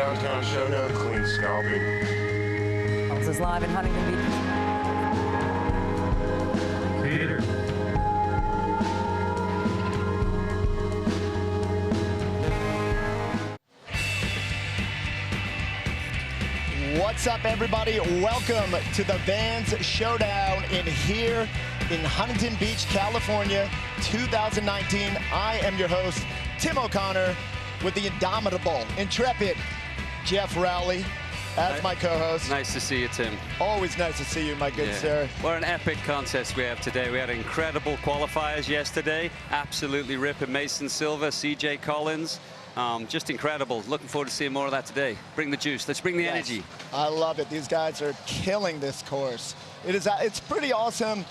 Downtown Showdown, clean scalping. This is live in Huntington Beach. Peter. What's up, everybody? Welcome to the Vans Showdown here in Huntington Beach, California, 2019. I am your host, Tim O'Connor, with the indomitable, intrepid Jeff Rowley as my co-host. Nice to see you, Tim. Always nice to see you, my good sir. What an epic contest we have today. We had incredible qualifiers yesterday. Absolutely ripping. Mason Silva, CJ Collins. Just incredible. Looking forward to seeing more of that today. Bring the juice. Let's bring the energy. I love it. These guys are killing this course. It's pretty awesome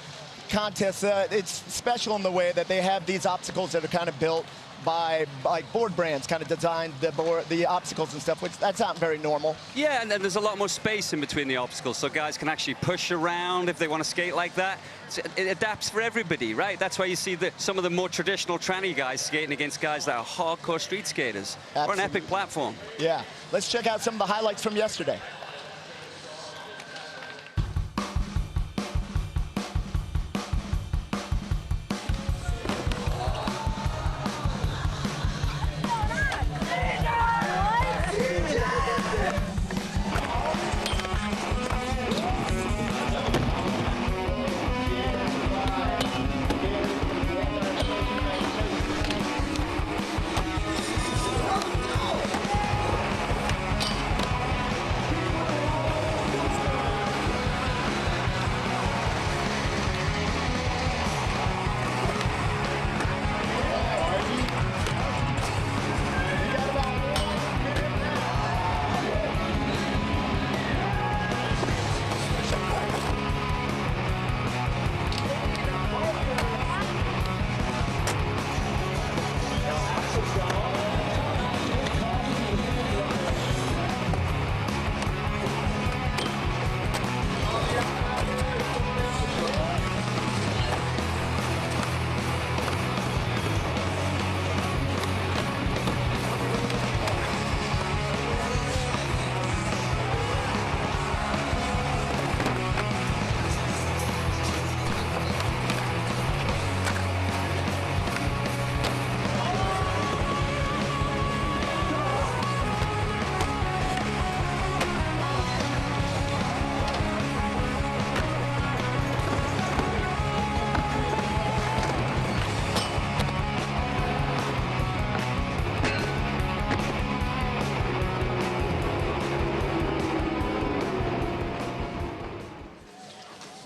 contest. It's special in the way that they have these obstacles that are kind of built by board brands, kind of designed the obstacles and stuff, which that's not very normal. Yeah, and then there's a lot more space in between the obstacles, so guys can actually push around if they want to skate like that. So it adapts for everybody, right? That's why you see some of the more traditional tranny guys skating against guys that are hardcore street skaters. Or an epic platform. Yeah. Let's check out some of the highlights from yesterday.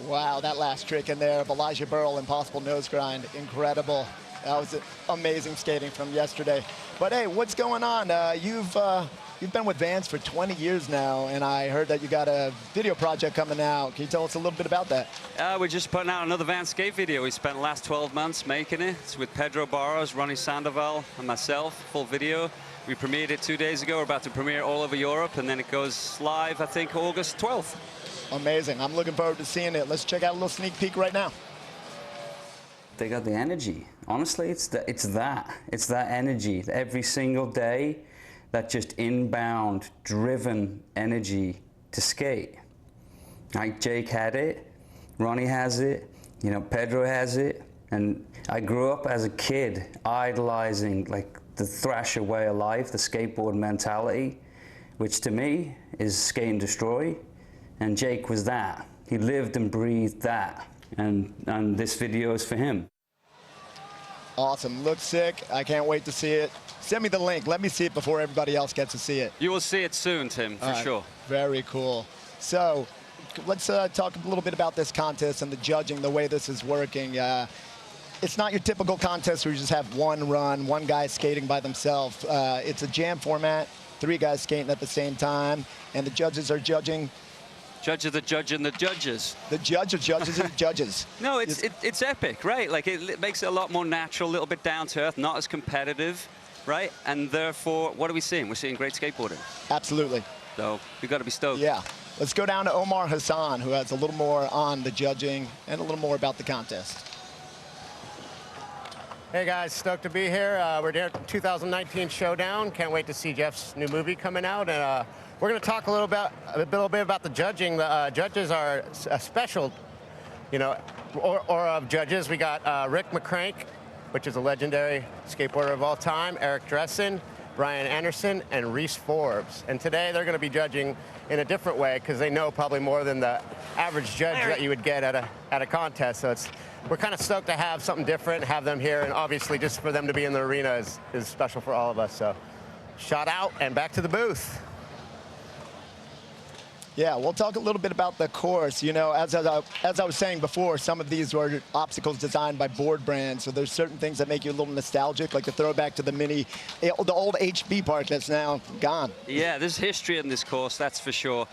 Wow, that last trick in there of Elijah Burrell, impossible nose grind, incredible. That was amazing skating from yesterday. But hey, what's going on? You've been with Vans for 20 years now, and I heard that you got a video project coming out. Can you tell us a little bit about that? We're just putting out another Vans skate video. We spent the last 12 months making it. It's with Pedro Barros, Ronnie Sandoval, and myself, full video. We premiered it 2 days ago. We're about to premiere all over Europe, and then it goes live, I think, August 12th. Amazing. I'm looking forward to seeing it. Let's check out a little sneak peek right now. They got the energy. Honestly, it's that energy every single day, that just inbound, driven energy to skate. Like Jake had it, Ronnie has it, you know, Pedro has it, and I grew up as a kid idolizing like the Thrasher way of life, the skateboard mentality, which to me is skate and destroy. And Jake was that. He lived and breathed that. And this video is for him. Awesome. Looks sick. I can't wait to see it. Send me the link. Let me see it before everybody else gets to see it. You will see it soon, Tim, for sure. Very cool. So let's talk a little bit about this contest and the judging, the way this is working. It's not your typical contest where you just have one run, one guy skating by themselves. It's a jam format, 3 guys skating at the same time, and the judges are judging. Judge of the judge and the judges. The judge of judges and judges. No, it's epic, right? Like it makes it a lot more natural, a little bit down to earth, not as competitive, right? And therefore, what are we seeing? We're seeing great skateboarding. Absolutely. So we've got to be stoked. Yeah. Let's go down to Omar Hassan, who has a little more on the judging and a little more about the contest. Hey guys, stoked to be here. We're here at the 2019 Showdown. Can't wait to see Jeff's new movie coming out. And we're going to talk a little bit about the judging. The judges are a special, aura of judges. We got Rick Mccray, which is a legendary skateboarder of all time, Eric Dressen, Brian Anderson, and Reese Forbes. And today they're going to be judging in a different way because they know probably more than the average judge that you would get at a contest. So we're kind of stoked to have something different, have them here, and obviously just for them to be in the arena is special for all of us. So shout out and back to the booth. Yeah, we'll talk a little bit about the course. As I was saying before, some of these were obstacles designed by board brands, so there's certain things that make you a little nostalgic, like the throwback to the old HB park that's now gone. Yeah, there's history in this course, that's for sure.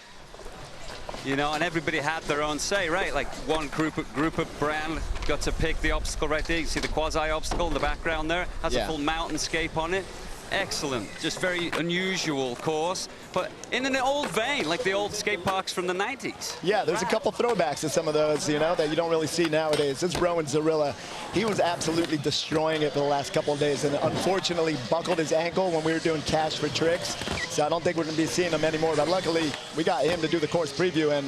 And everybody had their own say, right? Like one group of brand got to pick the obstacle right there. You can see the quasi-obstacle in the background there. Has a full mountainscape on it. Excellent, just very unusual course, but in an old vein, like the old skate parks from the 90s. Yeah, there's a couple throwbacks to some of those, that you don't really see nowadays. This Rowan Zarilla, he was absolutely destroying it for the last couple of days, and unfortunately buckled his ankle when we were doing cash for tricks, so I don't think we're going to be seeing him anymore, but luckily we got him to do the course preview, and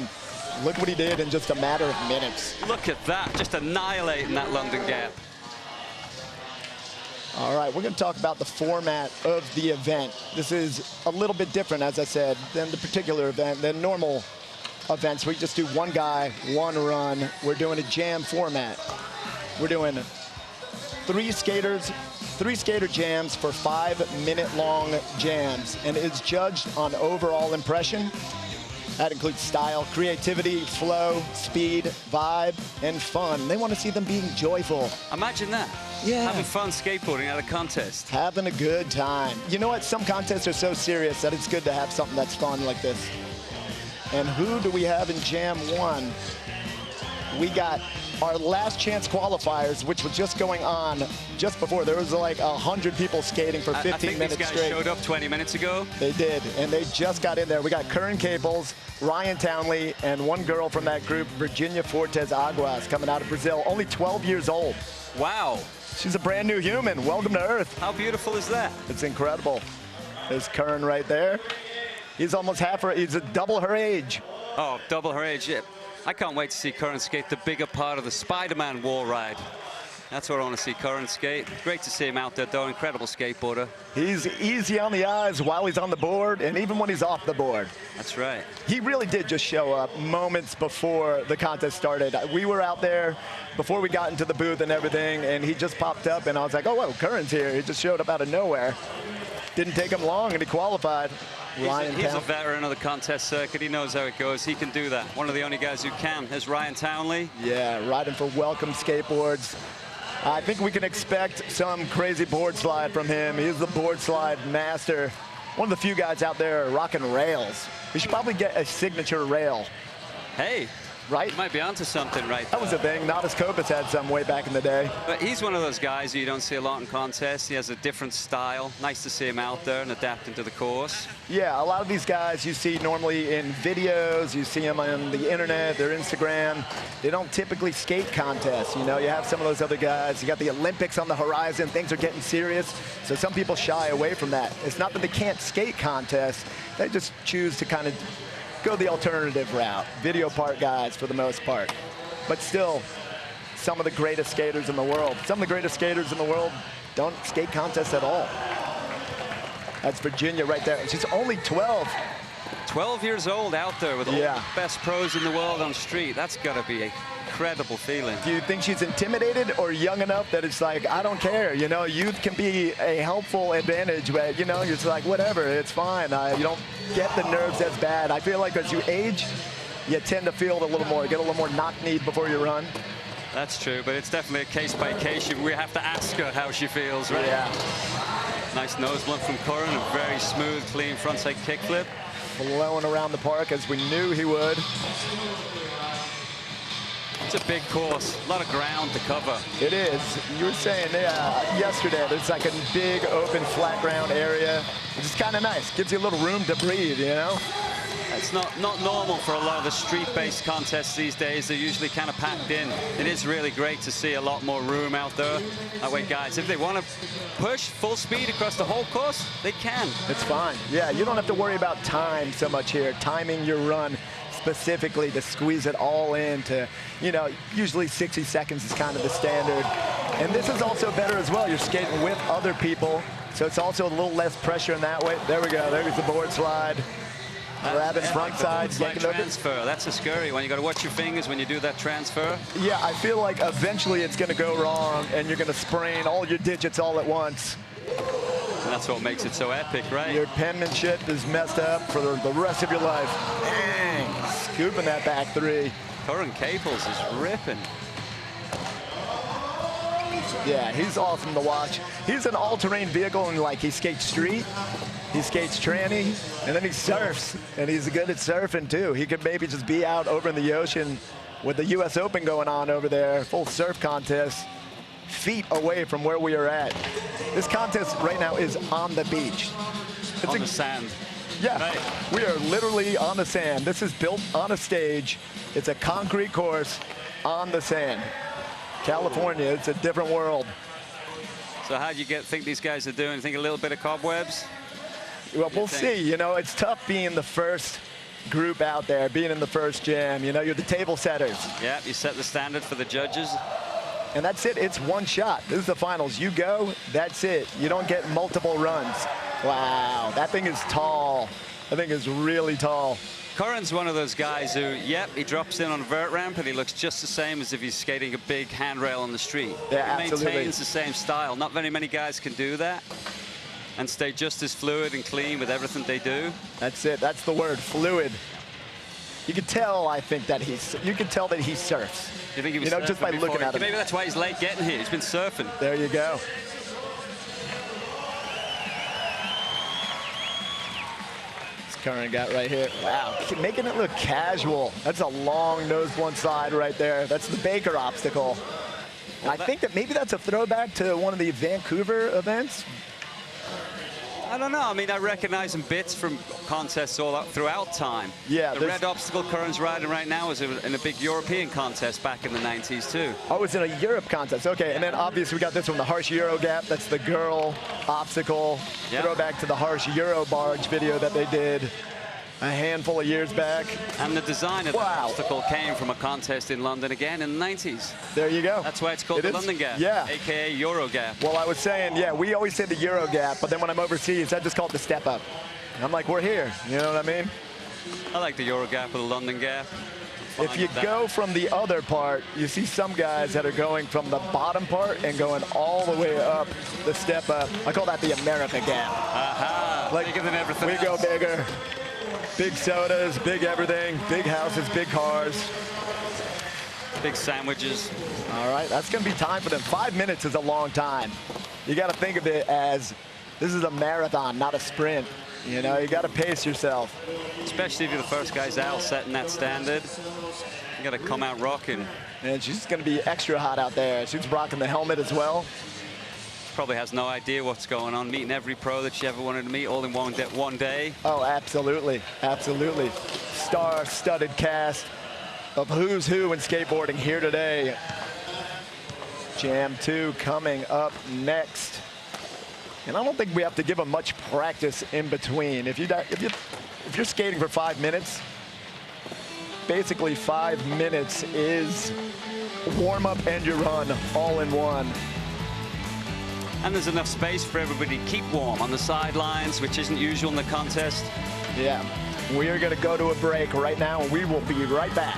look what he did in just a matter of minutes. Look at that, just annihilating that London gap. All right, we're going to talk about the format of the event. This is a little bit different, as I said, than the particular event, than normal events. We just do one guy, one run. We're doing a jam format. We're doing three skater jams for 5-minute-long jams, and it's judged on overall impression. That includes style, creativity, flow, speed, vibe, and fun. They want to see them being joyful. Imagine that. Yeah. Having fun skateboarding at a contest. Having a good time. You know what? Some contests are so serious that it's good to have something that's fun like this. And who do we have in Jam 1? We got our last chance qualifiers, which was just going on just before. There was like 100 people skating for 15 minutes straight. I think these guys showed up 20 minutes ago. They did, and they just got in there. We got Curran Caples, Ryan Townley, and one girl from that group, Virginia Fortes Aguas, coming out of Brazil, only 12 years old. Wow. She's a brand new human. Welcome to Earth. How beautiful is that? It's incredible. There's Curran right there. He's almost he's double her age. Oh, double her age, yeah. I can't wait to see Curran skate the bigger part of the Spider-Man wall ride. That's what I want to see Curran skate. Great to see him out there, though. Incredible skateboarder. He's easy on the eyes while he's on the board, and even when he's off the board. That's right. He really did just show up moments before the contest started. We were out there before we got into the booth and everything, and he just popped up, and I was like, oh, whoa, Curran's here. He just showed up out of nowhere. Didn't take him long, and he qualified. He's a veteran of the contest circuit. He knows how it goes. He can do that. One of the only guys who can is Ryan Townley. Yeah, riding for Welcome Skateboards. I think we can expect some crazy board slide from him. He's the board slide master. One of the few guys out there rocking rails. We should probably get a signature rail. Hey. Right? You might be onto something right there. That was a thing. Natas Kopis had some way back in the day. But he's one of those guys who you don't see a lot in contests. He has a different style. Nice to see him out there and adapting to the course. Yeah, a lot of these guys you see normally in videos. You see them on the internet, their Instagram. They don't typically skate contests. You have some of those other guys. You got the Olympics on the horizon. Things are getting serious. So some people shy away from that. It's not that they can't skate contests. They just choose to kind of go the alternative route. Video part guys for the most part. But still, some of the greatest skaters in the world. Some of the greatest skaters in the world don't skate contests at all. That's Virginia right there. She's only 12. 12 years old out there with all the best pros in the world on street. That's got to be a incredible feeling. Do you think she's intimidated or young enough that it's like, I don't care, youth can be a helpful advantage, but you're just like, whatever, it's fine. You don't get the nerves as bad. I feel like as you age, you tend to feel it a little more, get a little more knock-kneed before you run. That's true, but it's definitely a case by case. We have to ask her how she feels, right? Yeah. Nice nose blunt from Curran, a very smooth, clean frontside kickflip. Flowing around the park as we knew he would. It's a big course, a lot of ground to cover. It is. You were saying yesterday, there's like a big open flat ground area, which is kind of nice. Gives you a little room to breathe, it's not normal for a lot of the street-based contests these days. They're usually kind of packed in. It is really great to see a lot more room out there. That way, guys, if they want to push full speed across the whole course, they can. It's fine. Yeah, you don't have to worry about time so much here. Timing your run specifically to squeeze it all into, you know, usually 60 seconds is kind of the standard. And this is also better as well. You're skating with other people, so it's also a little less pressure in that way. There we go. There's the board slide. Grabbing front side. Transfer. That's a scary one. You got to watch your fingers when you do that transfer. Yeah, I feel like eventually it's going to go wrong, and you're going to sprain all your digits all at once. And that's what makes it so epic, right? Your penmanship is messed up for the rest of your life. Dang, scooping that back three. Curran Caples is ripping. Yeah, he's awesome to watch. He's an all-terrain vehicle, and like he skates street, he skates tranny, and then he surfs, and he's good at surfing too. He could maybe just be out over in the ocean with the US Open going on over there, full surf contest, feet away from where we are at. This contest right now is on the beach. It's on the sand. Yeah, right. We are literally on the sand. This is built on a stage. It's a concrete course on the sand. California, it's a different world. So how do you think these guys are doing? Think a little bit of cobwebs? Well, we'll see. You know, it's tough being the first group out there, being in the first jam. You know, you're the table setters. Yeah, you set the standard for the judges. And that's it. It's one shot. This is the finals. You go, that's it. You don't get multiple runs. Wow, that thing is tall. That thing is really tall. Curran's one of those guys who, yep, he drops in on a vert ramp and he looks just the same as if he's skating a big handrail on the street. Yeah, he absolutely. maintains the same style. Not very many guys can do that and stay just as fluid and clean with everything they do. That's it. That's the word, fluid. You can tell, I think, that you can tell that he surfs. You think he was just by before? looking at him. Maybe that's why he's late getting here. He's been surfing. There you go. Curran got right here. Wow, making it look casual. That's a long nose one side right there. That's the Baker obstacle. And I think that maybe that's a throwback to one of the Vancouver events. I don't know. I mean, I recognize some bits from contests all throughout time. Yeah. The red obstacle Curran's riding right now is in a big European contest back in the 90s, too. Oh, it's in a Europe contest. Okay, yeah. And then obviously we got this one, the harsh Euro gap. That's the girl obstacle. Yeah. Throwback to the harsh Euro barge video that they did a handful of years back. And the design of the obstacle came from a contest in London again in the 90s. There you go. That's why it's called the London Gap, AKA Euro Gap. Well, I was saying, yeah, we always say the Euro Gap, but then when I'm overseas, I just call it the Step Up. And I'm like, we're here, you know what I mean? I like the Euro Gap or the London Gap. If you go from the other part, you see some guys that are going from the bottom part and going all the way up the Step Up. I call that the America Gap. Aha, like, bigger than everything We go bigger. Big sodas, big everything, big houses, big cars. Big sandwiches. All right, that's going to be time for them. 5 minutes is a long time. You got to think of it as this is a marathon, not a sprint. You know, you got to pace yourself. Especially if you're the first guys out setting that standard. You got to come out rocking. And she's going to be extra hot out there. She's rocking the helmet as well. Probably has no idea what's going on, meeting every pro that she ever wanted to meet all in one day. Oh, absolutely. Absolutely. Star-studded cast of who's who in skateboarding here today. Jam 2 coming up next. And I don't think we have to give them much practice in between. If you're skating for 5 minutes, basically 5 minutes is warm-up and your run all in one. And there's enough space for everybody to keep warm on the sidelines, which isn't usual in the contest. Yeah, we are going to go to a break right now, and we will be right back.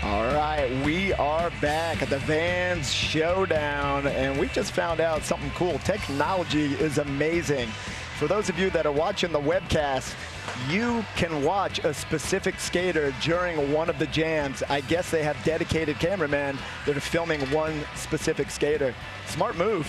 All right, we are back at the Vans Showdown, and we just found out something cool. Technology is amazing. For those of you that are watching the webcast, you can watch a specific skater during one of the jams. I guess they have dedicated cameramen that are filming one specific skater. Smart move.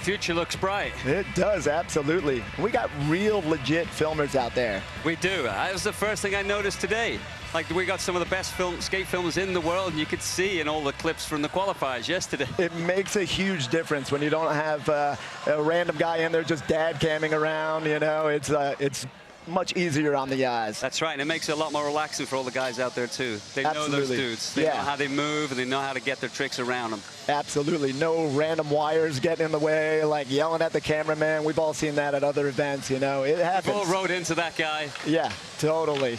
Future looks bright. It does, absolutely. We got real legit filmers out there. We do. That was the first thing I noticed today. Like, we got some of the best skate filmers in the world, and you could see in all the clips from the qualifiers yesterday. It makes a huge difference when you don't have a random guy in there just dad camming around. You know, it's much easier on the eyes. That's right, and it makes it a lot more relaxing for all the guys out there too. They know those dudes. They know how they move, and they know how to get their tricks around them. Absolutely. No random wires getting in the way, like yelling at the cameraman. We've all seen that at other events, you know. It happens. We've all rode into that guy. Yeah, totally.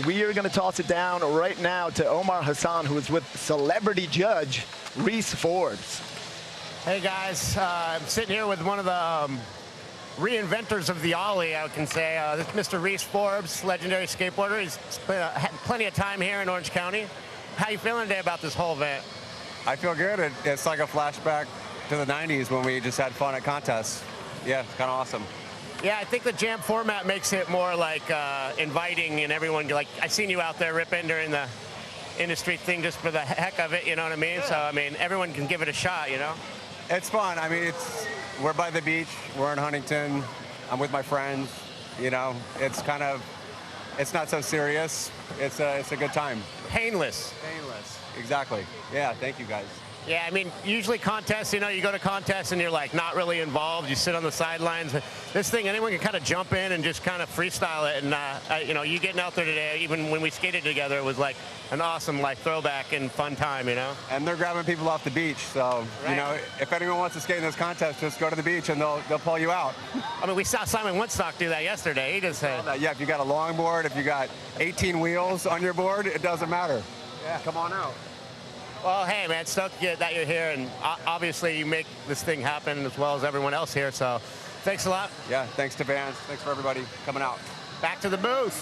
We are going to toss it down right now to Omar Hassan, who is with celebrity judge Reese Forbes. Hey guys, I'm sitting here with one of the reinventors of the ollie, I can say. This is Mr. Reese Forbes, legendary skateboarder. He's had plenty of time here in Orange County. How you feeling today about this whole event? I feel good. It's like a flashback to the 90s when we just had fun at contests. Yeah, it's kind of awesome. Yeah, I think the jam format makes it more like inviting, and everyone, like, I seen you out there ripping during the industry thing just for the heck of it, you know what I mean? Yeah. So, I mean, everyone can give it a shot, you know? It's fun. I mean, we're by the beach. We're in Huntington. I'm with my friends. You know, it's not so serious. It's a good time. Painless. Painless. Exactly. Yeah, thank you guys. Yeah, I mean, usually contests, you know, you go to contests and you're like not really involved. You sit on the sidelines. This thing, anyone can kind of jump in and just kind of freestyle it. And, you know, you getting out there today, even when we skated together, it was like an awesome, like, throwback and fun time, you know? And they're grabbing people off the beach. So, you know, if anyone wants to skate in this contest, just go to the beach and they'll pull you out. I mean, we saw Simon Woodstock do that yesterday. He just said, yeah, if you got a longboard, if you got 18 wheels on your board, it doesn't matter. Yeah, come on out. Well, hey, man, stoked that you're here, and obviously you make this thing happen as well as everyone else here, so thanks a lot. Yeah, thanks to Vans. Thanks for everybody coming out. Back to the booth.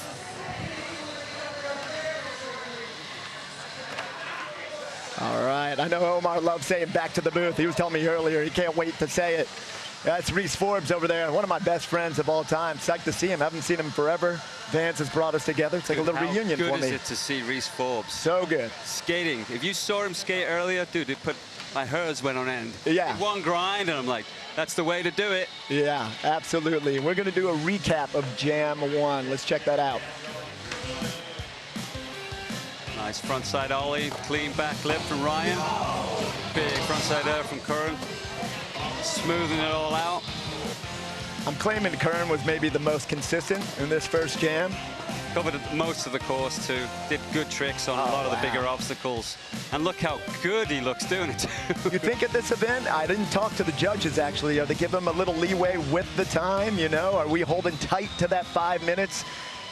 All right, I know Omar loves saying back to the booth. He was telling me earlier he can't wait to say it. That's Reese Forbes over there, one of my best friends of all time. Psyched to see him. Haven't seen him forever. Vans has brought us together. It's like a little reunion for me. How good is it to see Reese Forbes? So good. Skating. If you saw him skate earlier, dude, my hairs went on end. Yeah. One grind, and I'm like, that's the way to do it. Yeah, absolutely. We're going to do a recap of Jam 1. Let's check that out. Nice frontside ollie, clean back lip from Ryan. Big frontside air from Curran. Smoothing it all out. I'm claiming Curran was maybe the most consistent in this first jam. Covered most of the course too. Did good tricks on a lot of the bigger obstacles. And look how good he looks doing it too. You think at this event, I didn't talk to the judges actually. Are they give them a little leeway with the time, you know? Are we holding tight to that 5 minutes?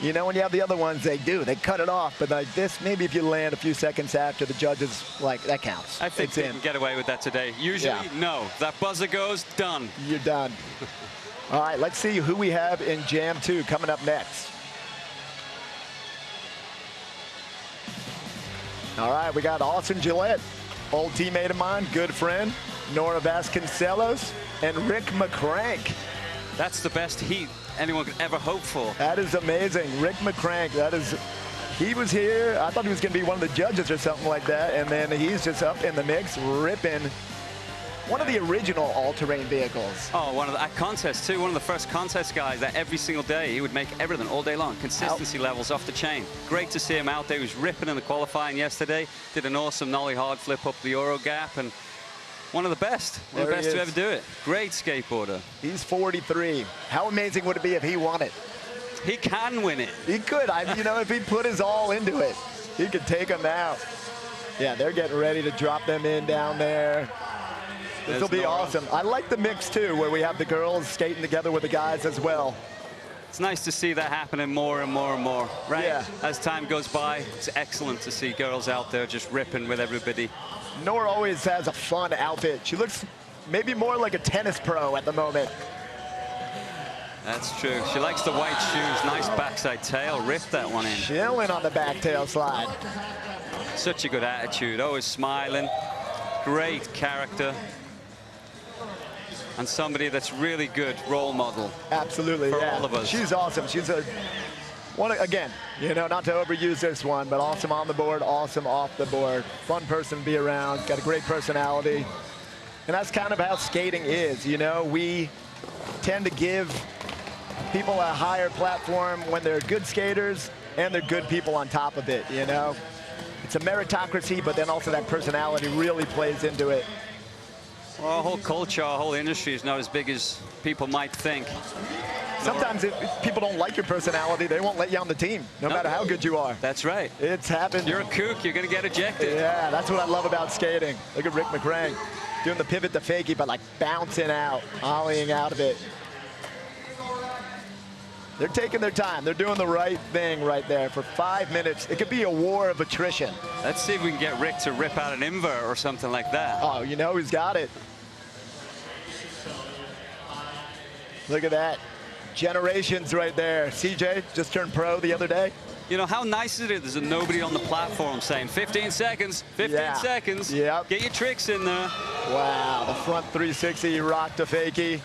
You know, when you have the other ones, they cut it off. But like this, maybe if you land a few seconds after, the judges, like, that counts. I think they can get away with that today. Usually, no. That buzzer goes, done. You're done. All right, let's see who we have in Jam 2 coming up next. All right, we got Austin Gillette, old teammate of mine, good friend, Norah Vasconcelos, and Rick Mccray. That's the best heat anyone could ever hope for. That is amazing. Rick Mccray, he was here. I thought he was going to be one of the judges or something like that, and then he's just up in the mix, ripping one of the original all-terrain vehicles. Oh, at contests too. One of the first contest guys that every single day he would make everything all day long. Consistency levels off the chain. Great to see him out there. He was ripping in the qualifying yesterday. Did an awesome nollie hard flip up the Euro gap, and one of the best. One of the best to ever do it. Great skateboarder. He's 43. How amazing would it be if he won it? He can win it. He could. You know, if he put his all into it, he could take them out. Yeah, they're getting ready to drop them in down there. This will be awesome. I like the mix, too, where we have the girls skating together with the guys as well. It's nice to see that happening more and more and more, right? Yeah. As time goes by, it's excellent to see girls out there just ripping with everybody. Norah always has a fun outfit. She looks maybe more like a tennis pro at the moment. That's true. She likes the white shoes. Nice backside tail. Ripped that one in. Chilling on the back tail slide. Such a good attitude. Always smiling. Great character. And somebody that's really good role model. Absolutely, for yeah. all of us. She's awesome. She's a one again, you know, not to overuse this one, but awesome on the board, awesome off the board. Fun person to be around, got a great personality. And that's kind of how skating is, you know. We tend to give people a higher platform when they're good skaters and they're good people on top of it, you know. It's a meritocracy, but then also that personality really plays into it. Well, our whole culture, our whole industry is not as big as people might think. Sometimes if people don't like your personality, they won't let you on the team, no matter how good you are. That's right. It's happened. You're a kook, you're going to get ejected. Yeah, that's what I love about skating. Look at Rick Mccray doing the pivot to fakie, but like bouncing out, ollieing out of it. They're taking their time. They're doing the right thing right there for 5 minutes. It could be a war of attrition. Let's see if we can get Rick to rip out an invert or something like that. Oh, you know he's got it. Look at that. Generations right there. CJ just turned pro the other day. You know, how nice is it there's nobody on the platform saying 15 seconds, 15 seconds. Yep. Get your tricks in there. Wow, the front 360 rock to fakie.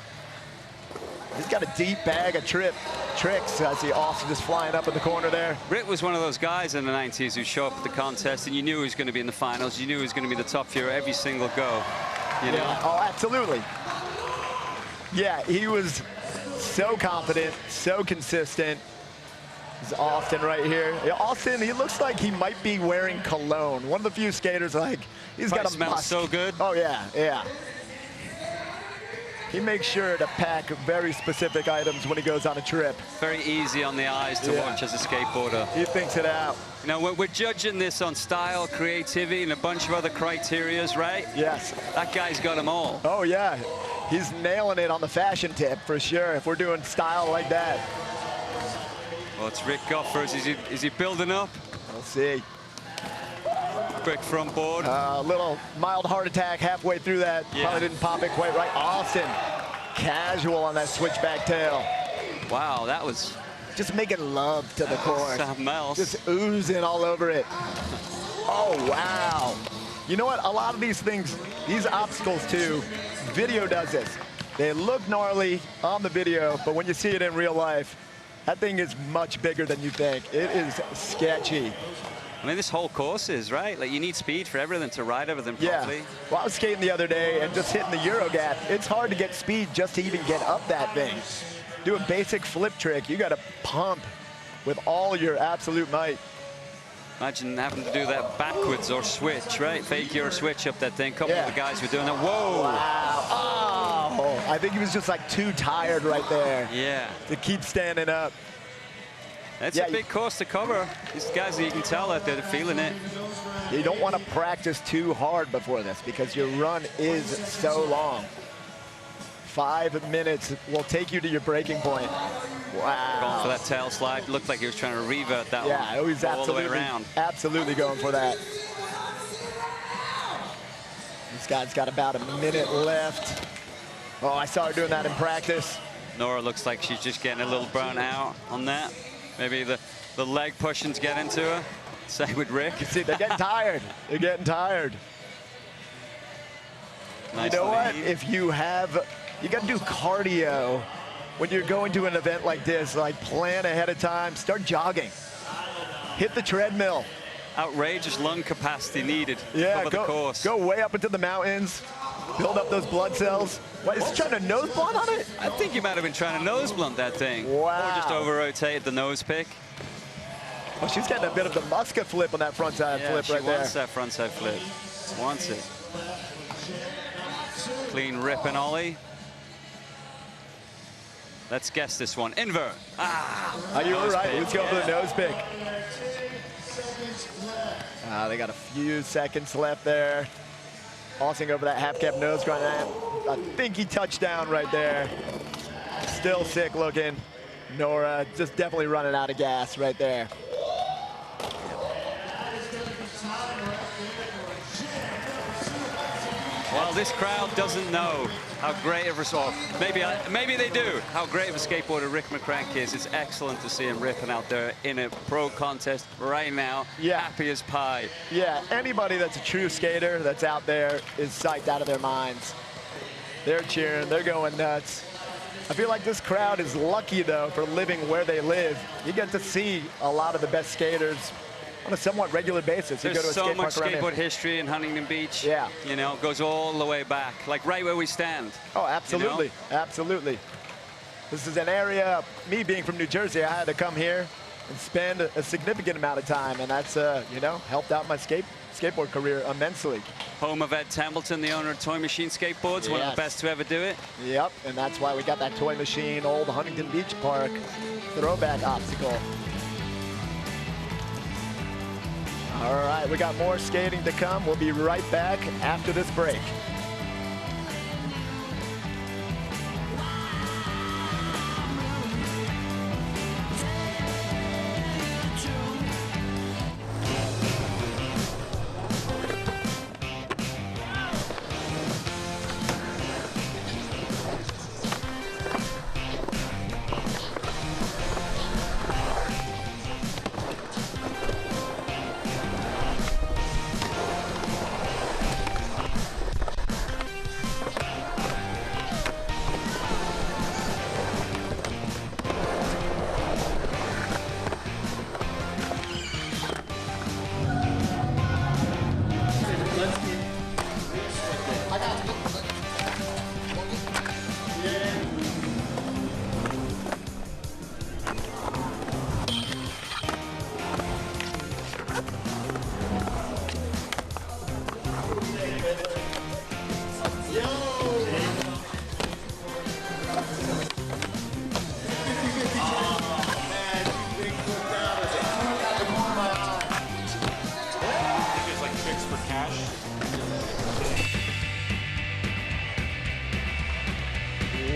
He's got a deep bag of tricks. I see Austin just flying up in the corner there. Rick was one of those guys in the 90s who show up at the contest and you knew he was going to be in the finals. You knew he was going to be the top viewer every single go. You know? Yeah. Oh, absolutely. Yeah, he was so confident, so consistent. There's Austin right here. Yeah, Austin, he looks like he might be wearing cologne. One of the few skaters, like, he's got a smells musk. so good. Oh, yeah, yeah. He makes sure to pack very specific items when he goes on a trip. Very easy on the eyes to watch as a skateboarder. He thinks it out. You know, we're judging this on style, creativity, and a bunch of other criterias, right? Yes. That guy's got them all. Oh, yeah. He's nailing it on the fashion tip, for sure, if we're doing style like that. Well, it's Rick Goffers. Is he building up? We'll see. Quick front board. A little mild heart attack halfway through that. Yeah. Probably didn't pop it quite right. Austin, casual on that switchback tail. Wow, that was just making love to the course. something else. Just oozing all over it. Oh, wow. You know what? A lot of these things, these obstacles too, video does this. They look gnarly on the video, but when you see it in real life, that thing is much bigger than you think. It is sketchy. I mean, this whole course is, right? Like, you need speed for everything to ride everything properly. Yeah. Well, I was skating the other day and just hitting the Euro gap. It's hard to get speed just to even get up that thing. Do a basic flip trick. You got to pump with all your absolute might. Imagine having to do that backwards or switch, right? Fake or switch up that thing. A couple of the guys were doing that. Whoa! Wow. Oh, I think he was just like too tired right there. Yeah. To keep standing up. That's a big course to cover. These guys, you can tell that they're feeling it. You don't want to practice too hard before this because your run is so long. 5 minutes will take you to your breaking point. Wow. Going for that tail slide. Looked like he was trying to revert that one. Yeah, he's all the way around. Absolutely going for that. This guy's got about a minute left. Oh, I saw her doing that in practice. Norah looks like she's just getting a little burnt out on that. Maybe the leg pushing's getting to her. Same with Rick. You see, they're getting tired. They're getting tired. Nice you know what? lead. If you have, you got to do cardio when you're going to an event like this. Like, plan ahead of time. Start jogging. Hit the treadmill. Outrageous lung capacity needed Yeah, over the course. Go way up into the mountains. Build up those blood cells. What, is he trying to nose blunt on it? I think you might have been trying to nose blunt that thing. Wow. Or just over-rotated the nose pick. Well, she's getting a bit of the Muska flip on that front side flip right there. She wants that front side flip. Wants it. Clean rip and ollie. Let's guess this one. Invert. Ah, you were right. Let's go for the nose pick. They got a few seconds left there. Tossing over that half-cap nose grind. I think he touched down right there. Still sick looking. Norah just definitely running out of gas right there. Well, this crowd doesn't know how great of a, maybe they do, how great of a skateboarder Rick Mccray is. It's excellent to see him ripping out there in a pro contest right now, happy as pie. Yeah, anybody that's a true skater that's out there is psyched out of their minds. They're cheering, they're going nuts. I feel like this crowd is lucky, though, for living where they live. You get to see a lot of the best skaters on a somewhat regular basis. There's so much skateboard history in Huntington Beach. Yeah. You know, it goes all the way back, like right where we stand. Oh, absolutely. You know? Absolutely. This is an area, me being from New Jersey, I had to come here and spend a significant amount of time, and that's, you know, helped out my skateboard career immensely. Home of Ed Templeton, the owner of Toy Machine Skateboards, one of the best to ever do it. Yep, and that's why we got that Toy Machine, old Huntington Beach Park throwback obstacle. All right, we got more skating to come. We'll be right back after this break.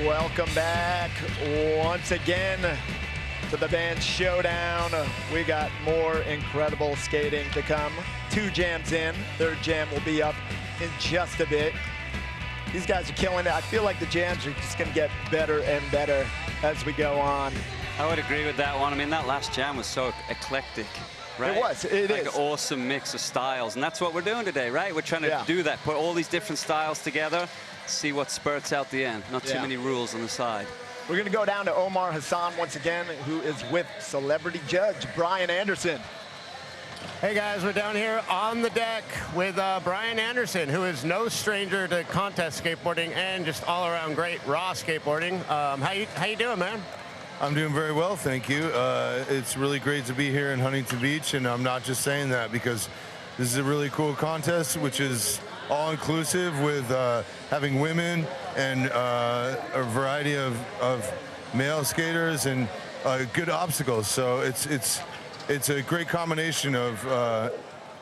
Welcome back once again to the Vans Showdown. We got more incredible skating to come. 2 jams in. 3rd jam will be up in just a bit. These guys are killing it. I feel like the jams are just going to get better and better as we go on. I would agree with that one. I mean, that last jam was so eclectic, right? It was. It is. Like an awesome mix of styles, and that's what we're doing today, right? We're trying to do that, put all these different styles together, see what spurts out the end. Not too many rules on the side. We're going to go down to Omar Hassan once again, who is with celebrity judge Brian Anderson. Hey guys, we're down here on the deck with Brian Anderson, who is no stranger to contest skateboarding and just all-around great raw skateboarding. How you doing, man? I'm doing very well, thank you. It's really great to be here in Huntington Beach, and I'm not just saying that because this is a really cool contest, which is all-inclusive with having women and a variety of male skaters and good obstacles. So it's a great combination of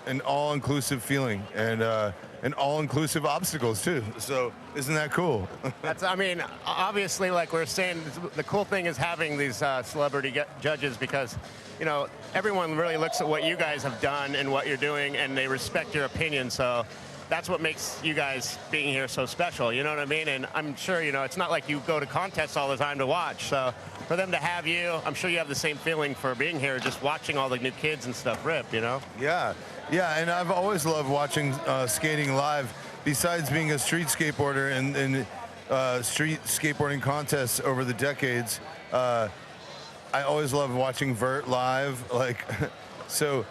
an all-inclusive feeling and all-inclusive obstacles too. So isn't that cool? That's, I mean, obviously, like we're saying, the cool thing is having these celebrity judges because, you know, everyone really looks at what you guys have done and what you're doing, and they respect your opinion. So that's what makes you guys being here so special, you know what I mean? And I'm sure, you know, it's not like you go to contests all the time to watch. So for them to have you, I'm sure you have the same feeling for being here, just watching all the new kids and stuff rip, you know? Yeah, and I've always loved watching skating live. Besides being a street skateboarder and street skateboarding contests over the decades, I always loved watching vert live. Like, so,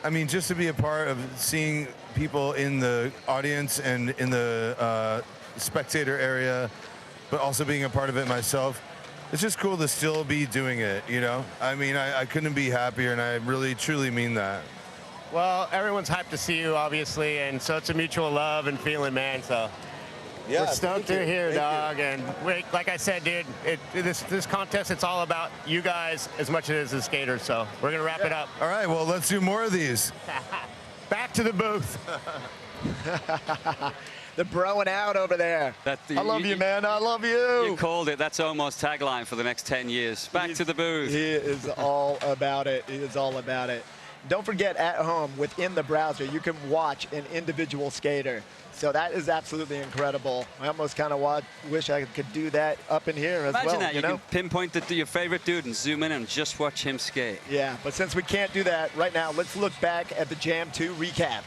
I mean, just to be a part of seeing people in the audience and in the spectator area, but also being a part of it myself, it's just cool to still be doing it, you know? I mean, I couldn't be happier, and I really, truly mean that. Well, everyone's hyped to see you, obviously, and so it's a mutual love and feeling, man, so. Yeah, we're stoked you're here, dog, and like I said, dude, this contest, it's all about you guys as much as it is the skaters, so we're going to wrap it up. All right, well, let's do more of these. Back to the booth. The broing out over there. I love you, man. I love you. You called it. That's almost tagline for the next 10 years. Back to the booth. He is all about it. He is all about it. Don't forget, at home, within the browser, you can watch an individual skater. So that is absolutely incredible. I almost kind of wish I could do that up in here as well. Imagine that, you know? can pinpoint your favorite dude and zoom in and just watch him skate. Yeah, but since we can't do that right now, let's look back at the Jam 2 recap.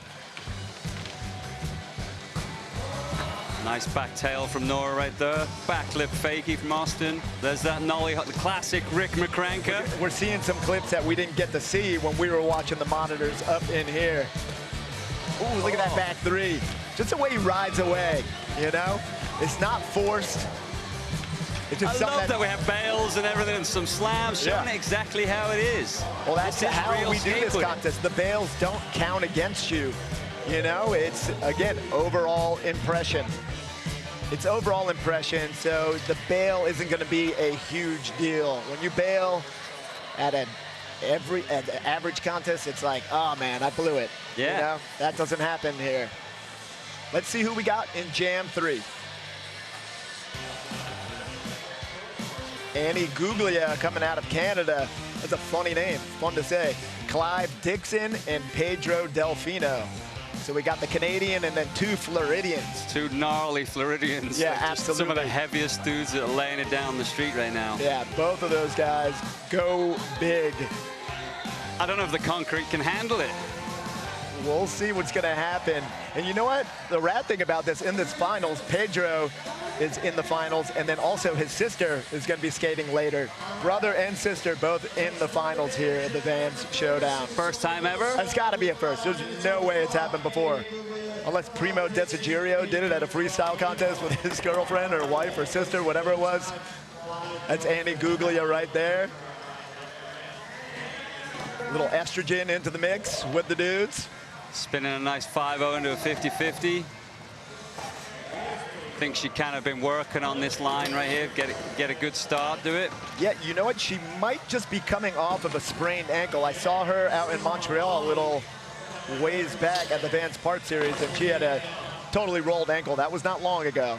Nice back tail from Norah right there. Backlip fakie from Austin. There's that nollie, the classic Rick McCranker. We're seeing some clips that we didn't get to see when we were watching the monitors up in here. Ooh, look at that back three. Just the way he rides away, you know? It's not forced. It's just I love that we have bails and everything and some slams showing it exactly how it is. Well, that's how we do this skateboarding. contest. The bails don't count against you. You know, it's, again, overall impression. It's overall impression, so the bail isn't going to be a huge deal. When you bail at an average contest, it's like, oh man, I blew it. Yeah. You know, that doesn't happen here. Let's see who we got in Jam 3. Annie Guglia coming out of Canada. That's a funny name, fun to say. Clive Dixon and Pedro Delfino. So we got the Canadian and then two Floridians. Two gnarly Floridians. Yeah, Like absolutely. Some of the heaviest dudes that are laying it down the street right now. Yeah, both of those guys go big. I don't know if the concrete can handle it. We'll see what's going to happen. And you know what? The rad thing about this, in this finals, Pedro is in the finals, and then also his sister is going to be skating later. Brother and sister both in the finals here at the Vans Showdown. First time ever? It's got to be a first. There's no way it's happened before. Unless Primo Desiderio did it at a freestyle contest with his girlfriend or wife or sister, whatever it was. That's Annie Guglia right there. A little estrogen into the mix with the dudes. Spinning a nice 5-0 into a 50-50. Think she kind of been working on this line right here, get a good start to it. Yeah, you know what? She might just be coming off of a sprained ankle. I saw her out in Montreal a little ways back at the Vans Part Series, and she had a totally rolled ankle. That was not long ago.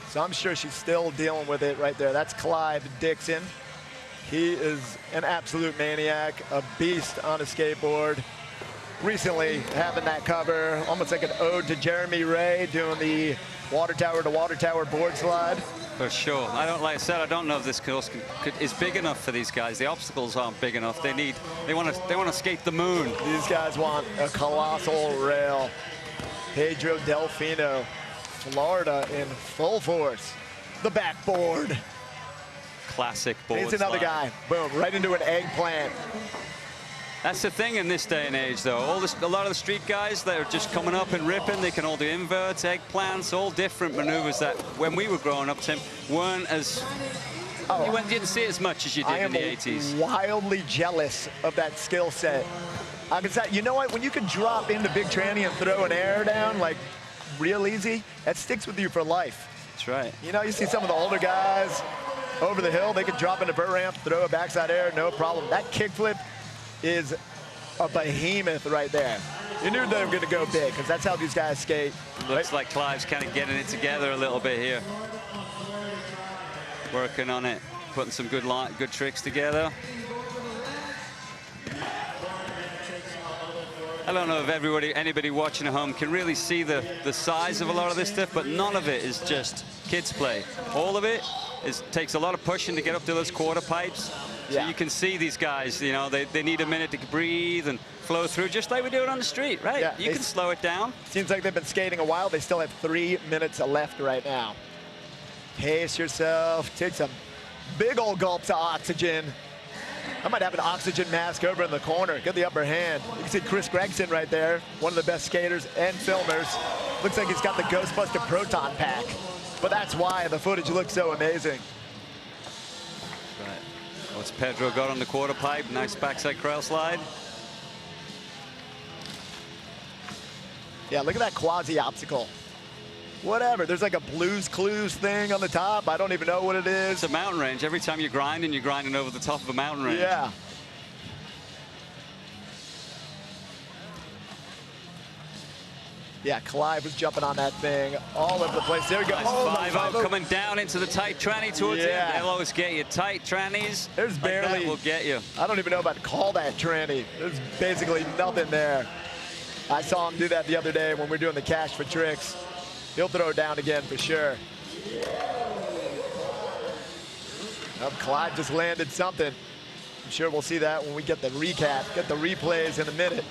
So I'm sure she's still dealing with it right there. That's Clive Dixon. He is an absolute maniac, a beast on a skateboard. Recently having that cover, almost like an ode to Jeremy Ray doing the water tower to water tower board slide. For sure. Like I said, I don't know if this course is big enough for these guys. The obstacles aren't big enough. They want to skate the moon. These guys want a colossal rail. Pedro Delfino, Florida in full force. The backboard. Classic board Here's another slide. guy. Boom, right into an eggplant. That's the thing in this day and age, though. A lot of the street guys that are just coming up and ripping, they can all do inverts, eggplants, all different maneuvers that, when we were growing up, Tim, weren't as... You didn't see it as much as you did in the 80s. I am wildly jealous of that skill set. You know what? When you can drop into Big Tranny and throw an air down, like, real easy, that sticks with you for life. That's right. You know, you see some of the older guys over the hill, they can drop into vert ramp, throw a backside air, no problem. That kickflip is a behemoth right there. You knew they were going to go big, because that's how these guys skate. Looks like Clive's kind of getting it together a little bit here. Working on it, putting some good tricks together. I don't know if anybody watching at home can really see the size of a lot of this stuff, but none of it is just kids play. All of it takes a lot of pushing to get up to those quarter pipes. So you can see these guys, you know, they need a minute to breathe and flow through, just like we do it on the street, right? Yeah, you can slow it down. Seems like they've been skating a while. They still have 3 minutes left right now. Pace yourself. Take some big old gulps of oxygen. I might have an oxygen mask over in the corner. Get the upper hand. You can see Chris Gregson right there, one of the best skaters and filmers. Looks like he's got the Ghostbuster Proton Pack. But that's why the footage looks so amazing. What's Pedro got on the quarter pipe? Nice backside crawl slide. Yeah, look at that quasi-obstacle. Whatever, there's like a Blues Clues thing on the top. I don't even know what it is. It's a mountain range. Every time you're grinding over the top of a mountain range. Yeah. Yeah, Clive was jumping on that thing all over the place. There we go. Nice Oh, 5-0 coming down into the tight tranny towards him. They'll always get you tight trannies. There's like barely. that will get you. I don't even know about to call that tranny. There's basically nothing there. I saw him do that the other day when we were doing the cash for tricks. He'll throw it down again for sure. Oh, Clive just landed something. I'm sure we'll see that when we get the recap, get the replays in a minute.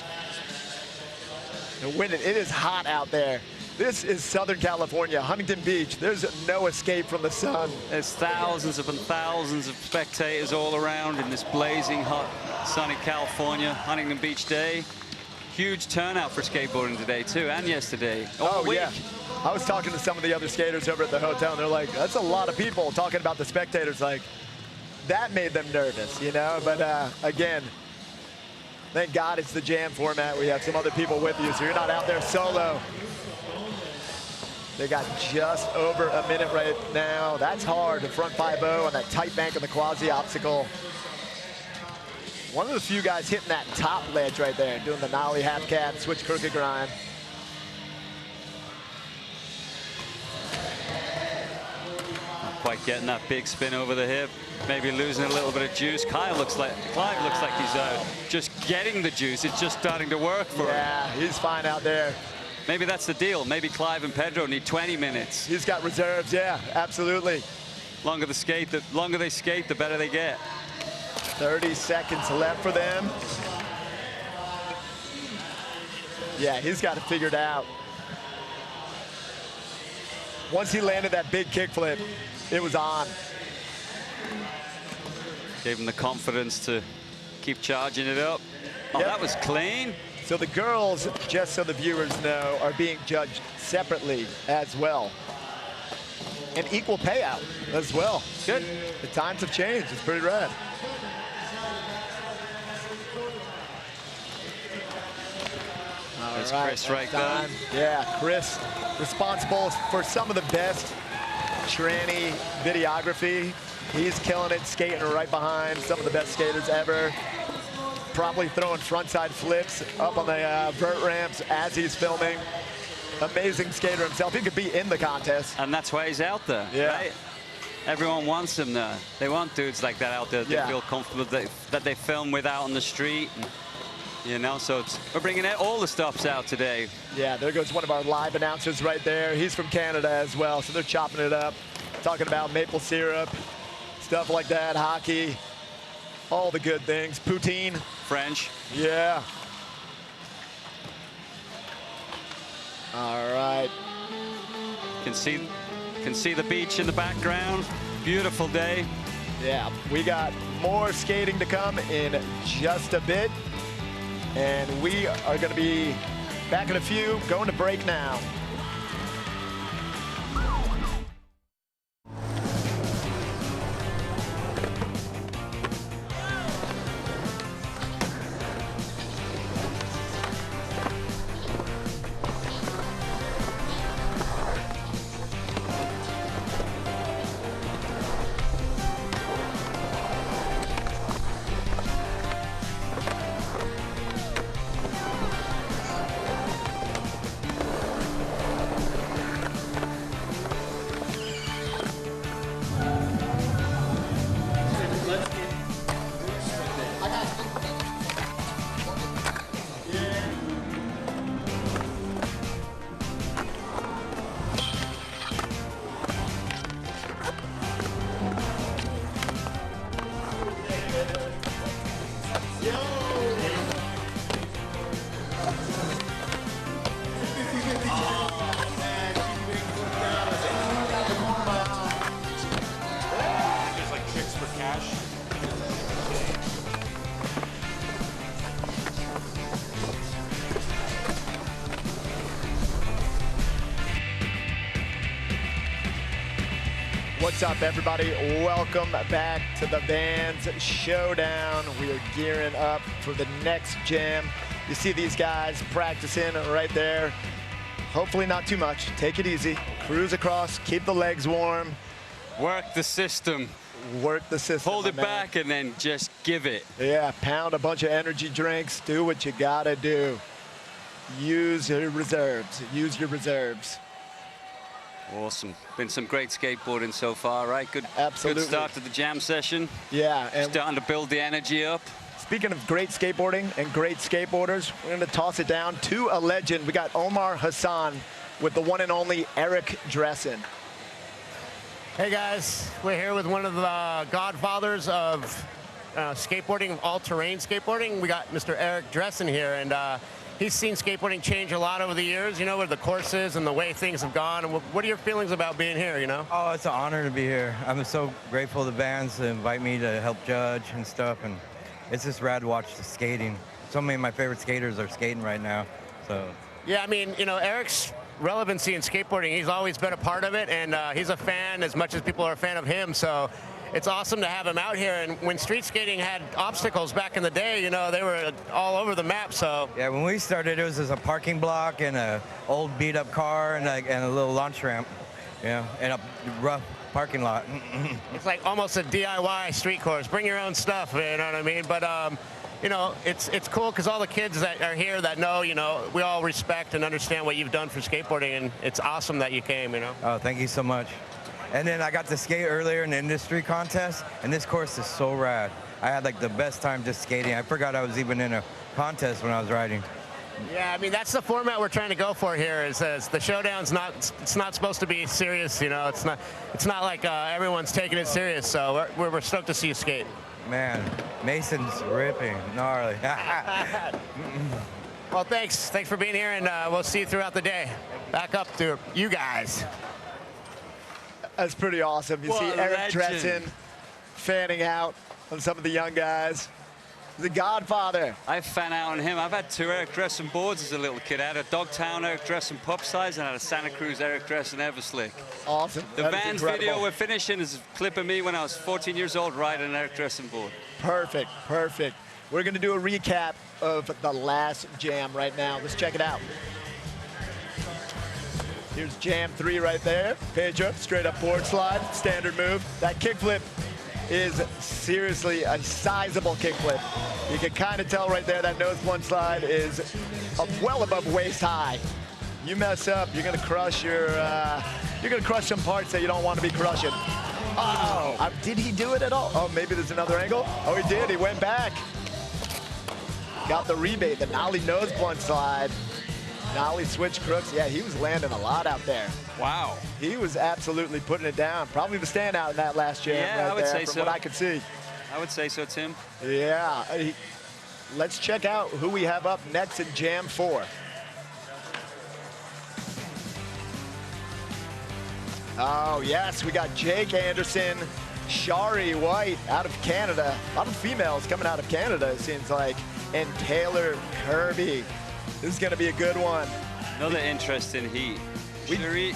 And when it is hot out there. This is Southern California, Huntington Beach. There's no escape from the sun. There's thousands upon thousands of spectators all around in this blazing hot, sunny California, Huntington Beach day. Huge turnout for skateboarding today too, and yesterday. Oh yeah. I was talking to some of the other skaters over at the hotel, and they're like, that's a lot of people talking about the spectators. Like, that made them nervous, you know? But again, thank God it's the jam format. We have some other people with you, so you're not out there solo. They got just over a minute right now. That's hard, the front 5-0 on that tight bank and the quasi obstacle. One of the few guys hitting that top ledge right there, doing the nollie half cab, switch crooked grind. Not quite getting that big spin over the hip. Maybe losing a little bit of juice. Clive looks like he's just getting the juice. It's just starting to work for him. Yeah, he's fine out there. Maybe that's the deal. Maybe Clive and Pedro need 20 minutes. He's got reserves, yeah, absolutely. Longer they skate, the better they get. 30 seconds left for them. Yeah, he's got it figured out. Once he landed that big kickflip, it was on. Gave him the confidence to keep charging it up. Oh, Yep. that was clean. So the girls, just so the viewers know, are being judged separately as well. And equal payout as well. Good. The times have changed. It's pretty rad. There's All right, Chris right there. time. Yeah, Chris, responsible for some of the best tranny videography. He's killing it, skating right behind some of the best skaters ever. Probably throwing frontside flips up on the vert ramps as he's filming. Amazing skater himself. He could be in the contest. And that's why he's out there, Yeah. right? Everyone wants him there. They want dudes like that out there that Yeah. they feel comfortable that they film with out on the street. And, you know, so we're bringing all the stops out today. Yeah, there goes one of our live announcers right there. He's from Canada as well, so they're chopping it up. Talking about maple syrup, stuff like that, hockey, all the good things. Poutine. French. Yeah. All right. Can see the beach in the background. Beautiful day. Yeah, we got more skating to come in just a bit. And we are going to be back in a few, going to break now. What's up, everybody? Welcome back to the Vans Showdown. We are gearing up for the next jam. You see these guys practicing right there. Hopefully not too much. Take it easy. Cruise across. Keep the legs warm. Work the system. Work the system. Hold it my man. back and then just give it. Yeah, pound a bunch of energy drinks. Do what you gotta do. use your reserves. Use your reserves. Awesome. Been some great skateboarding so far, right? Absolutely. Good start to the jam session. Yeah. And Starting to build the energy up. speaking of great skateboarding and great skateboarders, we're going to toss it down to a legend. We got Omar Hassan with the one and only Eric Dressen. Hey guys, we're here with one of the godfathers of skateboarding, of all-terrain skateboarding. We got Mr. Eric Dressen here, and he's seen skateboarding change a lot over the years, you know, with the courses and the way things have gone. And what are your feelings about being here, you know? Oh, it's an honor to be here. I'm so grateful to Vans to invite me to help judge and stuff, and it's just rad to watch the skating. So many of my favorite skaters are skating right now, so. Yeah, I mean, you know, Eric's relevancy in skateboarding, he's always been a part of it, and he's a fan as much as people are a fan of him, so it's awesome to have him out here. And when street skating had obstacles back in the day, you know, they were all over the map, so. Yeah, when we started, it was just a parking block and a old beat-up car and a little launch ramp, you know, and a rough parking lot. It's like almost a DIY street course. Bring your own stuff, you know what I mean? But you know, it's cool because all the kids that are here that know, you know, we all respect and understand what you've done for skateboarding, and it's awesome that you came, you know. Oh, thank you so much. And then I got to skate earlier in the industry contest, and this course is so rad. I had like the best time just skating. I forgot I was even in a contest when I was riding. Yeah, I mean, that's the format we're trying to go for here. Is the showdown's it's not supposed to be serious, you know. It's not like everyone's taking it serious. So we're stoked to see you skate. Man, Mason's ripping, gnarly. Well, thanks for being here, and we'll see you throughout the day. Back up to you guys. That's pretty awesome. You What see a Eric legend. Dressen fanning out on some of the young guys. The Godfather. I fan out on him. I've had 2 Eric Dressen boards as a little kid. I had a Dogtown Eric Dressen Pup Size and I had a Santa Cruz Eric Dressen Everslick. Awesome. The That is Vans incredible. video we're finishing is a clip of me when I was 14 years old riding an Eric Dressen board. Perfect, perfect. We're going to do a recap of the last jam right now. Let's check it out. Here's jam 3 right there. Pedro, straight up board slide, standard move. That kickflip is seriously a sizable kickflip. You can kind of tell right there that nose plunge slide is well above waist high. You mess up, you're gonna crush some parts that you don't want to be crushing. Oh, did he do it at all? Oh, maybe there's another angle. Oh, he did, he went back. Got the rebate, the nollie nose plunge slide. Nollie switch crooks. Yeah, he was landing a lot out there. Wow. He was absolutely putting it down. Probably the standout in that last jam Yeah, right I would there, say from so. what I could see. I would say so, Tim. Yeah. Let's check out who we have up next in Jam 4. Oh, yes, we got Jake Anderson, Shari White out of Canada. A lot of females coming out of Canada, it seems like. And Taylor Kirby. This is going to be a good one. Another interesting heat.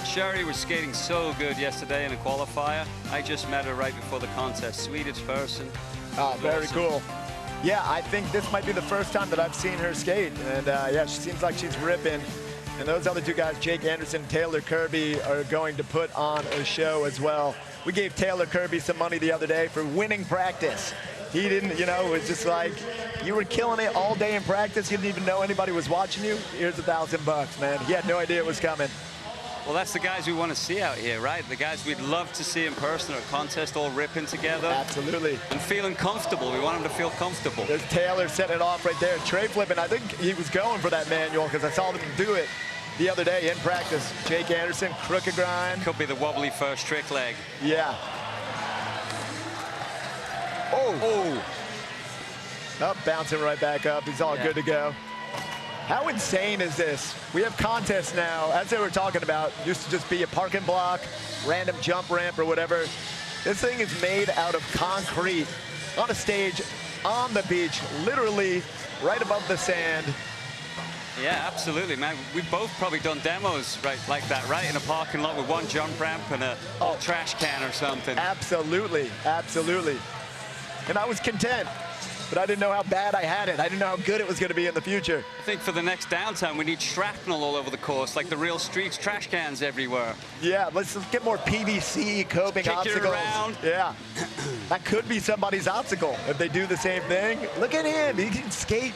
Shari was skating so good yesterday in a qualifier. I just met her right before the contest. Swedish person. Oh, very Awesome. cool. Yeah, I think this might be the first time that I've seen her skate. And yeah, she seems like she's ripping. And those other 2 guys, Jake Anderson and Taylor Kirby, are going to put on a show as well. We gave Taylor Kirby some money the other day for winning practice. He didn't, you know, it was just like, you were killing it all day in practice. You didn't even know anybody was watching you. Here's $1,000, man. He had no idea it was coming. Well, that's the guys we want to see out here, right? The guys we'd love to see in person at a contest, all ripping together. Absolutely. And feeling comfortable. We want them to feel comfortable. There's Taylor setting it off right there. Tray flipping. I think he was going for that manual because I saw them do it the other day in practice. Jake Anderson, crooked grind. Could be the wobbly first trick leg. Yeah. Oh. Up, bouncing right back up. He's all good to go. How insane is this? We have contests now, as they were talking about, used to just be a parking block, random jump ramp or whatever. This thing is made out of concrete on a stage on the beach, literally right above the sand. Yeah, absolutely, man. We've both probably done demos like that, right? In a parking lot with 1 jump ramp and a trash can or something. Absolutely, absolutely. And I was content, but I didn't know how bad I had it. I didn't know how good it was going to be in the future. I think for the next downtown, we need shrapnel all over the course, like the real streets, trash cans everywhere. Yeah, let's get more PVC coping Kick it obstacles. around. Yeah, that could be somebody's obstacle if they do the same thing. Look at him, he can skate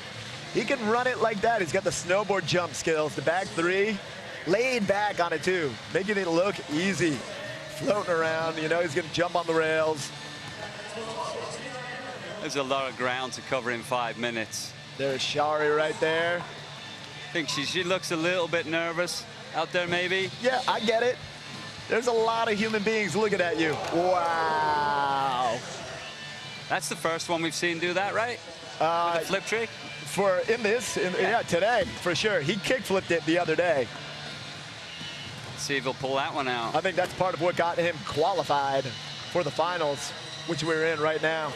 He can run it like that. He's got the snowboard jump skills. The back three, laid back on it too, making it look easy. Floating around, you know, he's gonna jump on the rails. There's a lot of ground to cover in 5 minutes. There's Shari right there. I think she looks a little bit nervous out there, maybe. Yeah, I get it. There's a lot of human beings looking at you. Wow. That's the first one we've seen do that, right? With the flip trick? Yeah, today, for sure. He kick-flipped it the other day. Let's see if he'll pull that one out. I think that's part of what got him qualified for the finals, which we're in right now.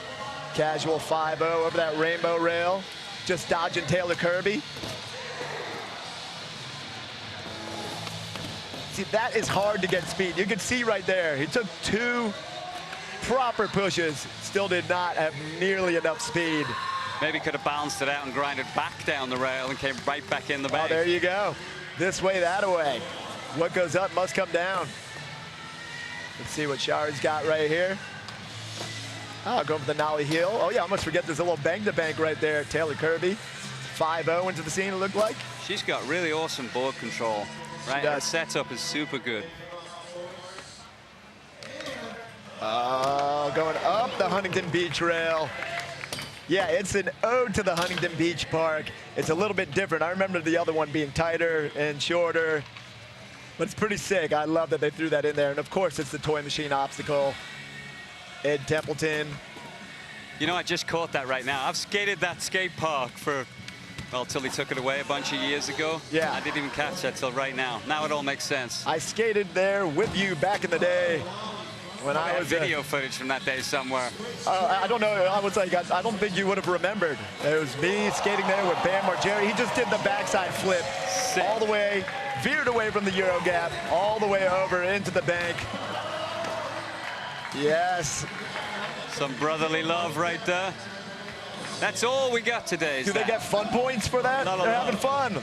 Casual 5-0 over that rainbow rail, just dodging Taylor Kirby. See, that is hard to get speed. You can see right there, he took 2 proper pushes, still did not have nearly enough speed. Maybe could have balanced it out and grinded back down the rail and came right back in the bank. Oh, there you go. This way, that way. What goes up must come down. Let's see what Shari's got right here. Oh, going for the nollie heel. Oh, yeah, I almost forget there's a little bang-to-bank right there. Taylor Kirby, 5-0 into the scene, it looked like. She's got really awesome board control, right? Her setup is super good. Oh, going up the Huntington Beach rail. Yeah, it's an ode to the Huntington Beach Park. It's a little bit different. I remember the other one being tighter and shorter, but it's pretty sick. I love that they threw that in there. And of course, it's the toy machine obstacle. Ed Templeton. You know, I just caught that right now. I've skated that skate park for, well, till he took it away a bunch of years ago. Yeah. I didn't even catch that till right now. Now it all makes sense. I skated there with you back in the day. When I was video footage from that day somewhere. I don't know. I was like, I don't think you would have remembered. It was me skating there with Bam Margera. He just did the backside flip all the way, veered away from the Euro gap, all the way over into the bank. Yes. Some brotherly love right there. That's all we got today. Do they get fun points for that? They're having fun.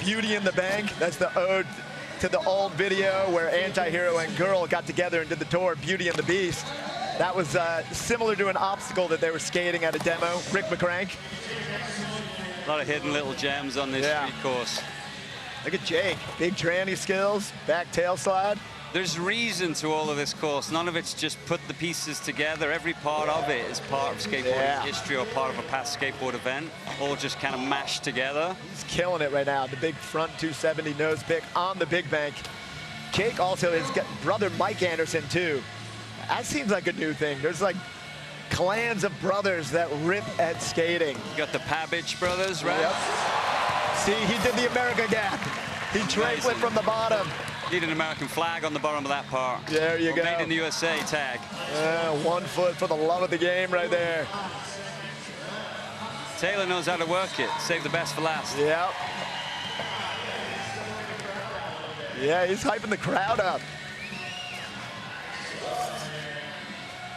Beauty in the bank. That's the ode to the old video where Anti-Hero and Girl got together and did the tour, Beauty and the Beast. That was similar to an obstacle that they were skating at a demo, Rick McCrank. A lot of hidden little gems on this street course. Look at Jake, big tranny skills, back tail slide. There's reason to all of this course. None of it's just put the pieces together. Every part of it is part of skateboarding history or part of a past skateboard event, all just kind of mashed together. He's killing it right now. The big front 270 nose pick on the big bank. Jake also has got brother Mike Anderson too. That seems like a new thing. There's like clans of brothers that rip at skating. You got the Pabbage brothers, right? Yep. See, he did the America gap. He tray flipped from the bottom. Need an American flag on the bottom of that part. There you go. Made in the USA tag. 1 foot for the love of the game right there. Taylor knows how to work it. Save the best for last. Yep. Yeah, he's hyping the crowd up.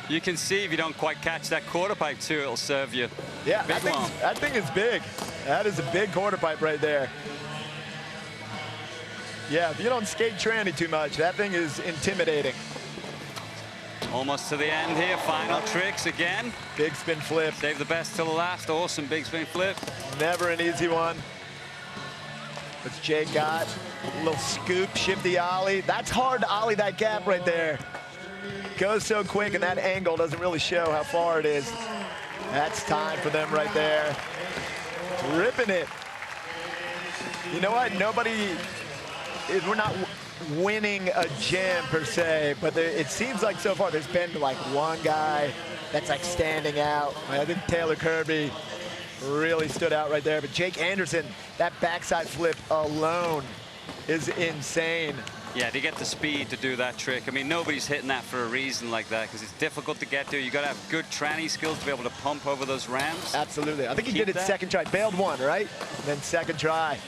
You can see if you don't quite catch that quarter pipe too, it'll serve you. Yeah, that thing is big. That is a big quarter pipe right there. Yeah, if you don't skate tranny too much, that thing is intimidating. Almost to the end here, final tricks again. Big spin flip. Save the best till the last, awesome big spin flip. Never an easy one. What's Jake got? A little scoop, shifty ollie. That's hard to ollie that gap right there. Goes so quick and that angle doesn't really show how far it is. That's time for them right there. Ripping it. You know what, we're not winning a jam per se, but it seems like so far there's been like one guy that's like standing out. I think Taylor Kirby really stood out right there, but Jake Anderson, that backside flip alone is insane. Yeah, to get the speed to do that trick. I mean, nobody's hitting that for a reason like that because it's difficult to get to. You got to have good tranny skills to be able to pump over those ramps. Absolutely. I think he did it second try. Bailed one, right? And then second try.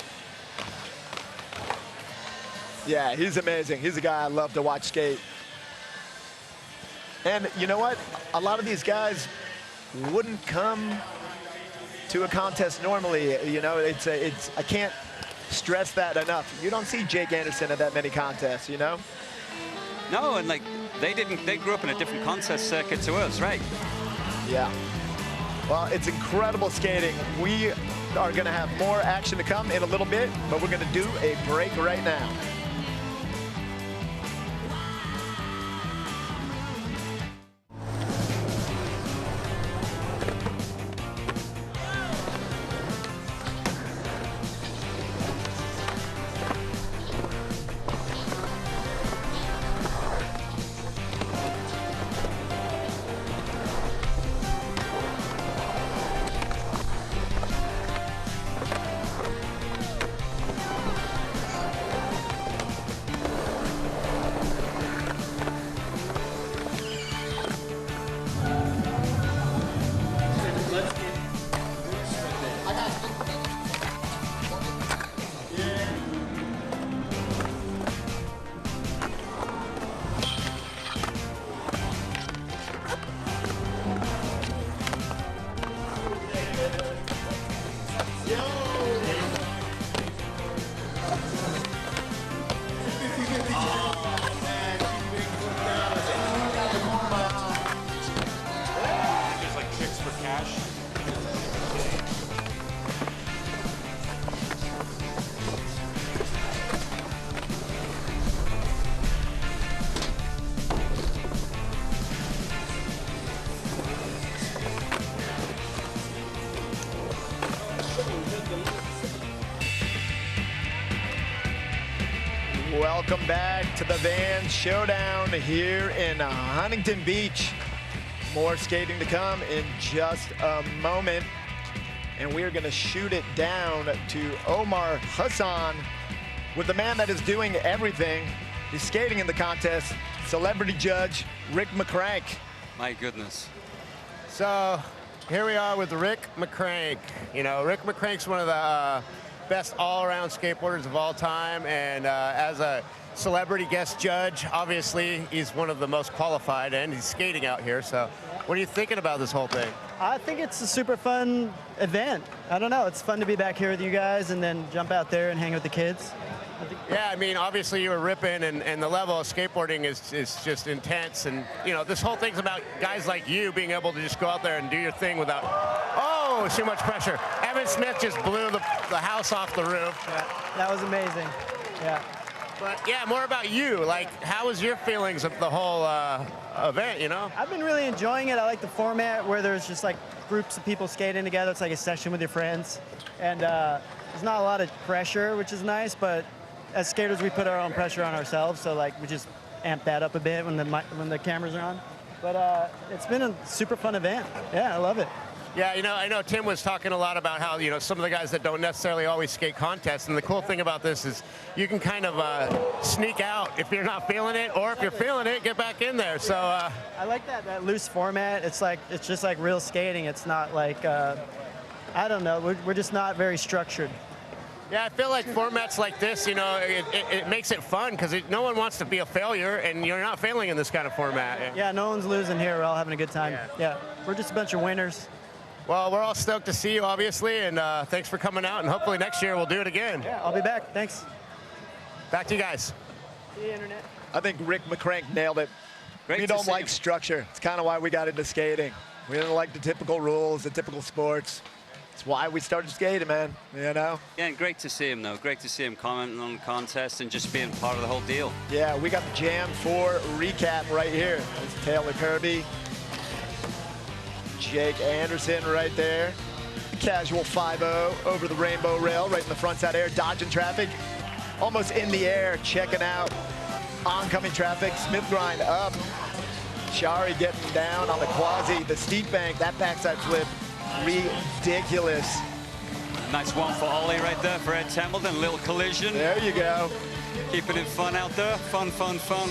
Yeah, he's amazing. He's a guy I love to watch skate. And you know what? A lot of these guys wouldn't come to a contest normally. You know, I can't stress that enough. You don't see Jake Anderson at that many contests, you know? No, and like they grew up in a different contest circuit to us, right? Yeah. Well, it's incredible skating. We are going to have more action to come in a little bit, but we're going to do a break right now. Welcome back to the Vans Showdown here in Huntington Beach. More skating to come in just a moment. And we're going to shoot it down to Omar Hassan with the man that is doing everything. He's skating in the contest, celebrity judge Rick Mccray. My goodness. So here we are with Rick Mccray. You know, Rick Mccray's one of the best all-around skateboarders of all time, and as a celebrity guest judge, obviously he's one of the most qualified, and he's skating out here. So what are you thinking about this whole thing? I think it's a super fun event. I don't know, it's fun to be back here with you guys and then jump out there and hang with the kids. Yeah, I mean, obviously you were ripping, and the level of skateboarding is just intense. And, you know, this whole thing's about guys like you being able to just go out there and do your thing without, oh, too much pressure. Evan Smith just blew the house off the roof. Yeah, that was amazing, yeah. But, yeah, more about you. Like, how was your feelings of the whole event, you know? I've been really enjoying it. I like the format where there's just, like, groups of people skating together. It's like a session with your friends. And there's not a lot of pressure, which is nice, but as skaters, we put our own pressure on ourselves, so like we just amp that up a bit when the cameras are on. But it's been a super fun event. Yeah, I love it. Yeah, you know, I know Tim was talking a lot about how, you know, some of the guys that don't necessarily always skate contests, and the cool thing about this is you can kind of sneak out if you're not feeling it, or if you're feeling it, get back in there. So I like that loose format. It's just like real skating. It's not like I don't know. We're just not very structured. Yeah, I feel like formats like this, you know, it makes it fun because no one wants to be a failure, and you're not failing in this kind of format. Yeah, no one's losing here. We're all having a good time. Yeah, we're just a bunch of winners. Well, we're all stoked to see you, obviously, and thanks for coming out, and hopefully next year we'll do it again. Yeah, I'll be back. Thanks. Back to you guys. See you, Internet. I think Rick Mccray nailed it. Great We to don't see like him. structure. It's kind of why we got into skating. We didn't like the typical rules, the typical sports. It's why we started skating, man, you know? Yeah, and great to see him, though. Great to see him commenting on the contest and just being part of the whole deal. Yeah, we got the Jam 4 recap right here. There's Taylor Kirby, Jake Anderson right there. Casual 5-0 over the rainbow rail, right in the front side air, dodging traffic. Almost in the air, checking out oncoming traffic. Smith grind up. Shari getting down on the quasi, the steep bank, that backside flip. Ridiculous. Nice one for Ollie right there for Ed Templeton. Little collision. There you go. Keeping it fun out there. Fun, fun, fun.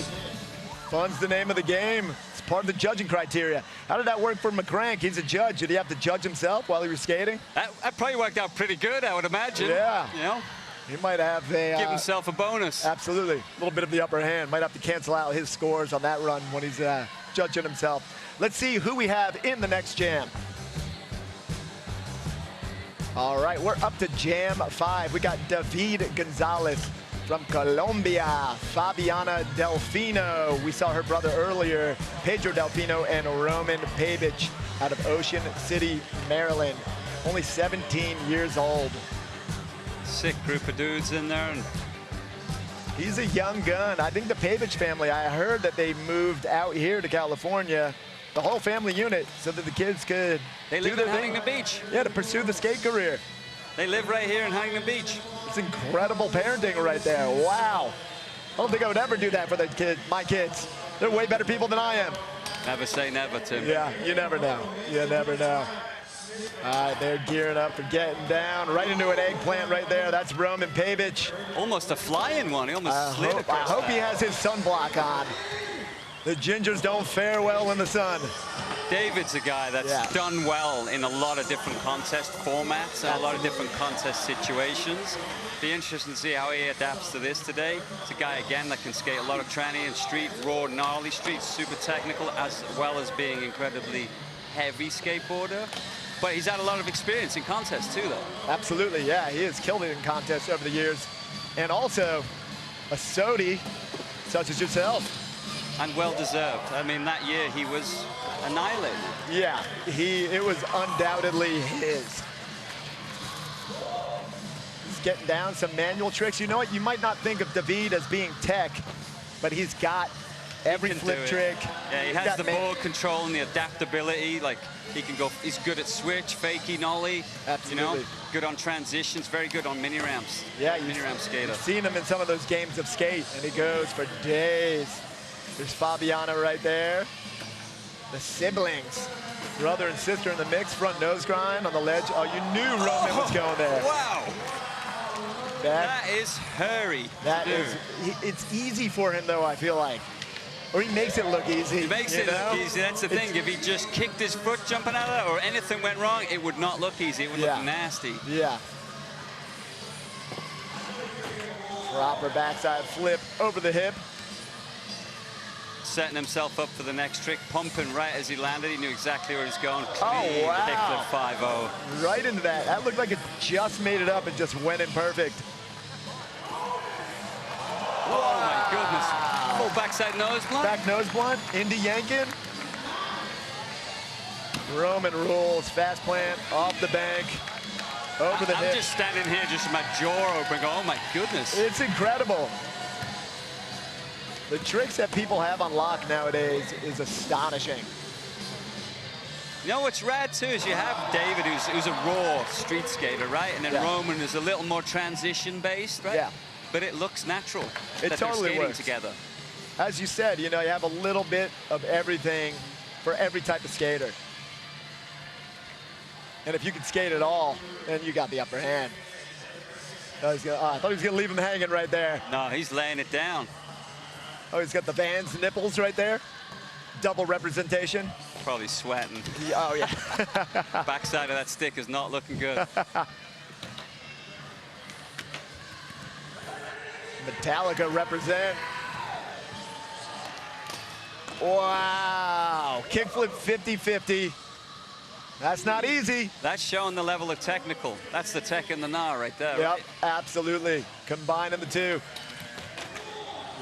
Fun's the name of the game. It's part of the judging criteria. How did that work for Mccray? He's a judge. Did he have to judge himself while he was skating? That probably worked out pretty good, I would imagine. Yeah. You know, He might have a... give himself a bonus. Absolutely. A little bit of the upper hand. Might have to cancel out his scores on that run when he's judging himself. Let's see who we have in the next jam. All right, we're up to Jam 5. We got David Gonzalez from Colombia, Fabiana Delfino. We saw her brother earlier, Pedro Delfino and Roman Pabic. out of Ocean City, Maryland. Only 17 years old. Sick group of dudes in there. And he's a young gun. I think the Pavich family, I heard that they moved out here to California, the whole family unit, so that the kids could they live in Huntington Beach. Yeah, to pursue the skate career. They live right here in Huntington Beach. It's incredible parenting right there. Wow. I don't think I would ever do that for my kids. They're way better people than I am. Never say never, Tim. Yeah, you never know. You never know. All right, they're gearing up for getting down right into an eggplant right there. That's Roman Pavich. Almost a flying one. He almost slid across. I hope he has his sunblock on. The Gingers don't fare well in the sun. David's a guy that's done well in a lot of different contest formats and a lot of different contest situations. Be interesting to see how he adapts to this today. It's a guy, again, that can skate a lot of tranny and street, raw, gnarly street, super technical, as well as being incredibly heavy skateboarder. But he's had a lot of experience in contests too, though. Absolutely, yeah. He has killed it in contests over the years. And also, a Sodi, such as yourself. And well-deserved. I mean, that year he was annihilated. Yeah, it was undoubtedly his. He's getting down some manual tricks. You know what? You might not think of David as being tech, but he's got every flip trick. Yeah, he has the board control and the adaptability. Like, he can go, he's good at switch, fakie, nollie. Absolutely. You know, good on transitions, very good on mini ramps. Yeah, mini ramp skater. You've seen him in some of those games of skate, and he goes for days. There's Fabiano right there. The siblings, brother and sister in the mix, front nose grind on the ledge. Oh, you knew Roman was going there. Wow. That is hurry. It's easy for him though, I feel like. Or he makes it look easy. He makes it look easy, that's the thing. If he just kicked his foot jumping out of that or anything went wrong, it would not look easy, it would look nasty. Yeah. Proper backside flip over the hip. Setting himself up for the next trick, pumping right as he landed. He knew exactly where he was going. Oh, wow. Kickflip 5-0. Right into that. That looked like it just made it up and just went in perfect. Oh, my goodness. Full backside nose blunt. Back nose blunt into yanking. Roman rules. Fast plant off the bank. Over the hip. I'm just standing here just with my jaw open. Oh, my goodness. It's incredible. The tricks that people have on lock nowadays is astonishing. You know what's rad too is you have David, who's a raw street skater, right? And then Roman is a little more transition based, right? Yeah. But it looks natural. It that totally they're skating works together. As you said, you know, you have a little bit of everything for every type of skater. And if you can skate it all, then you got the upper hand. I thought he was gonna leave him hanging right there. No, he's laying it down. Oh, he's got the Vans nipples right there. Double representation. Probably sweating. Oh, yeah. Backside of that stick is not looking good. Metallica represent. Wow. Kickflip 50-50. That's not easy. That's showing the level of technical. That's the tech in the gnaw right there. Yep, right? absolutely. Combining the two.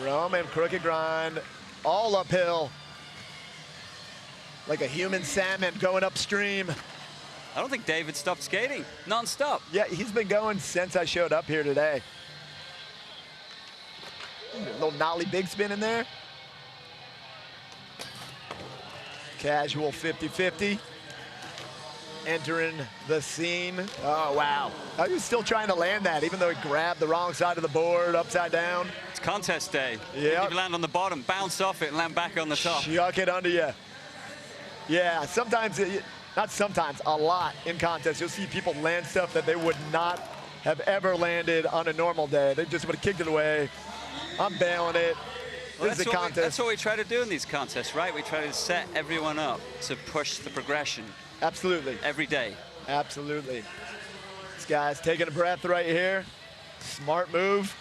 Roman crooked grind, all uphill. Like a human salmon going upstream. I don't think David stopped skating, non-stop. Yeah, he's been going since I showed up here today. A little nollie big spin in there. Casual 50-50. Entering the scene. Oh, wow. He was still trying to land that, even though he grabbed the wrong side of the board, upside down. It's contest day. Yeah. You can land on the bottom, bounce off it, and land back on the top. Chuck it under you. Yeah, sometimes, not sometimes, a lot in contests, you'll see people land stuff that they would not have ever landed on a normal day. They just would have kicked it away. I'm bailing it. Well, this is a contest. That's what we try to do in these contests, right? We try to set everyone up to push the progression. Absolutely. Every day. Absolutely. This guy's taking a breath right here. Smart move.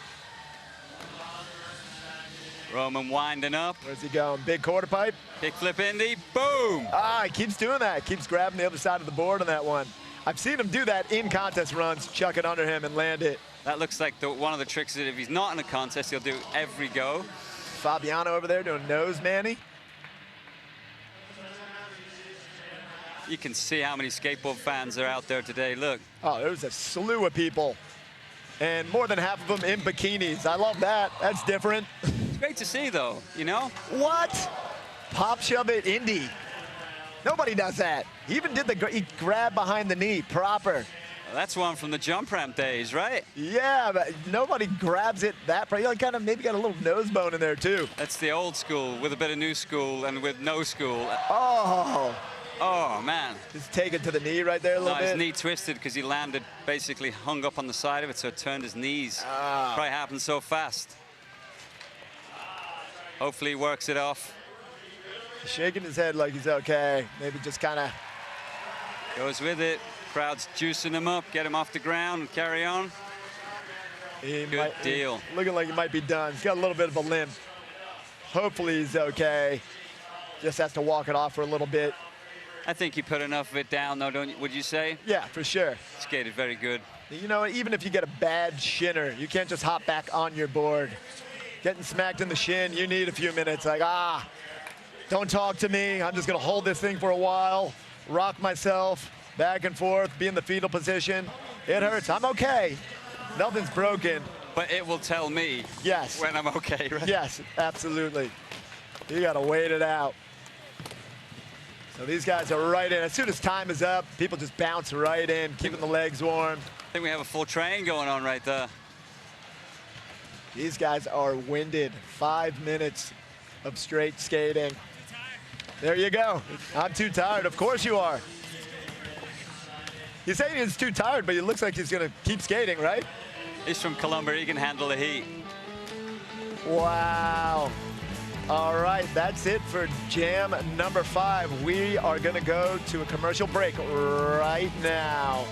Roman winding up. Where's he going? Big quarter pipe. Kickflip Indy. Boom. He keeps doing that. Keeps grabbing the other side of the board on that one. I've seen him do that in contest runs, chuck it under him and land it. That looks like one of the tricks that if he's not in a contest, he'll do every go. Fabiano over there doing nose manny. You can see how many skateboard fans are out there today. Look. Oh, there's a slew of people. And more than half of them in bikinis. I love that. That's different. It's great to see, though, you know? What? Pop shove it indie. Nobody does that. He even did he grabbed behind the knee, proper. Well, that's one from the jump ramp days, right? Yeah, but nobody grabs it that far. You kind of maybe got a little nose bone in there, too. That's the old school with a bit of new school and with no school. Oh. Oh, man. Just take it to the knee right there a little bit. His knee twisted because he landed, basically hung up on the side of it, so it turned his knees. Probably happened so fast. Hopefully he works it off. Shaking his head like he's okay. Maybe just kind of goes with it. Crowd's juicing him up, get him off the ground and carry on. Good deal. Looking like he might be done. He's got a little bit of a limp. Hopefully he's okay. Just has to walk it off for a little bit. I think you put enough of it down, though, don't you? Would you say? Yeah, for sure. Skated very good. You know, even if you get a bad shinner, you can't just hop back on your board. Getting smacked in the shin, you need a few minutes. Like, don't talk to me. I'm just going to hold this thing for a while, rock myself back and forth, be in the fetal position. It hurts. I'm okay. Nothing's broken. But it will tell me when I'm okay, right? Yes, absolutely. You got to wait it out. So these guys are right in. As soon as time is up, people just bounce right in, keeping the legs warm. I think we have a full train going on right there. These guys are winded. 5 minutes of straight skating. There you go. I'm too tired. Of course you are. He's saying he's too tired, but it looks like he's going to keep skating, right? He's from Columbia. He can handle the heat. Wow. All right, that's it for jam number 5. We are going to go to a commercial break right now.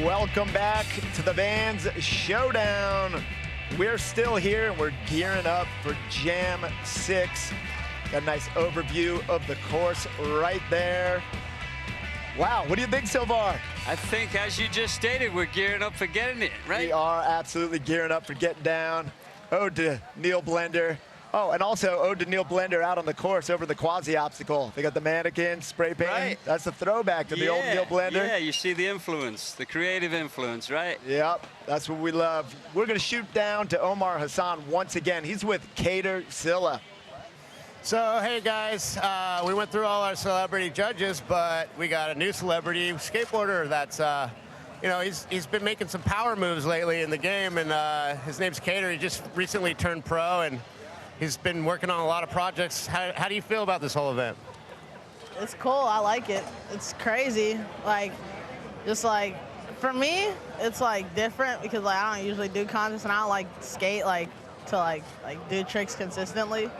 Welcome back to the Vans Showdown. We're still here and we're gearing up for Jam 6. Got a nice overview of the course right there. Wow, what do you think so far? I think, as you just stated, we're gearing up for getting it, right? We are absolutely gearing up for getting down. Ode to Neil Blender. Oh, and also ode to Neil Blender out on the course over the quasi-obstacle. They got the mannequin, spray paint. Right. That's a throwback to the old Neil Blender. Yeah, you see the influence, the creative influence, right? Yep, that's what we love. We're going to shoot down to Omar Hassan once again. He's with Cater Silla. So, hey guys, we went through all our celebrity judges, but we got a new celebrity skateboarder that's, you know, he's been making some power moves lately in the game, and his name's Cater. He just recently turned pro, and he's been working on a lot of projects. How do you feel about this whole event? It's cool. I like it. It's crazy. Like, just like, for me, it's like different because like I don't usually do contests and I don't like skate like to like do tricks consistently.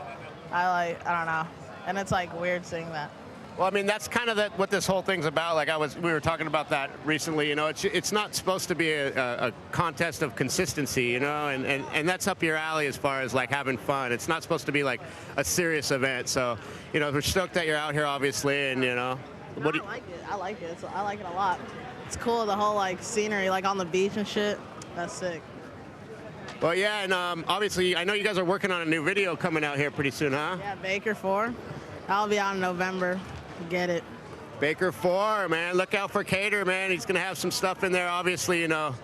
I don't know. And it's like weird seeing that. Well, I mean, that's kind of what this whole thing's about. Like we were talking about that recently. You know, it's not supposed to be a contest of consistency. You know, and that's up your alley as far as like having fun. It's not supposed to be like a serious event. So, you know, we're stoked that you're out here, obviously, and you know. I like it. I like it. I like it a lot. It's cool. The whole like scenery, like on the beach and shit. That's sick. Well, yeah, and obviously, I know you guys are working on a new video coming out here pretty soon, huh? Yeah, Baker 4. That'll be out in November. Get it. Baker 4, man. Look out for Cater, man. He's going to have some stuff in there. Obviously, you know,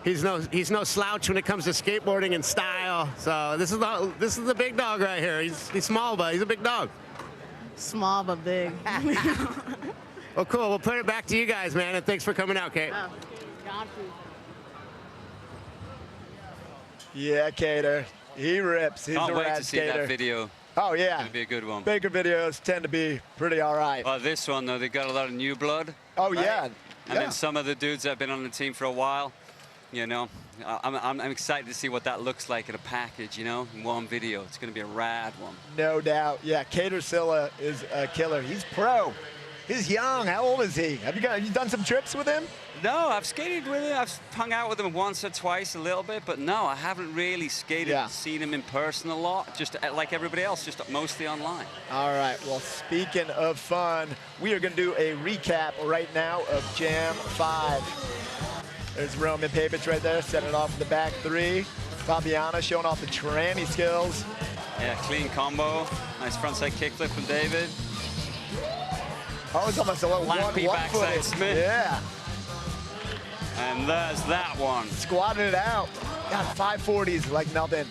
He's no slouch when it comes to skateboarding and style. So this is the big dog right here. He's small, but he's a big dog. Small but big. Well, cool. We'll put it back to you guys, man, and thanks for coming out, Kate. Oh, got you. Yeah, Cater. He rips. He's Can't a wait rad to see skater. that video. Oh, yeah. It's gonna be a good one. Baker videos tend to be pretty all right. Well, this one, though, they got a lot of new blood. Oh, right? yeah. And then some of the dudes that have been on the team for a while, you know, I'm excited to see what that looks like in a package, you know, in one video. It's going to be a rad one. No doubt. Yeah, Cater Silla is a killer. He's pro. He's young. How old is he? Have you done some trips with him? No, I've skated with him. I've hung out with him once or twice a little bit, but no, I haven't really skated and seen him in person a lot, just like everybody else, just mostly online. All right, well, speaking of fun, we are going to do a recap right now of Jam 5. There's Roman Papic right there, setting it off in the back three. Fabiana showing off the tranny skills. Yeah, clean combo. Nice frontside kickflip from David. Oh, it's almost a little Lappy backside Smith. Yeah. And there's that one. Squatting it out. Got 540s like nothing.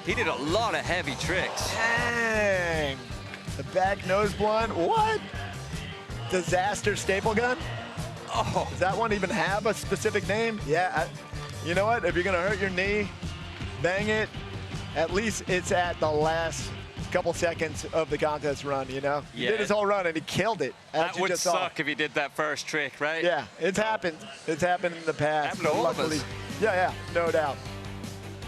He did a lot of heavy tricks. Dang. The back nose blunt. What? Disaster staple gun? Oh. Does that one even have a specific name? Yeah. You know what? If you're going to hurt your knee, bang it. At least it's at the last couple seconds of the contest run, you know? He did his whole run and he killed it. That would suck if he did that first trick, right? Yeah, it's happened. It's happened in the past. Happened to all of us. Yeah, no doubt.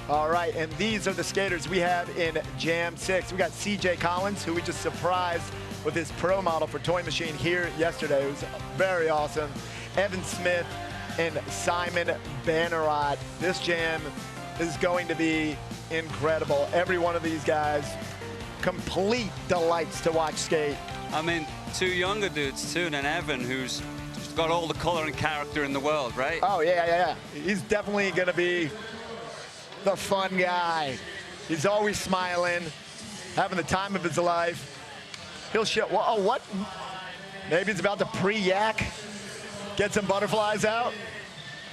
All right, and these are the skaters we have in Jam 6. We got CJ Collins, who we just surprised with his pro model for Toy Machine here yesterday. It was very awesome. Evan Smith and Simon Benoit. This jam is going to be incredible. Every one of these guys, complete delights to watch skate. I mean, two younger dudes too, and Evan, who's just got all the color and character in the world, right? Oh, yeah. He's definitely going to be the fun guy. He's always smiling, having the time of his life. He'll show, oh, what? Maybe he's about to pre-yak, get some butterflies out.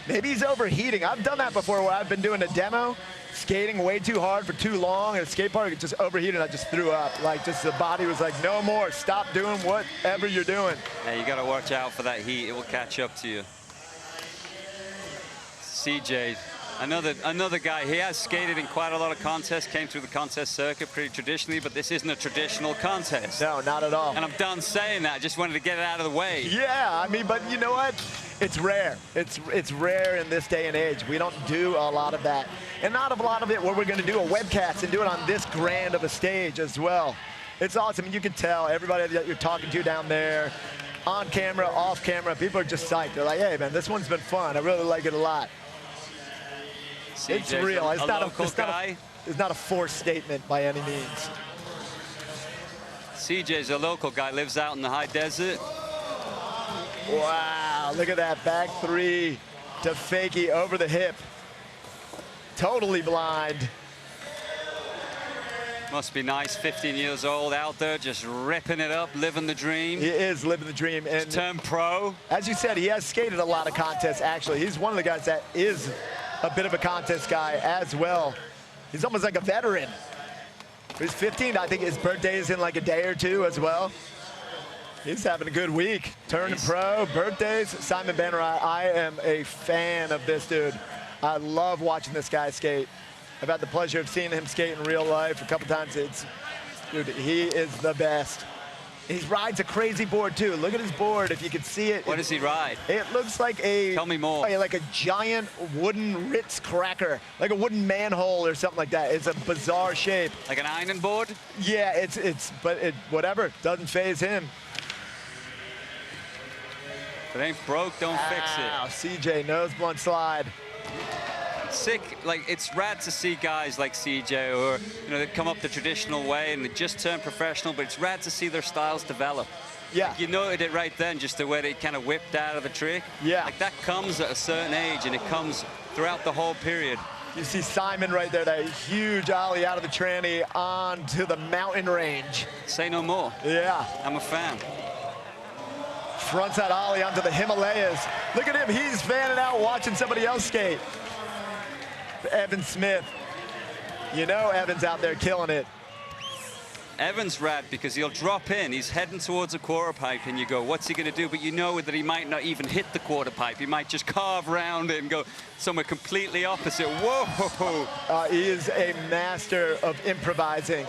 Maybe he's overheating. I've done that before where I've been doing a demo, skating way too hard for too long, and a skate park just overheated and I just threw up. Like, just the body was like, no more, stop doing whatever you're doing. Yeah, you got to watch out for that heat. It will catch up to you. CJ, another guy. He has skated in quite a lot of contests, came through the contest circuit pretty traditionally, but this isn't a traditional contest. No, not at all. And I'm done saying that. I just wanted to get it out of the way. Yeah, I mean, but you know what? It's rare. It's rare in this day and age. We don't do a lot of that. And not a lot of it where we're going to do a webcast and do it on this grand of a stage as well. It's awesome. You can tell everybody that you're talking to down there, on camera, off camera, people are just psyched. They're like, hey, man, this one's been fun. I really like it a lot. CJ's It's real. It's not a forced statement by any means. CJ's a local guy, lives out in the high desert. Wow, look at that back three to fakie over the hip. Totally blind. Must be nice, 15 years old out there, just ripping it up, living the dream. He is living the dream. And turned pro. As you said, he has skated a lot of contests, actually. He's one of the guys that is a bit of a contest guy as well. He's almost like a veteran. He's 15. I think his birthday is in like a day or two as well. He's having a good week. Turning pro, birthdays. Simon Benoit, I am a fan of this dude. I love watching this guy skate. I've had the pleasure of seeing him skate in real life a couple times. Dude, he is the best. He rides a crazy board too. Look at his board, if you can see it. What does he ride? It looks like a... Tell me more. Like a giant wooden Ritz cracker, like a wooden manhole or something like that. It's a bizarre shape. Like an iron board? Yeah, but whatever, doesn't faze him. If it ain't broke, don't fix it. CJ, nose blunt slide. Sick, like it's rad to see guys like CJ or, you know, they come up the traditional way and they just turn professional, but it's rad to see their styles develop. Yeah. Like you noted it right then, just the way they kind of whipped out of the trick. Yeah. Like that comes at a certain age and it comes throughout the whole period. You see Simon right there, that huge ollie out of the tranny onto the mountain range. Say no more. Yeah. I'm a fan. Frontside ollie onto the Himalayas. Look at him, he's fanning out watching somebody else skate. Evan Smith. You know Evan's out there killing it. Evan's rad because he'll drop in, he's heading towards a quarter pipe, and you go, what's he going to do? But you know that he might not even hit the quarter pipe. He might just carve around it and go somewhere completely opposite. Whoa! He is a master of improvising.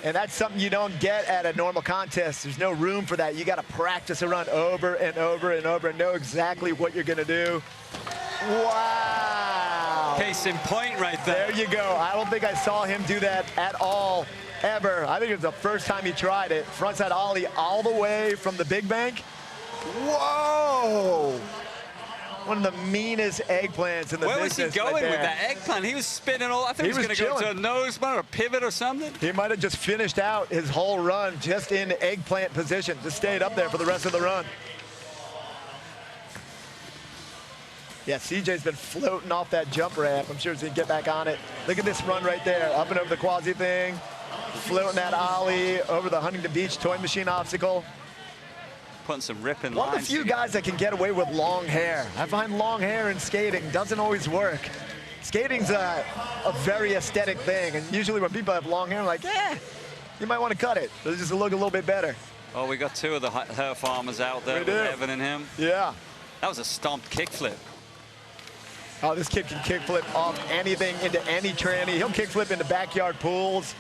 And that's something you don't get at a normal contest. There's no room for that. You got to practice a run over and over and over and know exactly what you're going to do. Wow. Case in point right there. There you go. I don't think I saw him do that at all, ever. I think it was the first time he tried it. Frontside ollie all the way from the big bank. Whoa. One of the meanest eggplants in the Where was business. he going right with that eggplant? He was spinning all. I think he was going to go to a nose bar or a pivot or something. He might have just finished out his whole run just in eggplant position. Just stayed up there for the rest of the run. Yeah, CJ's been floating off that jump ramp. I'm sure he's going to get back on it. Look at this run right there. Up and over the quasi thing. Floating that ollie over the Huntington Beach toy machine obstacle. Putting some ripping lines. One of the few guys that can get away with long hair. I find long hair in skating doesn't always work. Skating's a very aesthetic thing, and usually when people have long hair, I'm like, you might want to cut it. It'll just look a little bit better. Oh, we got two of the hair farmers out there with Evan and him. Yeah. That was a stomped kickflip. Oh, this kid can kickflip off anything into any tranny. He'll kickflip into backyard pools.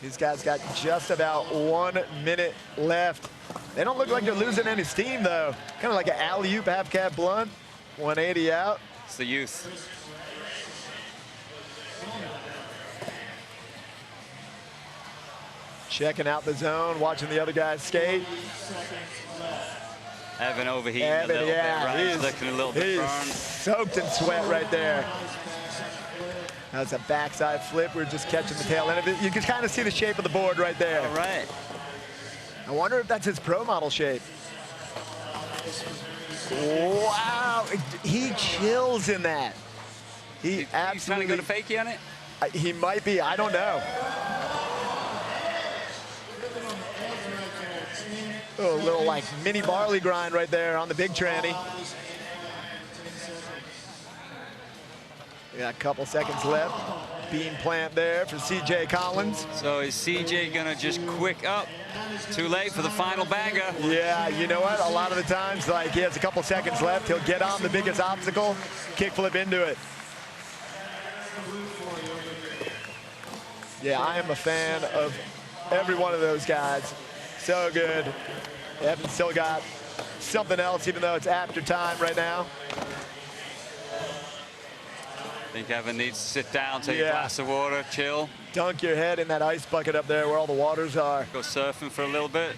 These guys got just about 1 minute left. They don't look like they're losing any steam, though. Kind of like an alley-oop, half-cab blunt. 180 out. It's the youth. Checking out the zone, watching the other guys skate. Evan overheating a little bit, right? He's looking a little bit burned. Soaked in sweat right there. That's a backside flip. We're just catching the tail end of it. You can kind of see the shape of the board right there. All right. I wonder if that's his pro model shape. Wow, he chills in that. He's trying to go to fakie on it? He might be, I don't know. Oh, a little like mini barley grind right there on the big tranny. We got a couple seconds left. Bean plant there for CJ Collins. So is CJ gonna just quick up? Too late for the final banger. Yeah, you know what? A lot of the times, like he has a couple seconds left, he'll get on the biggest obstacle, kickflip into it. Yeah, I am a fan of every one of those guys. So good. Evan's still got something else, even though it's after time right now. I think Evan needs to sit down, take a glass of water, chill. Dunk your head in that ice bucket up there where all the waters are. Go surfing for a little bit.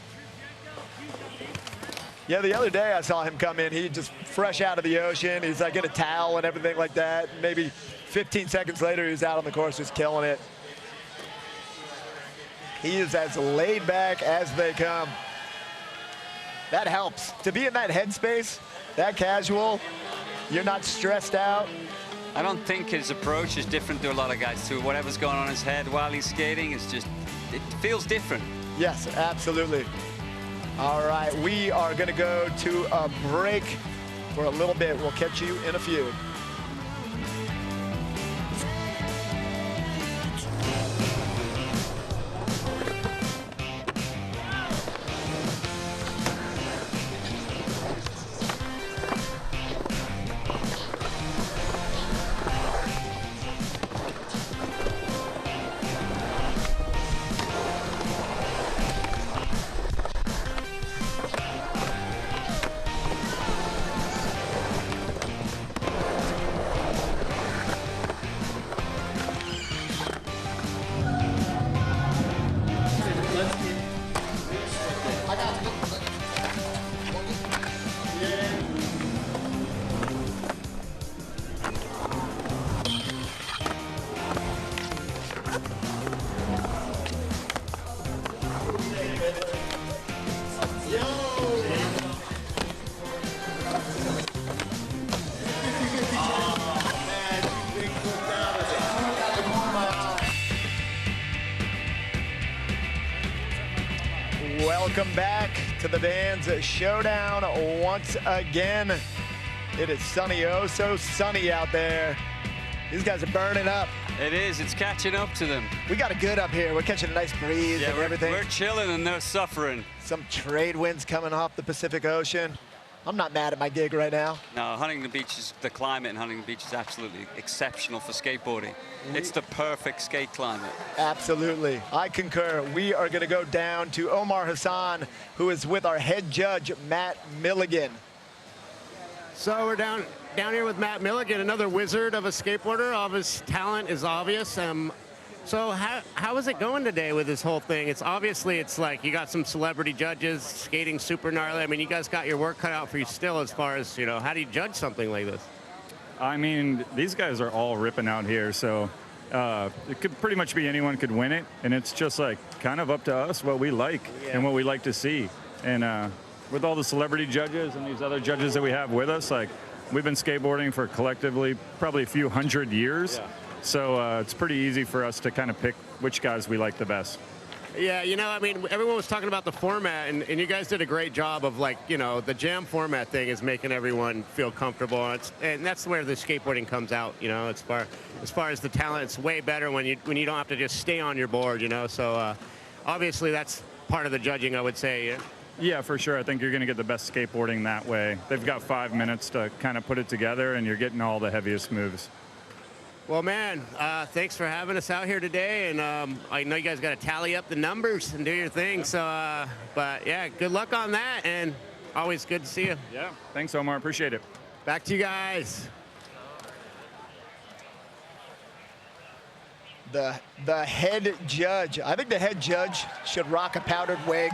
Yeah, the other day I saw him come in. He just fresh out of the ocean. He's like in a towel and everything like that. Maybe 15 seconds later, he was out on the course just killing it. He is as laid back as they come. That helps. To be in that headspace, that casual, you're not stressed out. I don't think his approach is different to a lot of guys too. Whatever's going on in his head while he's skating, it's just, it feels different. Yes, absolutely. All right, we are gonna go to a break for a little bit. We'll catch you in a few. Welcome back to the Vans Showdown once again. It is sunny, oh so sunny out there. These guys are burning up. It is. It's catching up to them. We got it good up here. We're catching a nice breeze and everything. We're chilling and they're suffering. Some trade winds coming off the Pacific Ocean. I'm not mad at my gig right now. No, Huntington Beach is, the climate in Huntington Beach is absolutely exceptional for skateboarding. It's the perfect skate climate. Absolutely. I concur. We are going to go down to Omar Hassan, who is with our head judge, Matt Milligan. So we're down here with Matt Milligan, another wizard of a skateboarder. All of his talent is obvious. So how is it going today with this whole thing? It's obviously, it's like you got some celebrity judges skating super gnarly. I mean, you guys got your work cut out for you still as far as, you know, how do you judge something like this? I mean, these guys are all ripping out here, so it could pretty much be anyone could win it, and it's just like kind of up to us what we like and what we like to see. And with all the celebrity judges and these other judges that we have with us, like we've been skateboarding for collectively probably a few hundred years. Yeah. So it's pretty easy for us to kind of pick which guys we like the best. Yeah, you know, I mean, everyone was talking about the format, and you guys did a great job of, like, you know, the jam format thing is making everyone feel comfortable, and that's where the skateboarding comes out, you know, as far as the talent. It's way better when you don't have to just stay on your board, you know. So obviously that's part of the judging, I would say. Yeah, for sure. I think you're going to get the best skateboarding that way. They've got 5 minutes to kind of put it together, and you're getting all the heaviest moves. Well, man, thanks for having us out here today, and I know you guys got to tally up the numbers and do your thing. So, but yeah, good luck on that, and always good to see you. Yeah, thanks, Omar. Appreciate it. Back to you guys. The head judge. I think the head judge should rock a powdered wig.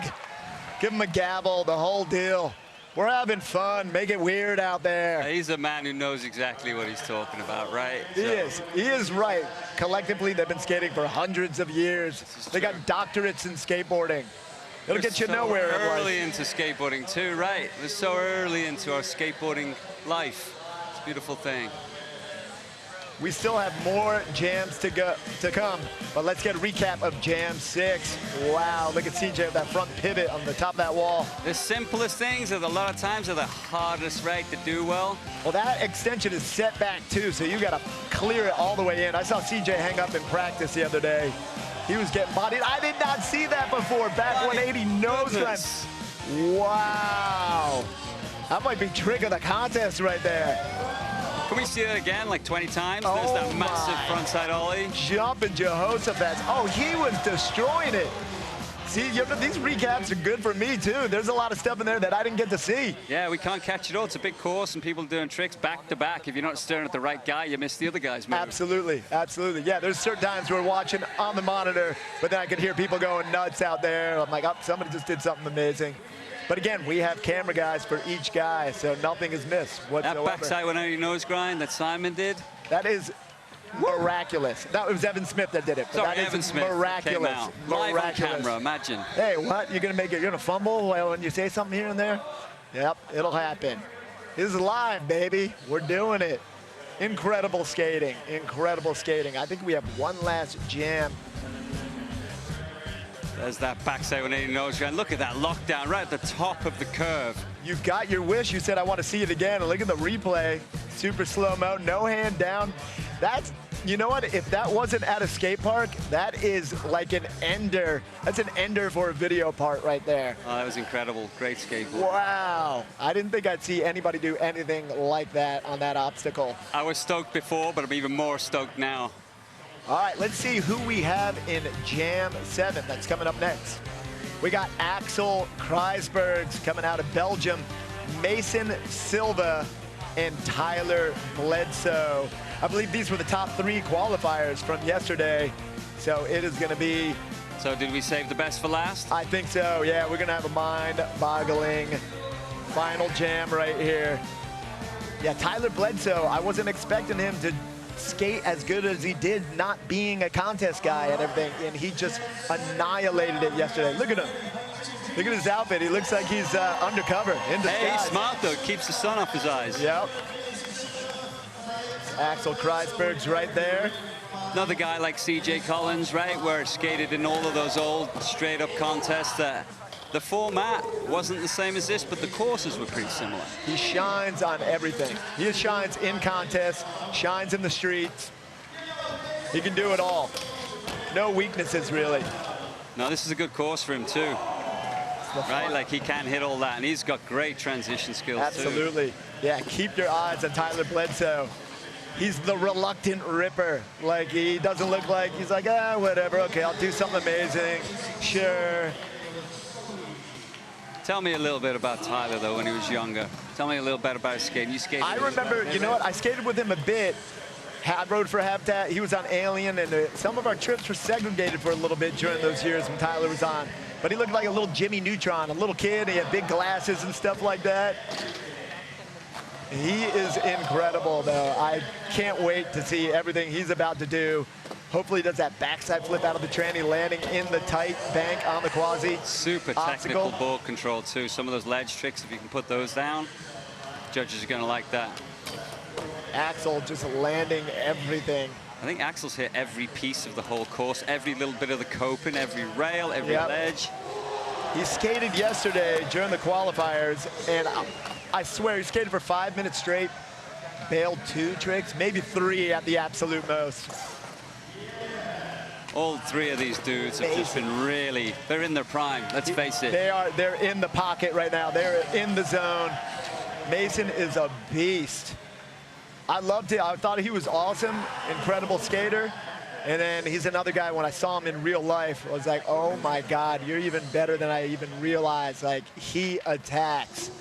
Give him a gavel, the whole deal. We're having fun. Make it weird out there. He's a man who knows exactly what he's talking about, right? He is. He is right. Collectively, they've been skating for hundreds of years. They got doctorates in skateboarding. It'll get you nowhere. Early into skateboarding too, right? We're so early into our skateboarding life. It's a beautiful thing. We still have more jams to come, but let's get a recap of Jam 6. Wow, look at CJ with that front pivot on the top of that wall. The simplest things are a lot of times are the hardest, right, to do well. Well, that extension is set back too, so you got to clear it all the way in. I saw CJ hang up in practice the other day. He was getting bodied. I did not see that before. Back 180 nose grind. Wow. That might be trick of the contest right there. Can we see that again, like 20 times? There's that massive frontside ollie. Jumping Jehoshaphat. Oh, he was destroying it. See, you know, these recaps are good for me, too. There's a lot of stuff in there that I didn't get to see. Yeah, we can't catch it all. It's a big course, and people doing tricks back to back. If you're not staring at the right guy, you miss the other guy's move. Absolutely, absolutely. Yeah, there's certain times we're watching on the monitor, but then I could hear people going nuts out there. I'm like, oh, somebody just did something amazing. But again, we have camera guys for each guy, so nothing is missed whatsoever. That backside 180 nose grind that Simon did. That is miraculous. That was Evan Smith that did it. But sorry, that Evan is Smith miraculous. came out. Live on camera, imagine. Hey, what? You're gonna make it? You're gonna fumble when you say something here and there? Yep, it'll happen. This is live, baby. We're doing it. Incredible skating. Incredible skating. I think we have one last jam. There's that backside 180 nose grind. Look at that lockdown right at the top of the curve. You got your wish. You said, I want to see it again. And look at the replay. Super slow-mo, no hand down. That's, you know what? If that wasn't at a skate park, that is like an ender. That's an ender for a video part right there. Oh, that was incredible. Great skateboard. Wow. I didn't think I'd see anybody do anything like that on that obstacle. I was stoked before, but I'm even more stoked now. All right, let's see who we have in Jam 7. That's coming up next. We got Axel Kreisbergs coming out of Belgium, Mason Silva, and Tyler Bledsoe. I believe these were the top 3 qualifiers from yesterday, so it is going to be... So did we save the best for last? I think so, yeah. We're going to have a mind-boggling final jam right here. Yeah, Tyler Bledsoe, I wasn't expecting him to skate as good as he did, not being a contest guy and everything, and he just annihilated it yesterday. Look at him. Look at his outfit. He looks like he's undercover in disguise. Hey, he's smart though. Keeps the sun off his eyes. Yep. Axel Kreisberg's right there. Another guy like CJ Collins, right, where skated in all of those old straight-up contests that The format wasn't the same as this, but the courses were pretty similar. He shines on everything. He shines in contests, shines in the streets. He can do it all. No weaknesses, really. No, this is a good course for him, too. Right, like he can hit all that, and he's got great transition skills, Absolutely. Yeah, keep your eyes on Tyler Bledsoe. He's the reluctant ripper. Like, he doesn't look like, he's like, ah, whatever, okay, I'll do something amazing, sure. Tell me a little bit about Tyler, though, when he was younger. Tell me a little bit about his skating. You skated I with him? remember, you know what, I skated with him a bit. I rode for Habitat, he was on Alien, and some of our trips were segregated for a little bit during those years when Tyler was on. But he looked like a little Jimmy Neutron, a little kid. He had big glasses and stuff like that. He is incredible, though. I can't wait to see everything he's about to do. Hopefully he does that backside flip out of the tranny, landing in the tight bank on the quasi. Super technical board control, too. Some of those ledge tricks, if you can put those down, judges are going to like that. Axel just landing everything. I think Axel's hit every piece of the whole course, every little bit of the coping, every rail, every ledge. He skated yesterday during the qualifiers, and I swear he skated for 5 minutes straight, bailed 2 tricks, maybe 3 at the absolute most. All 3 of these dudes have just been really, they're in their prime, let's face it. They're in the pocket right now. They're in the zone. Mason is a beast. I loved it. I thought he was awesome, incredible skater. And then he's another guy, when I saw him in real life, I was like, oh my God, you're even better than I even realized. Like, he attacks.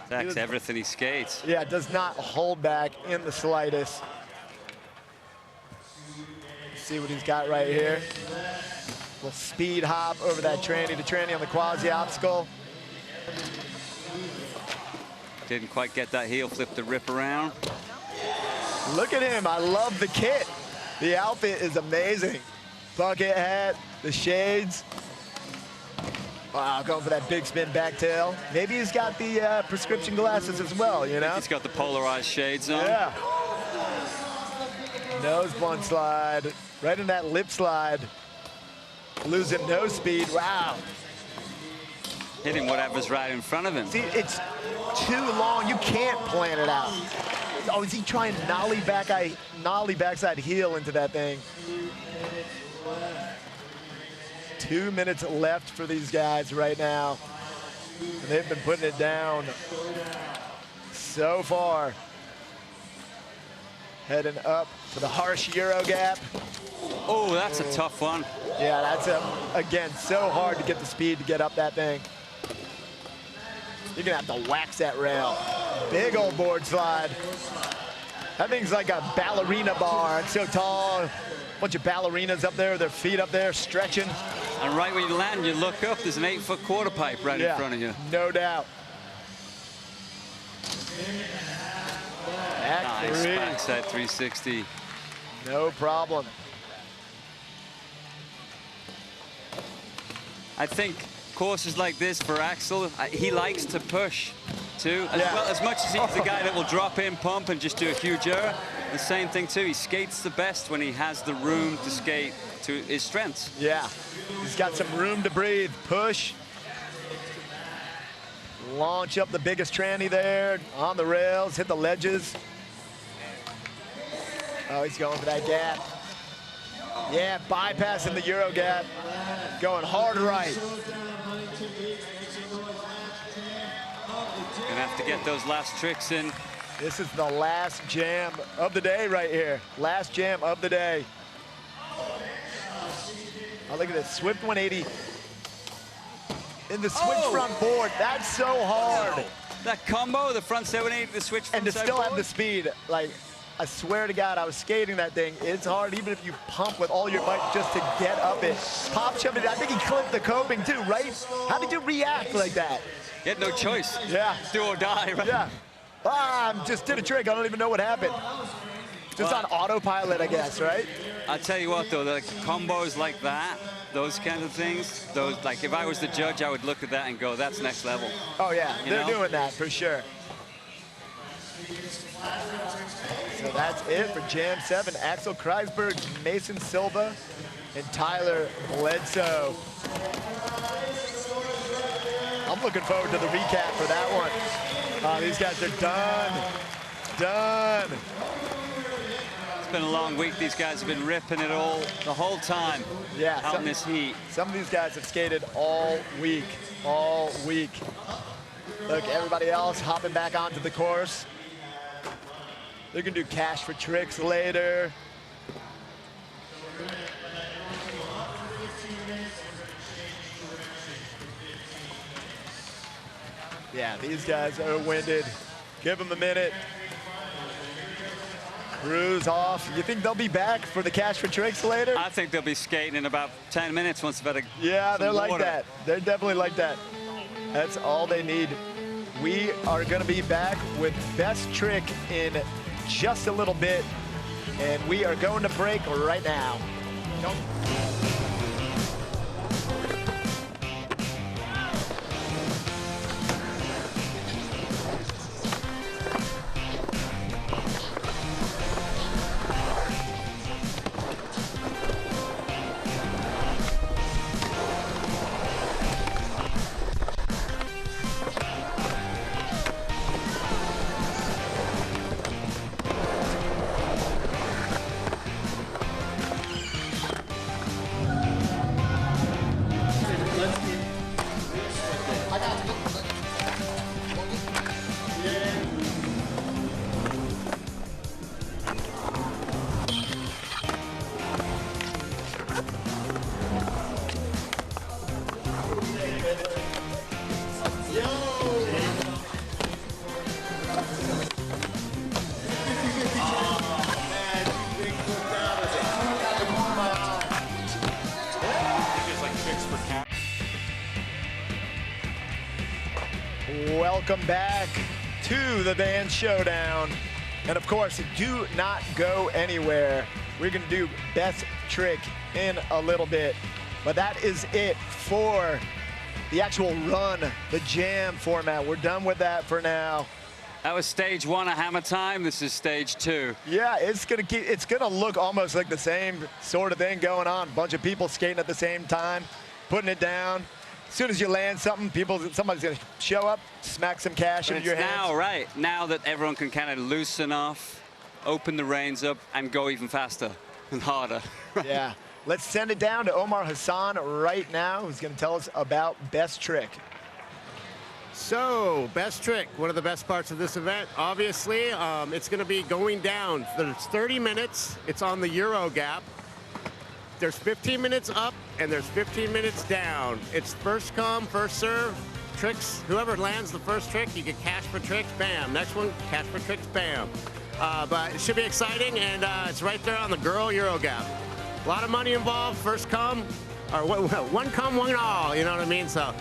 Attacks everything he skates. Yeah, does not hold back in the slightest. Let's see what he's got right here. Little speed hop over that tranny to tranny on the quasi obstacle. Didn't quite get that heel flip to rip around. Look at him. I love the kit. The outfit is amazing. Bucket hat, the shades. Wow, going for that big spin back tail. Maybe he's got the prescription glasses as well, you know? He's got the polarized shades on. Yeah. Nose blunt slide. Right in that lip slide. Losing no speed. Wow. Hitting whatever's right in front of him. See, it's too long. You can't plan it out. Oh, is he trying nollie backside heel into that thing? 2 minutes left for these guys right now. And they've been putting it down so far. Heading up to the harsh Euro gap. Oh, that's a tough one. Yeah, that's, again, so hard to get the speed to get up that thing. You're gonna have to wax that rail. Big old board slide. That thing's like a ballerina bar. It's so tall. Bunch of ballerinas up there, their feet up there, stretching. And right when you land, you look up, there's an 8-foot quarter pipe right in front of you. No doubt. Nice backside 360. No problem. I think courses like this for Axel, he likes to push too. Well, as much as he's the guy that will drop in, pump, and just do a huge error, the same thing too. He skates the best when he has the room to skate to his strengths. Yeah, he's got some room to breathe. Push. Launch up the biggest tranny there, on the rails, hit the ledges. Oh, he's going for that gap. Yeah, bypassing the Euro gap. Going hard right. Gonna have to get those last tricks in. This is the last jam of the day right here. Last jam of the day. Oh, look at this, Swift 180. In the switch front board, that's so hard. Wow. That combo, the front 780, the switch front and to still have the speed, like, I swear to God, I was skating that thing. It's hard, even if you pump with all your might just to get up it. Pop shove it, I think he clipped the coping too, right? How did you react like that? You had no choice. Yeah. Do or die, right? Yeah. Just did a trick, I don't even know what happened. Just on autopilot, I guess, right? I'll tell you what, though, the combos like that, those kind of things, those, like, if I was the judge, I would look at that and go, that's next level. Oh, yeah, they're know? doing that for sure. So that's it for Jam 7. Axel Kreisberg, Mason Silva, and Tyler Bledsoe. I'm looking forward to the recap for that one. These guys are done. It's been a long week. These guys have been ripping it all the whole time. Yeah, out in this heat. Some of these guys have skated all week. Look, everybody else hopping back onto the course. They're gonna do cash for tricks later. Yeah, these guys are winded. Give them a minute. Cruise off. You think they'll be back for the cash for tricks later? I think they'll be skating in about 10 minutes once they've had Yeah, they're like water. that. They're definitely like that. That's all they need. We are gonna be back with Best Trick in just a little bit, and we are going to break right now. Welcome back to the Vans Showdown. And of course, do not go anywhere. We're gonna do Best Trick in a little bit. But that is it for the actual run, the jam format. We're done with that for now. That was stage 1 of Hammer Time. This is stage 2. Yeah, it's gonna look almost like the same sort of thing going on. Bunch of people skating at the same time, putting it down. As soon as you land something, somebody's gonna show up, smack some cash into your hands. Now, right, now that everyone can kind of loosen off, open the reins up, and go even faster and harder. Yeah, let's send it down to Omar Hassan right now, who's gonna tell us about Best Trick. So, Best Trick, one of the best parts of this event, obviously, it's gonna be going down. There's 30 minutes, it's on the Euro gap. There's 15 minutes up and there's 15 minutes down. It's first come, first serve, tricks. Whoever lands the first trick, you get cash for tricks, bam. Next one, cash for tricks, bam. But it should be exciting, and it's right there on the girl Euro gap. A lot of money involved, first come, or one come, one all, you know what I mean? So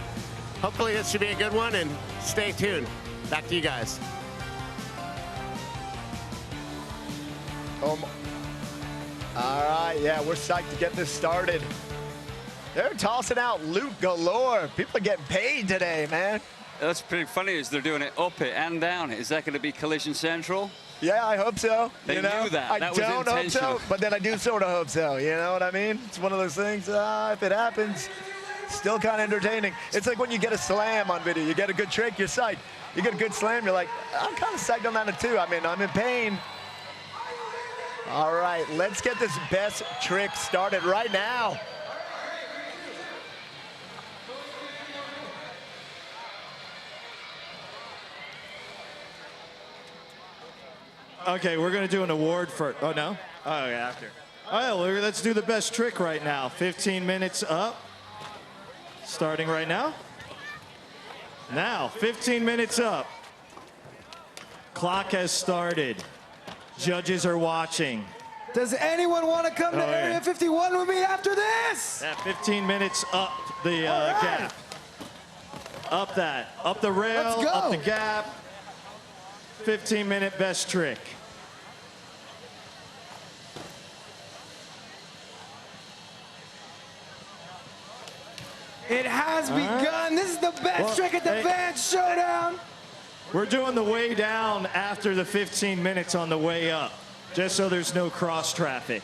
hopefully this should be a good one, and stay tuned. Back to you guys. All right, yeah, we're psyched to get this started. They're tossing out loot galore. People are getting paid today, man. That's pretty funny is they're doing it up it and down it. Is that going to be collision central? Yeah, I hope so. They knew that. I That was don't hope intentional. so, but then I do sort of hope so. You know what I mean? It's one of those things, if it happens, still kind of entertaining. It's like when you get a slam on video. You get a good trick, you're psyched. You get a good slam, you're like, I'm kind of psyched on that too. I mean, I'm in pain. All right, let's get this Best Trick started right now. Okay, we're going to do an award for, oh no? Oh, yeah, after. All right, well, let's do the Best Trick right now. 15 minutes up, starting right now. Now, 15 minutes up. Clock has started. Judges are watching. Does anyone want to come to Area 51 with me after this? Yeah, 15 minutes up the gap. Up that. Up the rail, Let's go. up the gap. 15-minute Best Trick. It has begun. This is the best trick at the Vans Showdown. We're doing the way down after the 15 minutes on the way up, just so there's no cross traffic.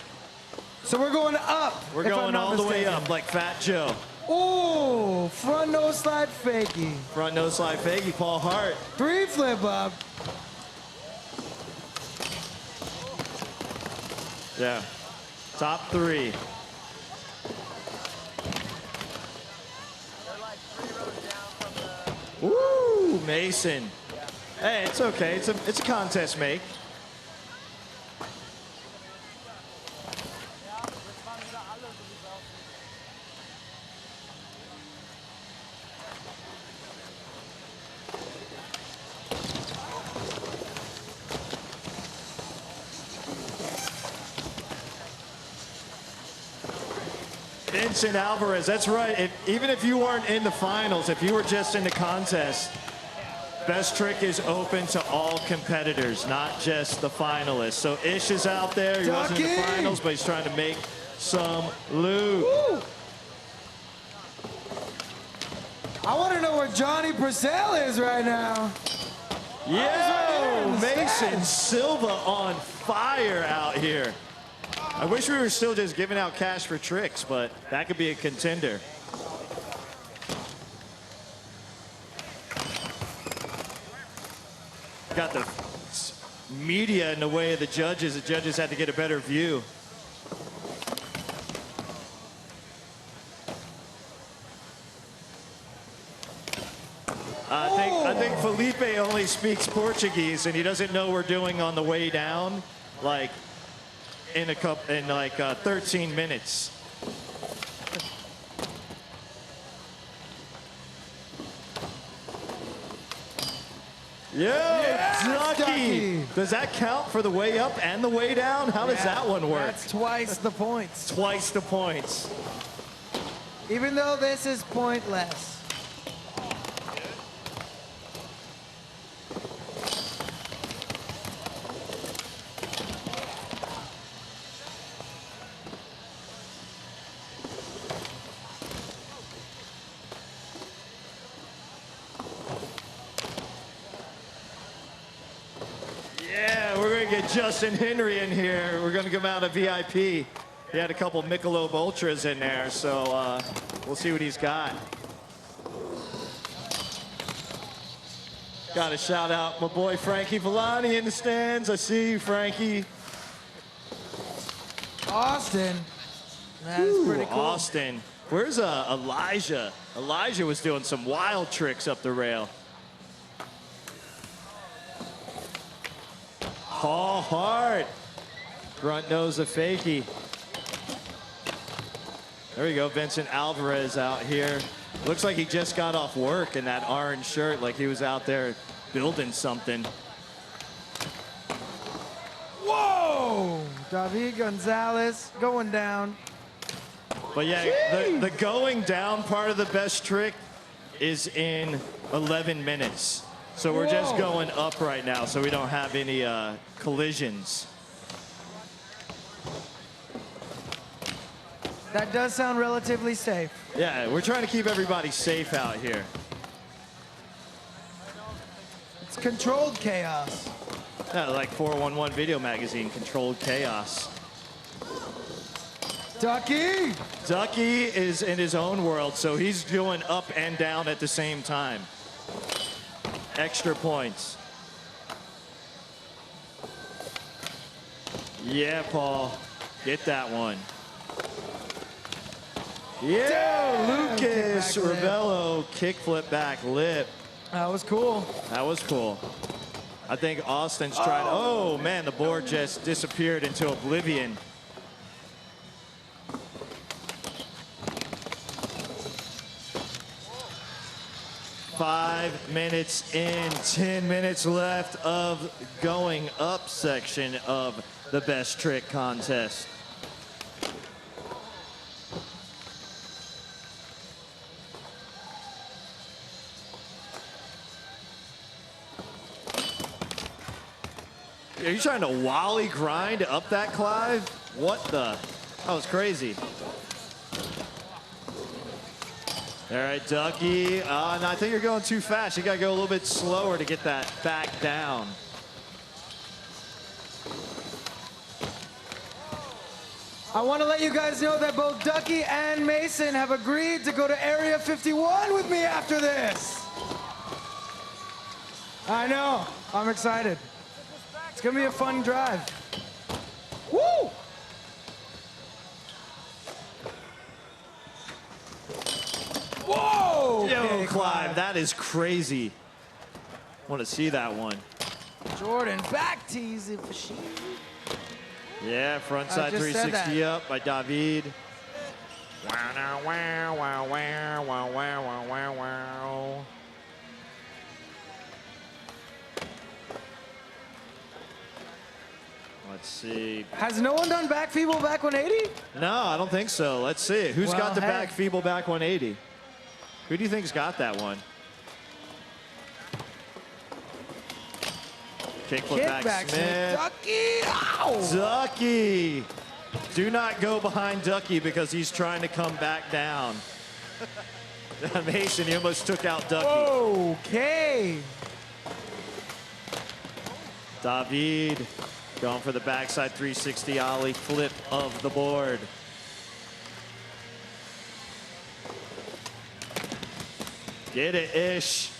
So we're going up. We're going all the way up like Fat Joe. Ooh, front nose slide fakie. Front nose slide fakie, Paul Hart. 3 flip up. Yeah, top 3. Woo, Mason. Hey, it's okay. It's a contest make. Vincent Alvarez, that's right. Even if you weren't in the finals, if you were just in the contest, Best Trick is open to all competitors, not just the finalists. So Ish is out there. He wasn't in the finals, but he's trying to make some loot. Woo. I want to know where Johnny Purcell is right now. Yo, Mason Silva on fire out here. I wish we were still just giving out cash for tricks, but that could be a contender. Got the media in the way of the judges. The judges had to get a better view. I think Felipe only speaks Portuguese, and he doesn't know we're doing on the way down, like in 13 minutes. Yeah, Ducky. Does that count for the way up and the way down? How does that one work? That's twice the points. Twice the points. Even though this is pointless. Justin Henry in here. We're going to give out a VIP. He had a couple Michelob Ultras in there, so we'll see what he's got. Got to shout out my boy Frankie Villani in the stands. I see you, Frankie. Austin. That's pretty cool. Austin. Where's Elijah? Elijah was doing some wild tricks up the rail. Paul Hart, front nose of fakie. There we go, Vincent Alvarez out here. Looks like he just got off work in that orange shirt, like he was out there building something. Whoa! David Gonzalez going down. But yeah, the going down part of the best trick is in 11 minutes. So we're just going up right now, so we don't have any collisions. That does sound relatively safe. Yeah, we're trying to keep everybody safe out here. It's controlled chaos. Yeah, like 411 Video Magazine, controlled chaos. Ducky! Ducky is in his own world, so he's going up and down at the same time. Extra points. Yeah, Paul. Get that one. Yeah, Lucas Ravello kickflip back lip. That was cool. That was cool. I think Austin's trying. Oh, man, the board just disappeared into oblivion. Five minutes in, 10 minutes left of going up section of the best trick contest. Are you trying to Wally grind up that, Clive? What the? That was crazy. All right, Ducky. No, I think you're going too fast. You got to go a little bit slower to get that back down. I want to let you guys know that both Ducky and Mason have agreed to go to Area 51 with me after this. I know. I'm excited. It's going to be a fun drive. Woo! Whoa! Yo, Okay, Clive, that is crazy. Want to see that one. Jordan back teasing for she. Yeah, front I side just said 360 up by David. Wow, now, wow, wow, wow, wow, wow, wow, wow, wow. Let's see. Has no one done back feeble back 180? No, I don't think so. Let's see. Who's got the hey. back feeble back 180? Who do you think's got that one? Kickflip back Smith. Ducky! Ow! Ducky! Do not go behind Ducky because he's trying to come back down. Mason, he almost took out Ducky. Okay. David going for the backside 360 ollie flip of the board. Get it, Ish.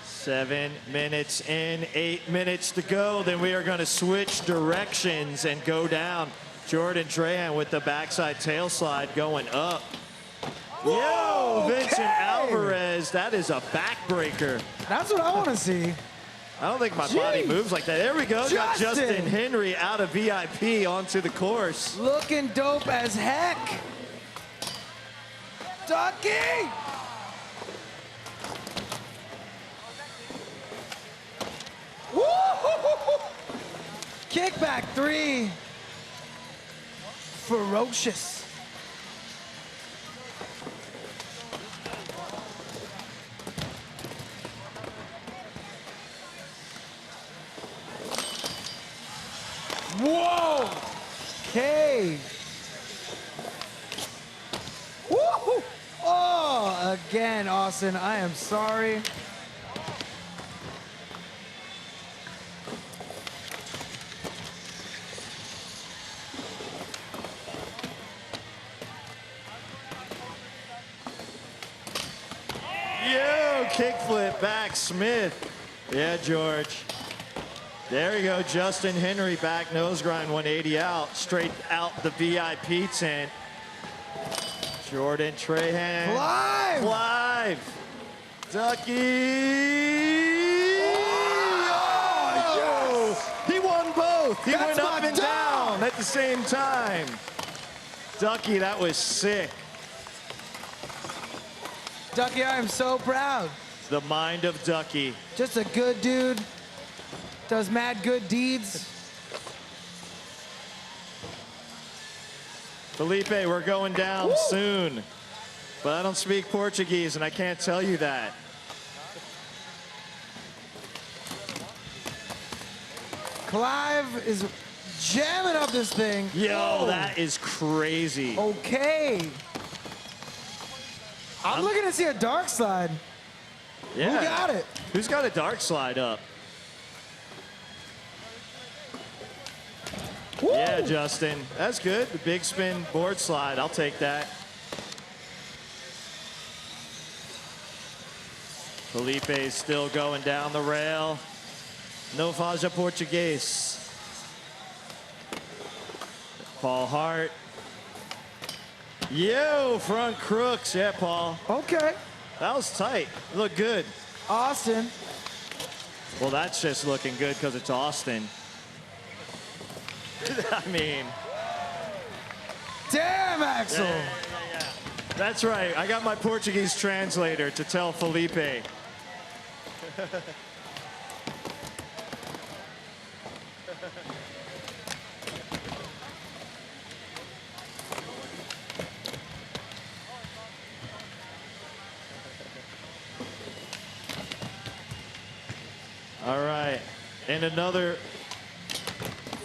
7 minutes in, 8 minutes to go. Then we are going to switch directions and go down. Jordan Trahan with the backside tail slide going up. Whoa, Vincent Alvarez, that is a backbreaker. That's what I want to see. I don't think my body moves like that. There we go. Got Justin Henry out of VIP onto the course. Looking dope as heck. Ducky! Woo! Kickback 3. Ferocious. Whoa! Okay. Woo! Oh, again, Austin, I am sorry. Yo, kickflip back Smith. Yeah, George. There you go, Justin Henry back nose grind 180 out, straight out the VIP tent. Jordan Trahan. Clive! Clive. Ducky. Oh, yes! He won both. He That's went up my and dog. down at the same time. Ducky, that was sick. Ducky, I am so proud. The mind of Ducky. Just a good dude. Does mad good deeds. Felipe, we're going down soon. But I don't speak Portuguese, and I can't tell you that. Clive is jamming up this thing. Yo, that is crazy. Okay. I'm looking to see a dark slide. Yeah. Who got it? Who's got a dark slide up? Woo! Yeah, Justin. That's good. The big spin board slide. I'll take that. Felipe is still going down the rail. No faja Portuguese. Paul Hart. Yo, front crooks. Yeah, Paul. Okay. That was tight. Looked good. Austin. Well, that's just looking good because it's Austin. I mean. Damn, Axel. Yeah. That's right. I got my Portuguese translator to tell Felipe. All right. In another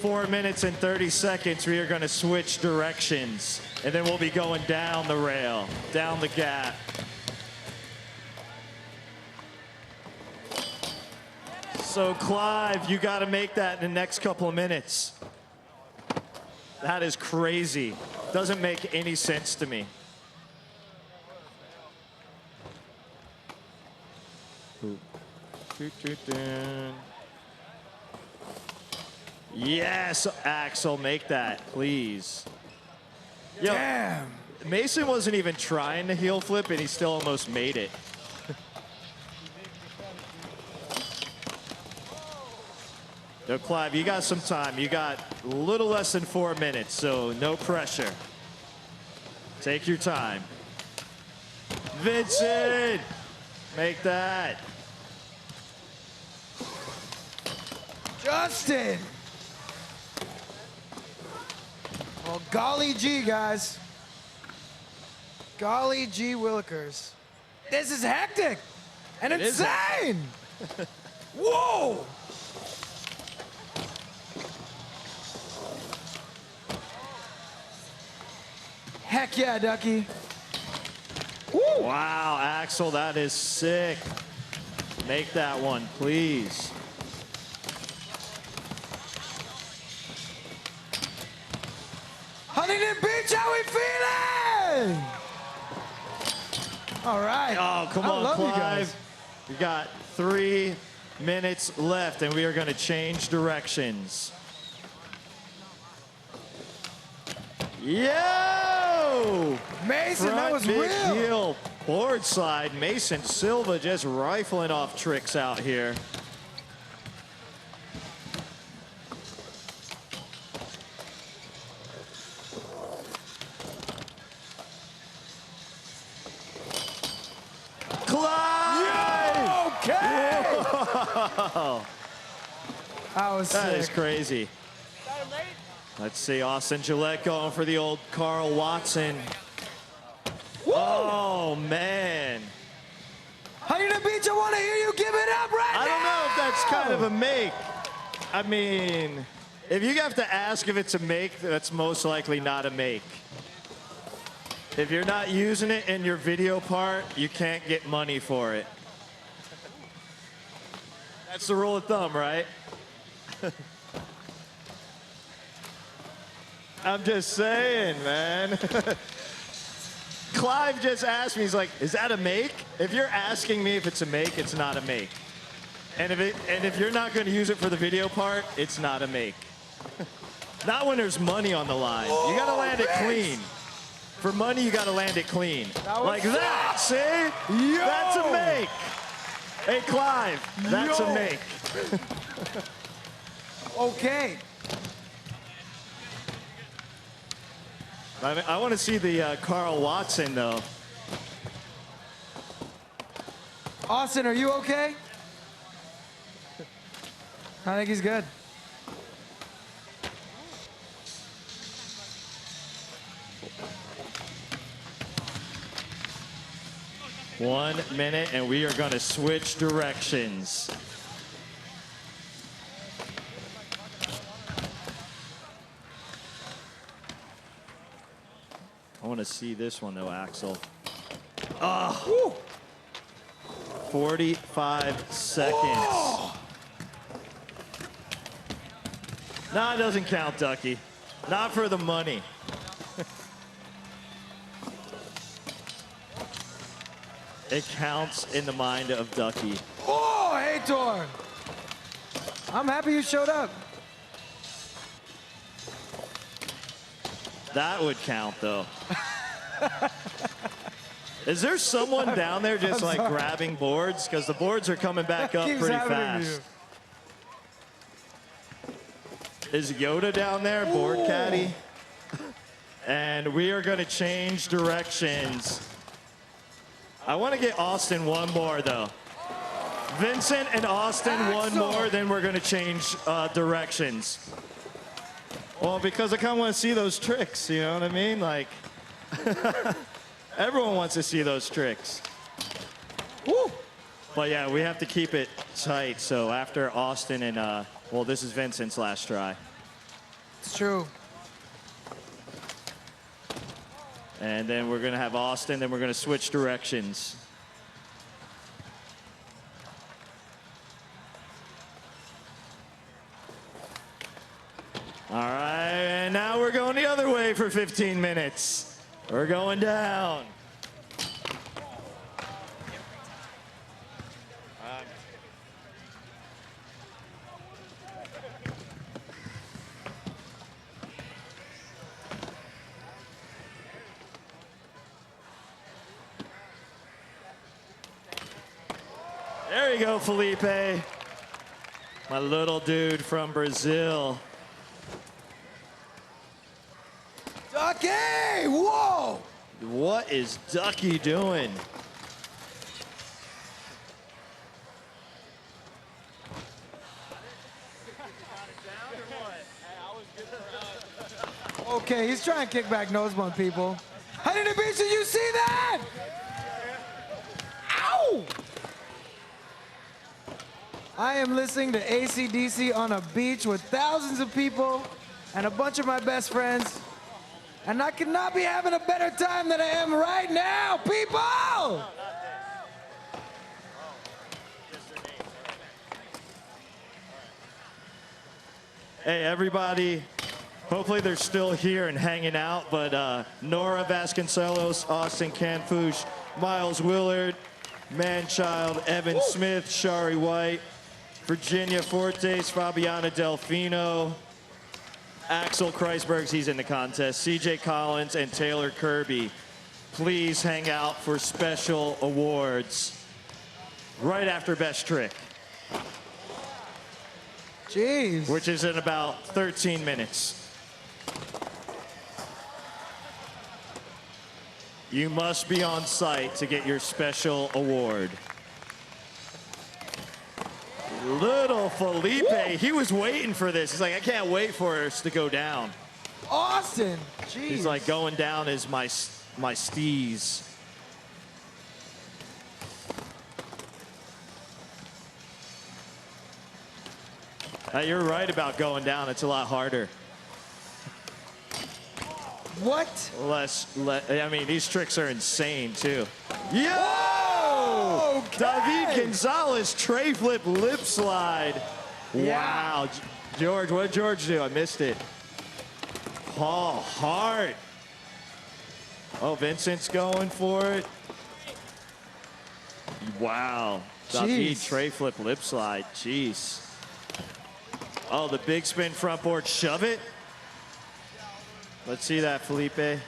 4 minutes and 30 seconds, we are going to switch directions. And then we'll be going down the rail, down the gap. So, Clive, you got to make that in the next couple of minutes. That is crazy. Doesn't make any sense to me. Yes, Axel, make that, please. Yo, Damn. Mason wasn't even trying to heel flip, and he still almost made it. Yo, Clive, you got some time. You got a little less than 4 minutes, so no pressure. Take your time. Vincent, make that. Justin. Well, golly gee, guys. Golly gee Willikers. This is hectic and It is insane. Whoa. Heck yeah, Ducky. Woo. Wow, Axel, that is sick. Make that one, please. Huntington Beach, how we feeling? All right. Oh, come I on, love you Clive. guys. We got 3 minutes left, and we are going to change directions. Yo! Mason, that was big real. heel, board side. Mason Silva just rifling off tricks out here. Clive! Okay. Whoa. That is sick. crazy. Let's see, Austin Gillette going for the old Carl Watson. Oh, man. Huntington Beach, I want to hear you give it up right now. I don't know if that's kind of a make. I mean, if you have to ask if it's a make, that's most likely not a make. If you're not using it in your video part, you can't get money for it. That's the rule of thumb, right? I'm just saying, man. Clive just asked me, he's like, is that a make? If you're asking me if it's a make, it's not a make. And if you're not going to use it for the video part, it's not a make. Not when there's money on the line. You got to land it clean. For money, you got to land it clean. Like that, see? Yo. That's a make. Hey, Clive, that's a make. Okay. I want to see the Carl Watson, though. Austin, are you okay? I think he's good. One minute, and we are going to switch directions. I want to see this one, though, Axel. Oh, 45 seconds. Oh. No, it doesn't count, Ducky. Not for the money. It counts in the mind of Ducky. Oh, hey, Tor. I'm happy you showed up. That would count, though. Is there someone down there just like grabbing boards? Because the boards are coming back up Keeps pretty happening to fast. Is Yoda down there, board caddy? And we are going to change directions. I want to get Austin one more, though. Vincent and Austin one more, then we're going to change directions. Well, because I kind of want to see those tricks, you know what I mean? Like, everyone wants to see those tricks. Woo! But yeah, we have to keep it tight. So after Austin and, well, this is Vincent's last try. It's true. And then we're going to have Austin, then we're going to switch directions. All right, and now we're going the for 15 minutes. We're going down. There you go, Felipe. My little dude from Brazil. Ducky! Whoa! What is Ducky doing? Okay, he's trying to kick back nosebone, people. Huntington Beach, did you see that? Ow! I am listening to AC/DC on a beach with thousands of people and a bunch of my best friends, and I could not be having a better time than I am right now, people! Hey, everybody. Hopefully they're still here and hanging out, but Norah Vasconcelos, Austin Canfouche, Miles Willard, Manchild, Evan Smith, Shari White, Virginia Fortes, Fabiana Delfino, Axel Kreisbergs, he's in the contest, CJ Collins, and Taylor Kirby. Please hang out for special awards right after Best Trick. Jeez. Which is in about 13 minutes. You must be on site to get your special award. Little Felipe, he was waiting for this. He's like, I can't wait for us to go down. Austin, jeez. He's like, going down is my steez. You're right about going down. It's a lot harder. What? I mean, these tricks are insane, too. Yo! Okay. David Gonzalez, tray flip lip slide. Yeah. Wow. George, what did George do? I missed it. Paul Hart. Oh, Vincent's going for it. Wow. David, tray flip lip slide. Jeez. Oh, the big spin front board shove it. Let's see that, Felipe.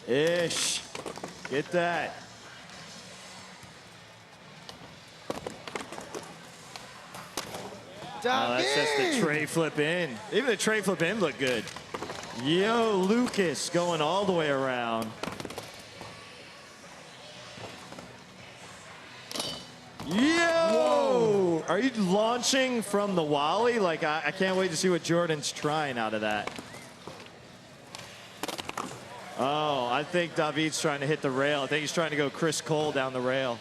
Ish. Get that. Oh, that's just the tray flip in. Even the tray flip in looked good. Yo, Lucas going all the way around. Yo! Whoa. Are you launching from the Wally? Like, I can't wait to see what Jordan's trying out of that. Oh, I think David's trying to hit the rail. I think he's trying to go Chris Cole down the rail.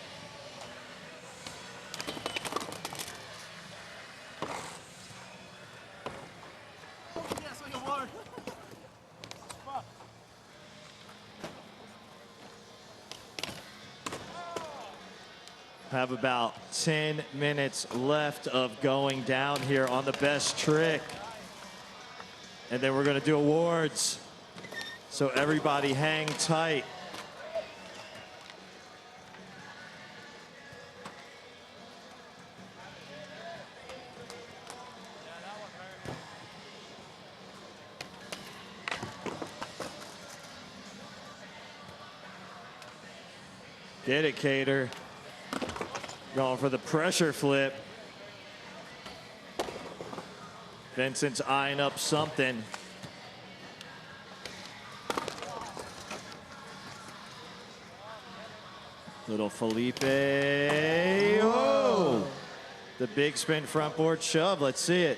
Have about 10 minutes left of going down here on the best trick. And then we're going to do awards. So everybody hang tight. Get it, Cater. Going for the pressure flip. Vincent's eyeing up something. Little Felipe. Oh! The big spin front board shove. Let's see it.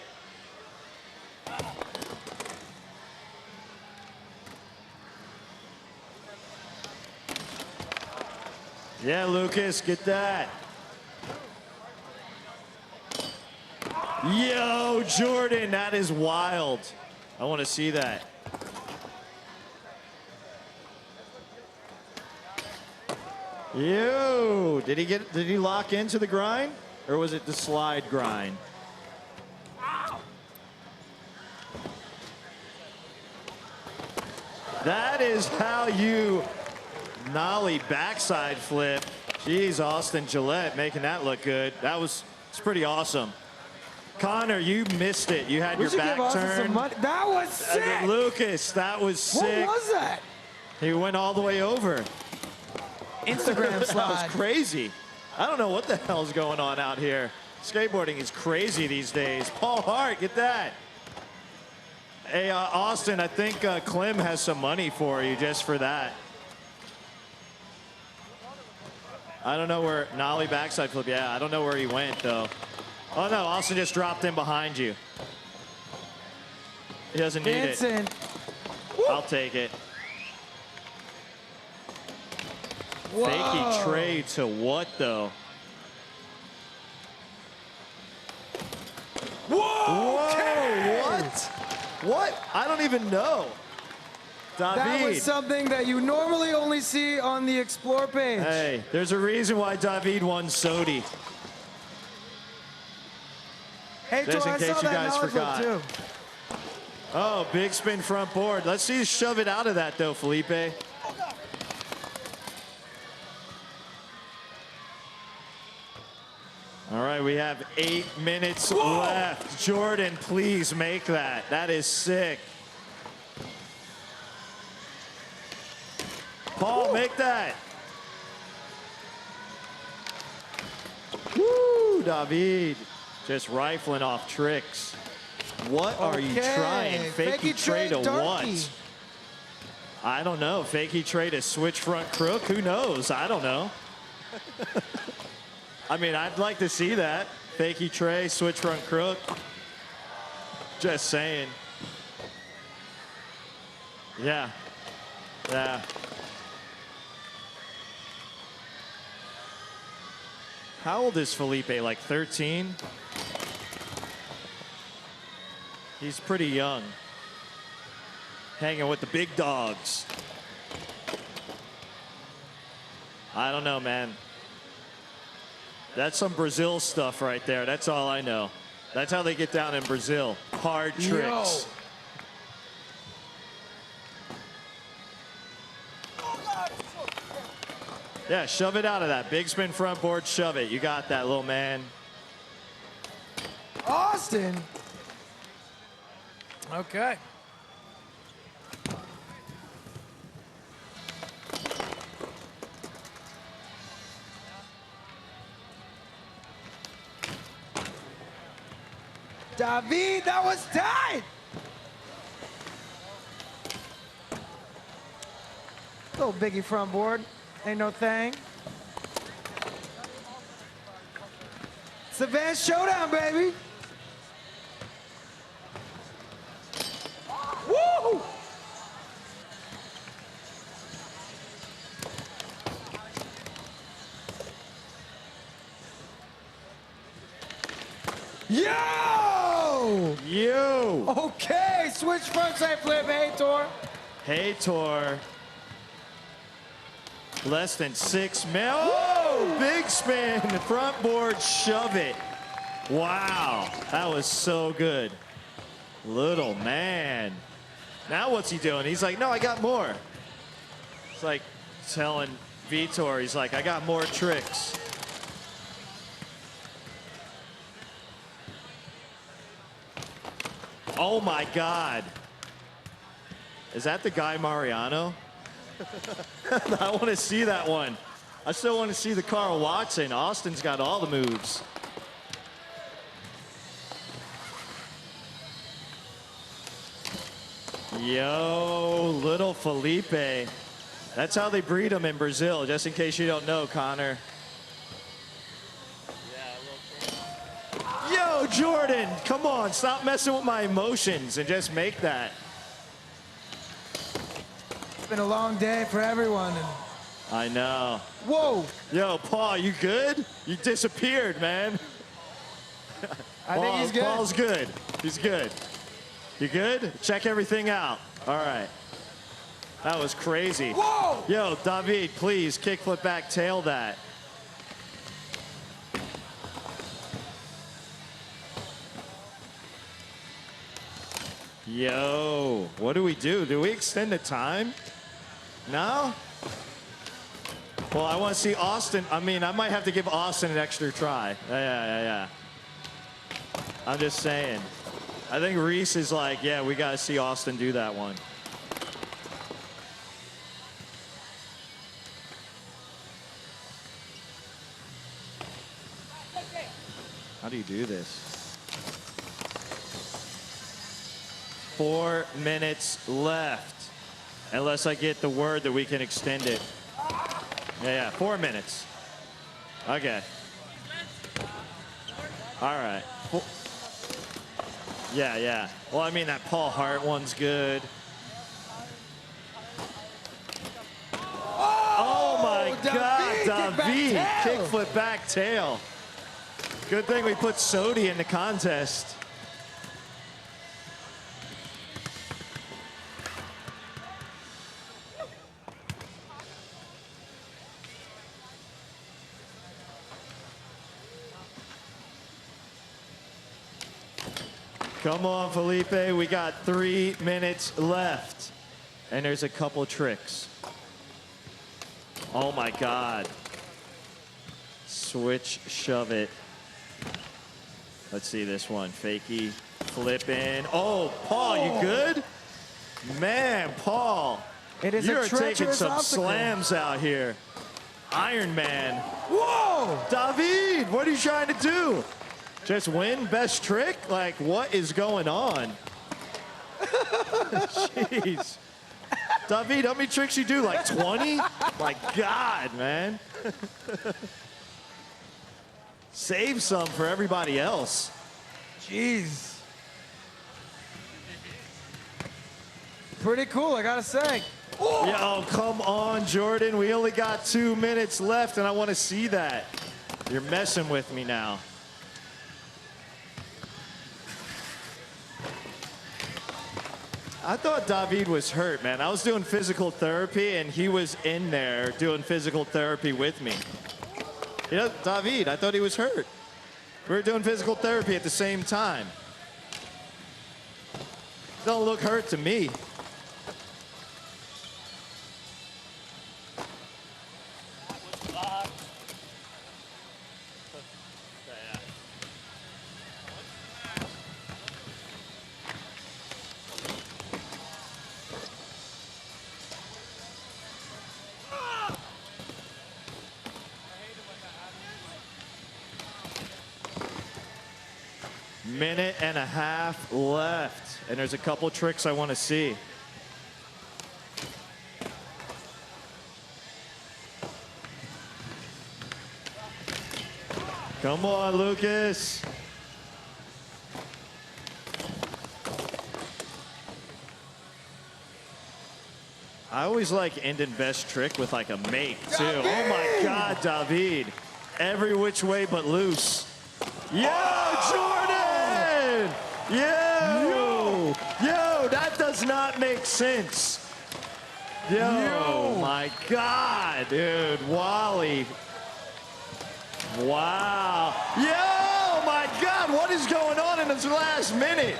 Yeah, Lucas, get that. Yo, Jordan, that is wild. I want to see that. Yo, did he lock into the grind? Or was it the slide grind? That is how you nollie backside flip. Jeez, Austin Gillette making that look good. It's pretty awesome. Connor, you missed it. You had We your should back give Austin turned. some money. That was sick. Lucas, that was sick. What was that? He went all the way over. Instagram That slide. was crazy. I don't know what the hell's going on out here. Skateboarding is crazy these days. Paul Hart, get that. Hey, Austin, I think Clem has some money for you just for that. I don't know where nollie backside flip. Yeah, I don't know where he went though. Oh no, Austin just dropped in behind you. He doesn't need Vincent. it. I'll take it. Whoa. Fakey tray to what though? Whoa! Okay. What? What? I don't even know. David. That was something that you normally only see on the Explore page. Hey, there's a reason why David won Sodi. Hey, Just Tor, in I case saw you that guys nollie flip forgot. too. Oh, big spin front board. Let's see you shove it out of that though, Felipe. All right, we have 8 minutes left. Jordan, please make that. That is sick. Paul, make that. Woo, David. Just rifling off tricks. What are you Okay, trying? Fakey tray to darky. what? I don't know. Fakey tray to switch front crook? Who knows? I don't know. I mean, I'd like to see that. Fakey tray, switch front crook. Just saying. Yeah. Yeah. How old is Felipe? Like 13? He's pretty young. Hanging with the big dogs. I don't know, man. That's some Brazil stuff right there. That's all I know. That's how they get down in Brazil. Hard tricks. Yeah, shove it out of that. Big spin front board, shove it. You got that, little man. Austin. Okay. David, that was tight. Little biggie front board. Ain't no thing. It's the Vans Showdown, baby. Woo! Yo! You. Okay, switch frontside flip, hey, Tor. Hey, Tor. Less than 6 mil. Oh, big spin, front board, shove it. Wow, that was so good. Little man. Now what's he doing? He's like, no, I got more. It's like telling Vitor, he's like, I got more tricks. Oh my God. Is that the guy Mariano? I want to see that one. I still want to see the Carl Watson. Austin's got all the moves. Yo, little Felipe. That's how they breed them in Brazil, just in case you don't know, Connor. Yo, Jordan, come on, stop messing with my emotions and just make that. It's been a long day for everyone. I know. Whoa. Yo, Paul, you good? You disappeared, man. I think he's good. Paul's good. He's good. You good? Check everything out. All right. That was crazy. Whoa! Yo, David, please kickflip back tail that. Yo, what do we do? Do we extend the time? No? Well, I want to see Austin. I mean, I might have to give Austin an extra try. Yeah. I'm just saying. I think Reese is like, yeah, we got to see Austin do that one. How do you do this? 4 minutes left. Unless I get the word that we can extend it. Yeah, 4 minutes. Okay. All right. Yeah. Well, I mean, that Paul Hart one's good. Oh my God, David. Kickflip back tail. Good thing we put Sodi in the contest. Come on, Felipe. We got 3 minutes left. And there's a couple tricks. Oh my God. Switch, shove it. Let's see this one. Fakey, flip in. Oh, Paul, you good? Man, Paul. It is You're a taking treacherous some obstacle. slams out here. Iron Man. Whoa! David, what are you trying to do? Just win best trick? Like, what is going on? Jeez. David, how many tricks you do? Like 20? My God, man. Save some for everybody else. Jeez. Pretty cool, I gotta say. Yeah, oh, come on, Jordan. We only got 2 minutes left, and I want to see that. You're messing with me now. I thought David was hurt, man. I was doing physical therapy, and he was in there doing physical therapy with me. You know, David, I thought he was hurt. We were doing physical therapy at the same time. Don't look hurt to me. Minute and a half left, and there's a couple tricks I want to see. Come on, Lucas. I always like ending best trick with like a make too. David! Oh my God, David. Every which way but loose. Yo, Jordan! Yo! Yo, that does not make sense. Yo, my God, dude. Wally. Wow. Yo, my God, what is going on in this last minute?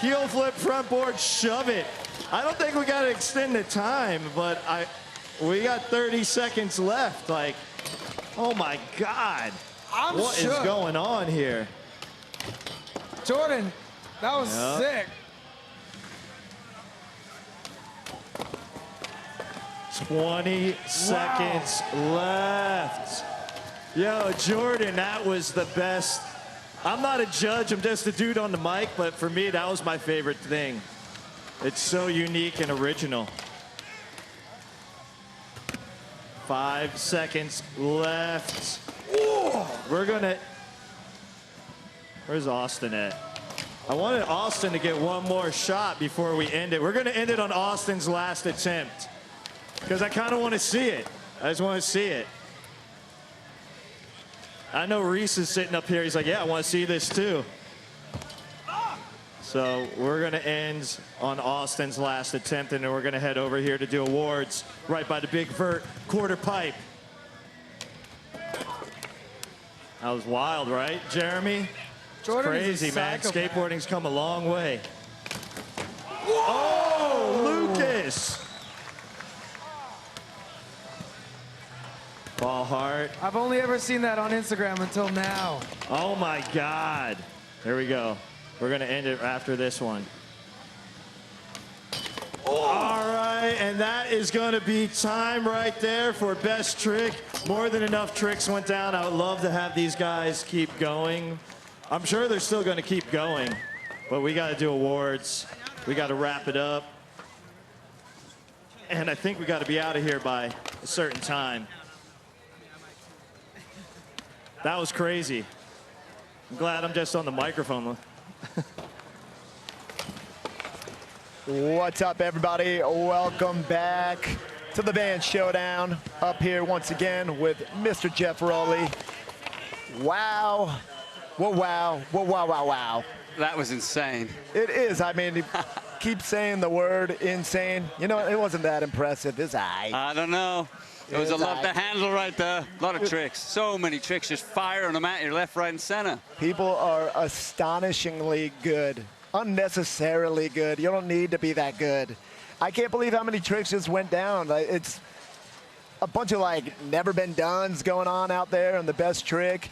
Heel flip, front board, shove it. I don't think we got to extend the time, but we got 30 seconds left. Like, oh my God. What is going on here? Jordan, that was sick. 20 seconds left. Yo, Jordan, that was the best. I'm not a judge, I'm just a dude on the mic, but for me, that was my favorite thing. It's so unique and original. 5 seconds left. Ooh, we're gonna, where's Austin at? I wanted Austin to get one more shot before we end it. We're gonna end it on Austin's last attempt because I kind of want to see it. I just want to see it. I know Reese is sitting up here. He's like, yeah, I want to see this too. So we're going to end on Austin's last attempt, and then we're going to head over here to do awards right by the big vert quarter pipe. That was wild, right, Jeremy? Jordan, it's crazy, man. Skateboarding's come a long way. Oh, Lucas. Ball hard. I've only ever seen that on Instagram until now. Oh my God. There we go. We're gonna end it after this one. All right, and that is gonna be time right there for best trick. More than enough tricks went down. I would love to have these guys keep going. I'm sure they're still gonna keep going, but we gotta do awards. We gotta wrap it up. And I think we gotta be out of here by a certain time. That was crazy. I'm glad I'm just on the microphone. What's up, everybody? Welcome back to the Vans Showdown. Up here once again with Mr. Jeff Rowley. Wow. Whoa, wow. Whoa, wow, wow, wow. That was insane. It is. I mean, keep saying the word insane. You know, it wasn't that impressive. It's I don't know. It was a lot to handle right there. A lot of tricks. So many tricks, just firing them at you left, right, and center. People are astonishingly good. Unnecessarily good. You don't need to be that good. I can't believe how many tricks just went down. It's a bunch of like never been dones going on out there, and the best trick.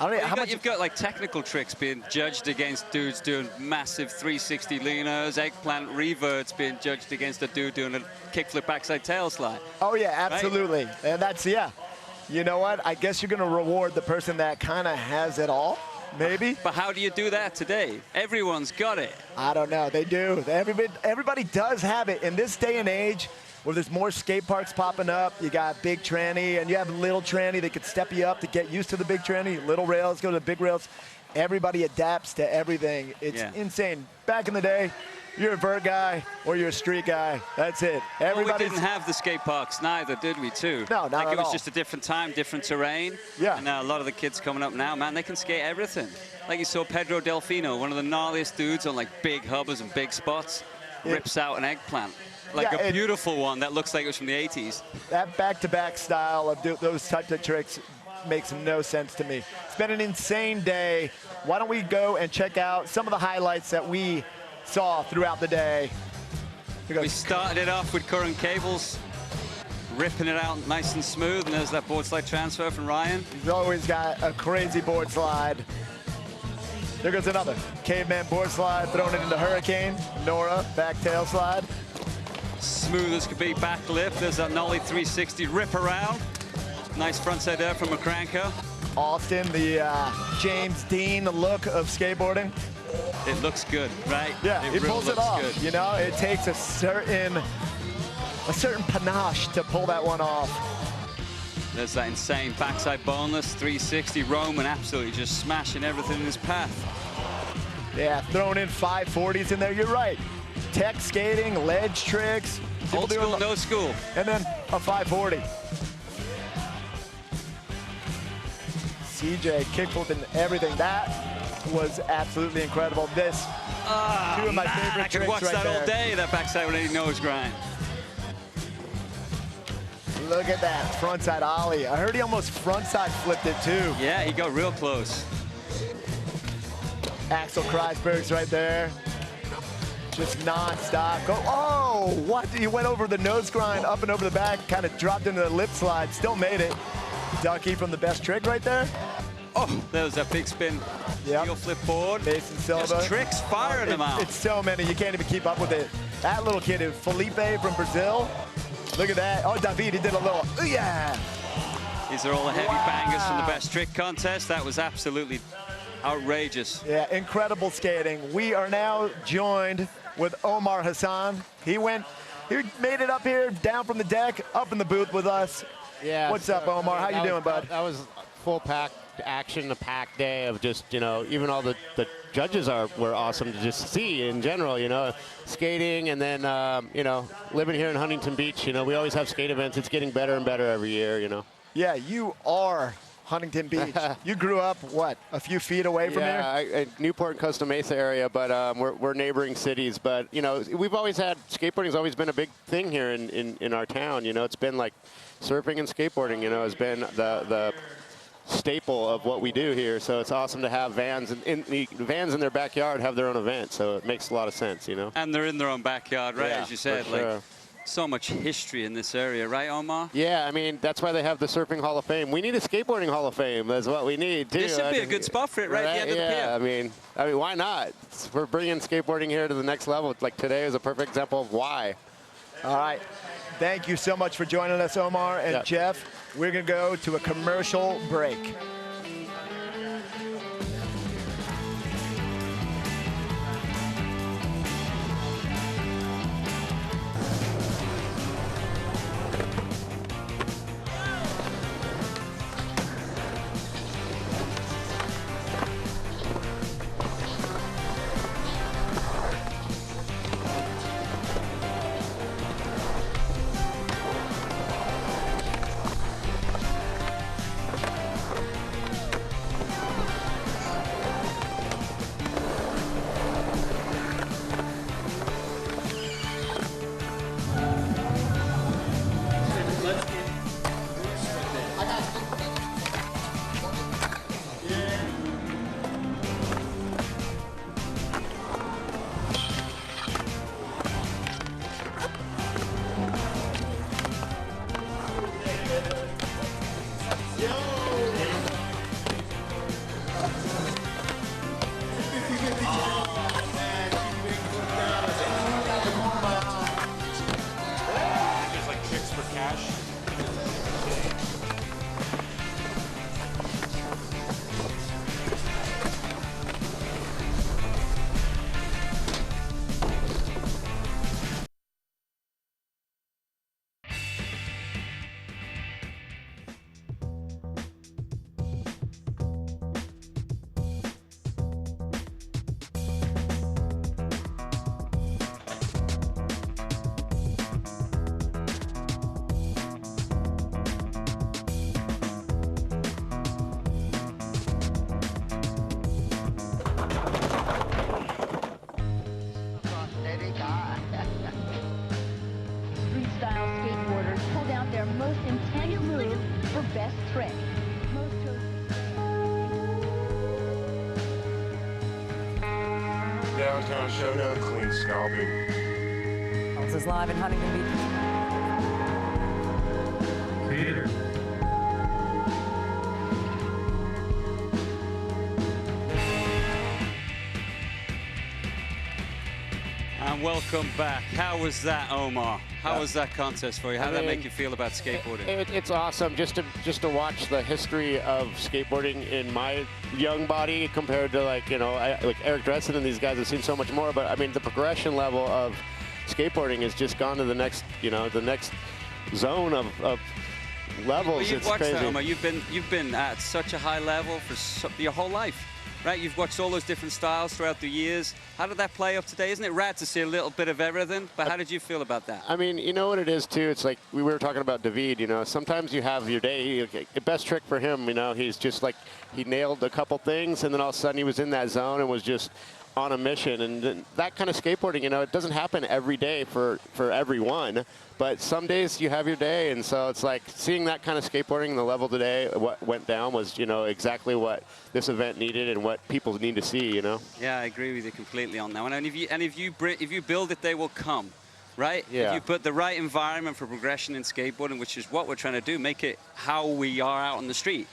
I don't know how much. You've got like technical tricks being judged against dudes doing massive 360 leaners, eggplant reverts being judged against a dude doing a kickflip backside tail slide. Oh yeah, absolutely. Right? And that's, yeah. You know what? I guess you're going to reward the person that kind of has it all. Maybe. But how do you do that today? Everyone's got it. I don't know. They do. Everybody does have it. In this day and age, where there's more skate parks popping up, you got big tranny, and you have little tranny that could step you up to get used to the big tranny. Little rails go to the big rails. Everybody adapts to everything. It's insane. Back in the day, you're a vert guy or you're a street guy. That's it. Well, we didn't have the skate parks neither, did we, too? No, not like at it was all. just a different time, different terrain. Yeah. And a lot of the kids coming up now, man, they can skate everything. Like you saw Pedro Delfino, one of the gnarliest dudes on like big hubbers and big spots, rips out an eggplant. Like a beautiful one that looks like it was from the 80s. That back-to-back style of those types of tricks makes no sense to me. It's been an insane day. Why don't we go and check out some of the highlights that we saw throughout the day. We started it off with current cables, ripping it out nice and smooth, and there's that board slide transfer from Ryan. He's always got a crazy board slide. There goes another caveman board slide, throwing it into Hurricane. Norah, back tail slide. Smooth as could be back lift. There's that nollie 360 rip around. Nice front side there from Mccray. Austin, the James Dean look of skateboarding. It looks good, right? Yeah, he really pulls it off. Good. You know, it takes a certain panache to pull that one off. There's that insane backside boneless 360 Roman, absolutely just smashing everything in his path. Yeah, throwing in 540s in there. You're right. Tech skating, ledge tricks. Old school, no school. And then a 540. CJ kickflip and everything. That was absolutely incredible. This, two of my favorite I could tricks watch right that there. all day, that backside 180 nose grind. Look at that frontside ollie. I heard he almost frontside flipped it too. Yeah, he got real close. Axel Kreisberg's right there. Just non-stop. Go, oh, what? He went over the nose grind, up and over the back, kind of dropped into the lip slide, still made it. Ducky from the best trick right there. Oh, there was that big spin. Yep. Heel flip board. Mason Silva. Just tricks firing them out. It's so many, you can't even keep up with it. That little kid is Felipe from Brazil. Look at that. Oh, David, he did a little, ooh, yeah. These are all the heavy bangers from the best trick contest. That was absolutely outrageous. Yeah, incredible skating. We are now joined with Omar Hassan. He made it up here, down from the deck, up in the booth with us. Yeah. What's up, Omar? How you doing, bud? That was full pack action, a packed day of just, you know, even all the judges were awesome to just see in general, you know, skating, and then, you know, living here in Huntington Beach, you know, we always have skate events. It's getting better and better every year, you know. Yeah, you are Huntington Beach. You grew up, what, a few feet away from here? Yeah, Newport and Costa Mesa area, but we're neighboring cities. But, you know, we've always had, skateboarding's always been a big thing here in our town. You know, it's been like surfing and skateboarding, you know, has been the staple of what we do here. So it's awesome to have Vans Vans in their backyard have their own event. So it makes a lot of sense, you know. And they're in their own backyard, right? Yeah, as you said, for sure. like so much history in this area, right, Omar? Yeah, I mean, that's why they have the Surfing Hall of Fame. We need a Skateboarding Hall of Fame. That's what we need, too. This would be a good spot for it, right at the end of the pier. Yeah, I mean, why not? We're bringing skateboarding here to the next level. Like today is a perfect example of why. All right. Thank you so much for joining us, Omar and Jeff. We're going to go to a commercial break. Downtown Showdown, clean scalping. This is live in Huntington Beach. Peter. And welcome back. How was that, Omar? How was that contest for you? How did that make you feel about skateboarding? It's awesome just to watch the history of skateboarding in my young body compared to like Eric Dresden and these guys have seen so much more. But I mean the progression level of skateboarding has just gone to the next zone of levels. Well, you've it's watched crazy. that, Omar. You've been at such a high level for your whole life. Right, you've watched all those different styles throughout the years. How did that play up today? Isn't it rad to see a little bit of everything? But how did you feel about that? I mean, you know what it is, too? It's like we were talking about David, sometimes you have your day. The best trick for him, he's just like, he nailed a couple things, and then all of a sudden he was in that zone and was just on a mission. And that kind of skateboarding, it doesn't happen every day for everyone. But some days you have your day, and so it's like seeing that kind of skateboarding, the level today, what went down was, exactly what this event needed and what people need to see, Yeah, I agree with you completely on that one. And if you build it, they will come, right? Yeah. If you put the right environment for progression in skateboarding, which is what we're trying to do, make it how we are out on the street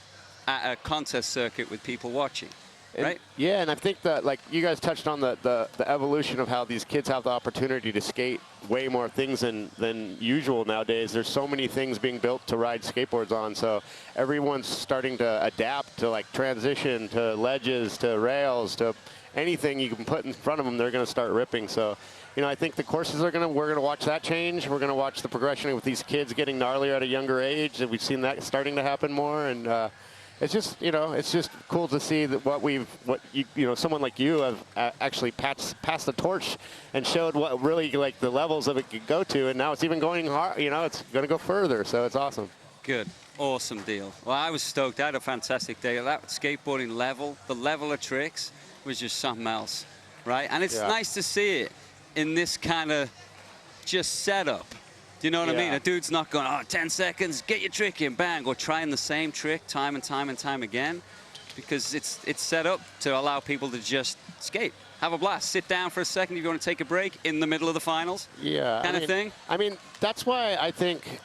at a contest circuit with people watching. Right? Yeah, and I think that, like, you guys touched on the evolution of how these kids have the opportunity to skate way more things than usual nowadays. There's so many things being built to ride skateboards on, so everyone's starting to adapt to, like, transition, to ledges, to rails, to anything you can put in front of them, they're going to start ripping. So, I think the courses we're going to watch that change. We're going to watch the progression with these kids getting gnarlier at a younger age, and we've seen that starting to happen more, and it's just, it's just cool to see that someone like you have actually passed the torch and showed what really, like, the levels of it could go to, and now it's even going hard, it's going to go further, so it's awesome. Good. Awesome deal. Well, I was stoked. I had a fantastic day. That skateboarding level, the level of tricks was just something else, right? And it's nice to see it in this kind of just setup, Do you know what I mean? Yeah. A dude's not going, oh, 10 seconds, get your trick in, bang, or trying the same trick time and time and time again, because it's set up to allow people to just skate, have a blast, sit down for a second if you want to take a break in the middle of the finals, kind of thing. I mean, that's why I think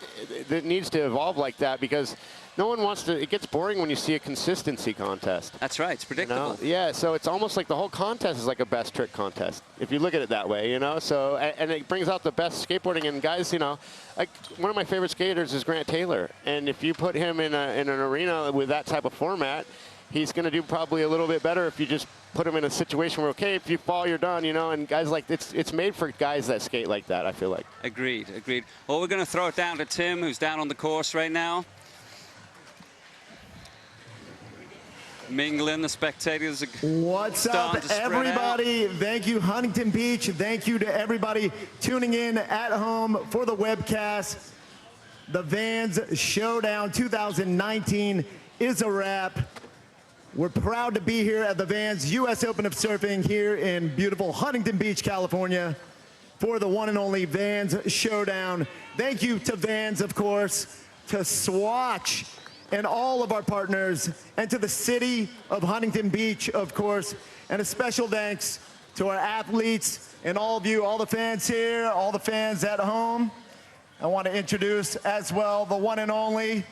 it needs to evolve like that, because no one wants to, it gets boring when you see a consistency contest. That's right, it's predictable. You know? Yeah, so it's almost like the whole contest is like a best trick contest, if you look at it that way, you know? So, and it brings out the best skateboarding, and guys, you know, like one of my favorite skaters is Grant Taylor, and if you put him in an arena with that type of format, he's going to do probably a little bit better if you just put him in a situation where, okay, if you fall, you're done, you know, and guys like, it's made for guys that skate like that, I feel like. Agreed. Well, we're going to throw it down to Tim, who's down on the course right now. Mingling, the spectators are What's up, everybody? Thank you, Huntington Beach. Thank you to everybody tuning in at home for the webcast. The Vans Showdown 2019 is a wrap. We're proud to be here at the Vans US Open of Surfing here in beautiful Huntington Beach, California, for the one and only Vans Showdown. Thank you to Vans, of course, to Swatch, and all of our partners, and to the city of Huntington Beach, of course, and a special thanks to our athletes and all of you, all the fans here, all the fans at home. I want to introduce as well the one and only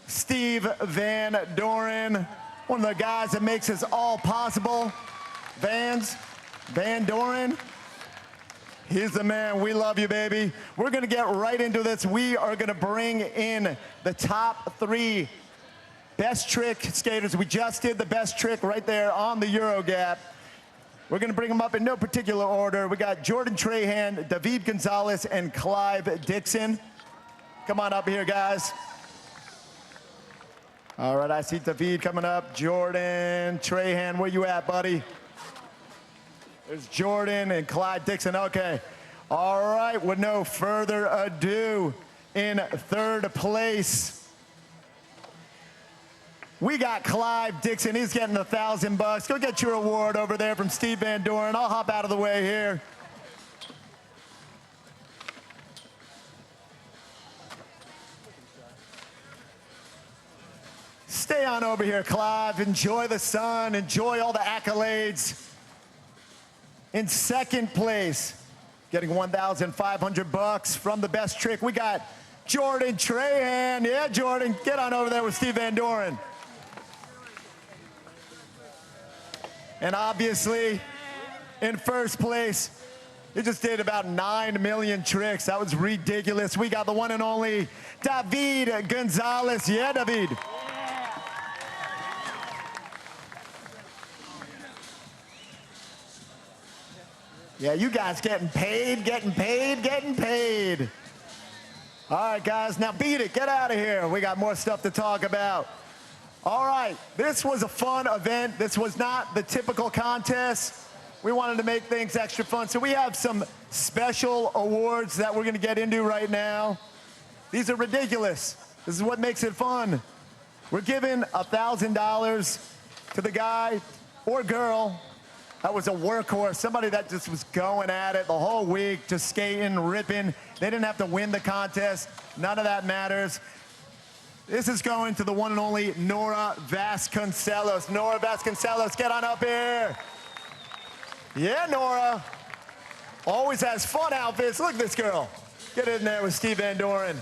Steve Van Doren, one of the guys that makes this all possible. Van Doren. He's the man. We love you, baby. We're going to get right into this. We are going to bring in the top 3 best trick skaters. We just did the best trick right there on the Euro Gap. We're going to bring them up in no particular order. We got Jordan Trahan, David Gonzalez, and Clive Dixon. Come on up here, guys. All right, I see David coming up. Jordan Trahan, where you at, buddy? There's Jordan and Clyde Dixon. Okay. All right, with no further ado, in 3rd place, we got Clive Dixon. He's getting $1,000. Go get your award over there from Steve Van Doren. I'll hop out of the way here. Stay on over here, Clive. Enjoy the sun. Enjoy all the accolades. In 2nd place, getting $1,500 from the best trick, we got Jordan Trahan. Yeah, Jordan, get on over there with Steve Van Doren. And obviously, in 1st place, he just did about 9 million tricks. That was ridiculous. We got the one and only David Gonzalez. Yeah, David. Yeah, you guys getting paid, getting paid, getting paid. All right, guys, now beat it. Get out of here. We got more stuff to talk about. All right, this was a fun event. This was not the typical contest. We wanted to make things extra fun. So we have some special awards that we're going to get into right now. These are ridiculous. This is what makes it fun. We're giving $1,000 to the guy or girl that was a workhorse, somebody that just was going at it the whole week, just skating, ripping. They didn't have to win the contest. None of that matters. This is going to the one and only Norah Vasconcelos. Norah Vasconcelos, get on up here. Yeah, Norah. Always has fun outfits. Look at this girl. Get in there with Steve Van Doren.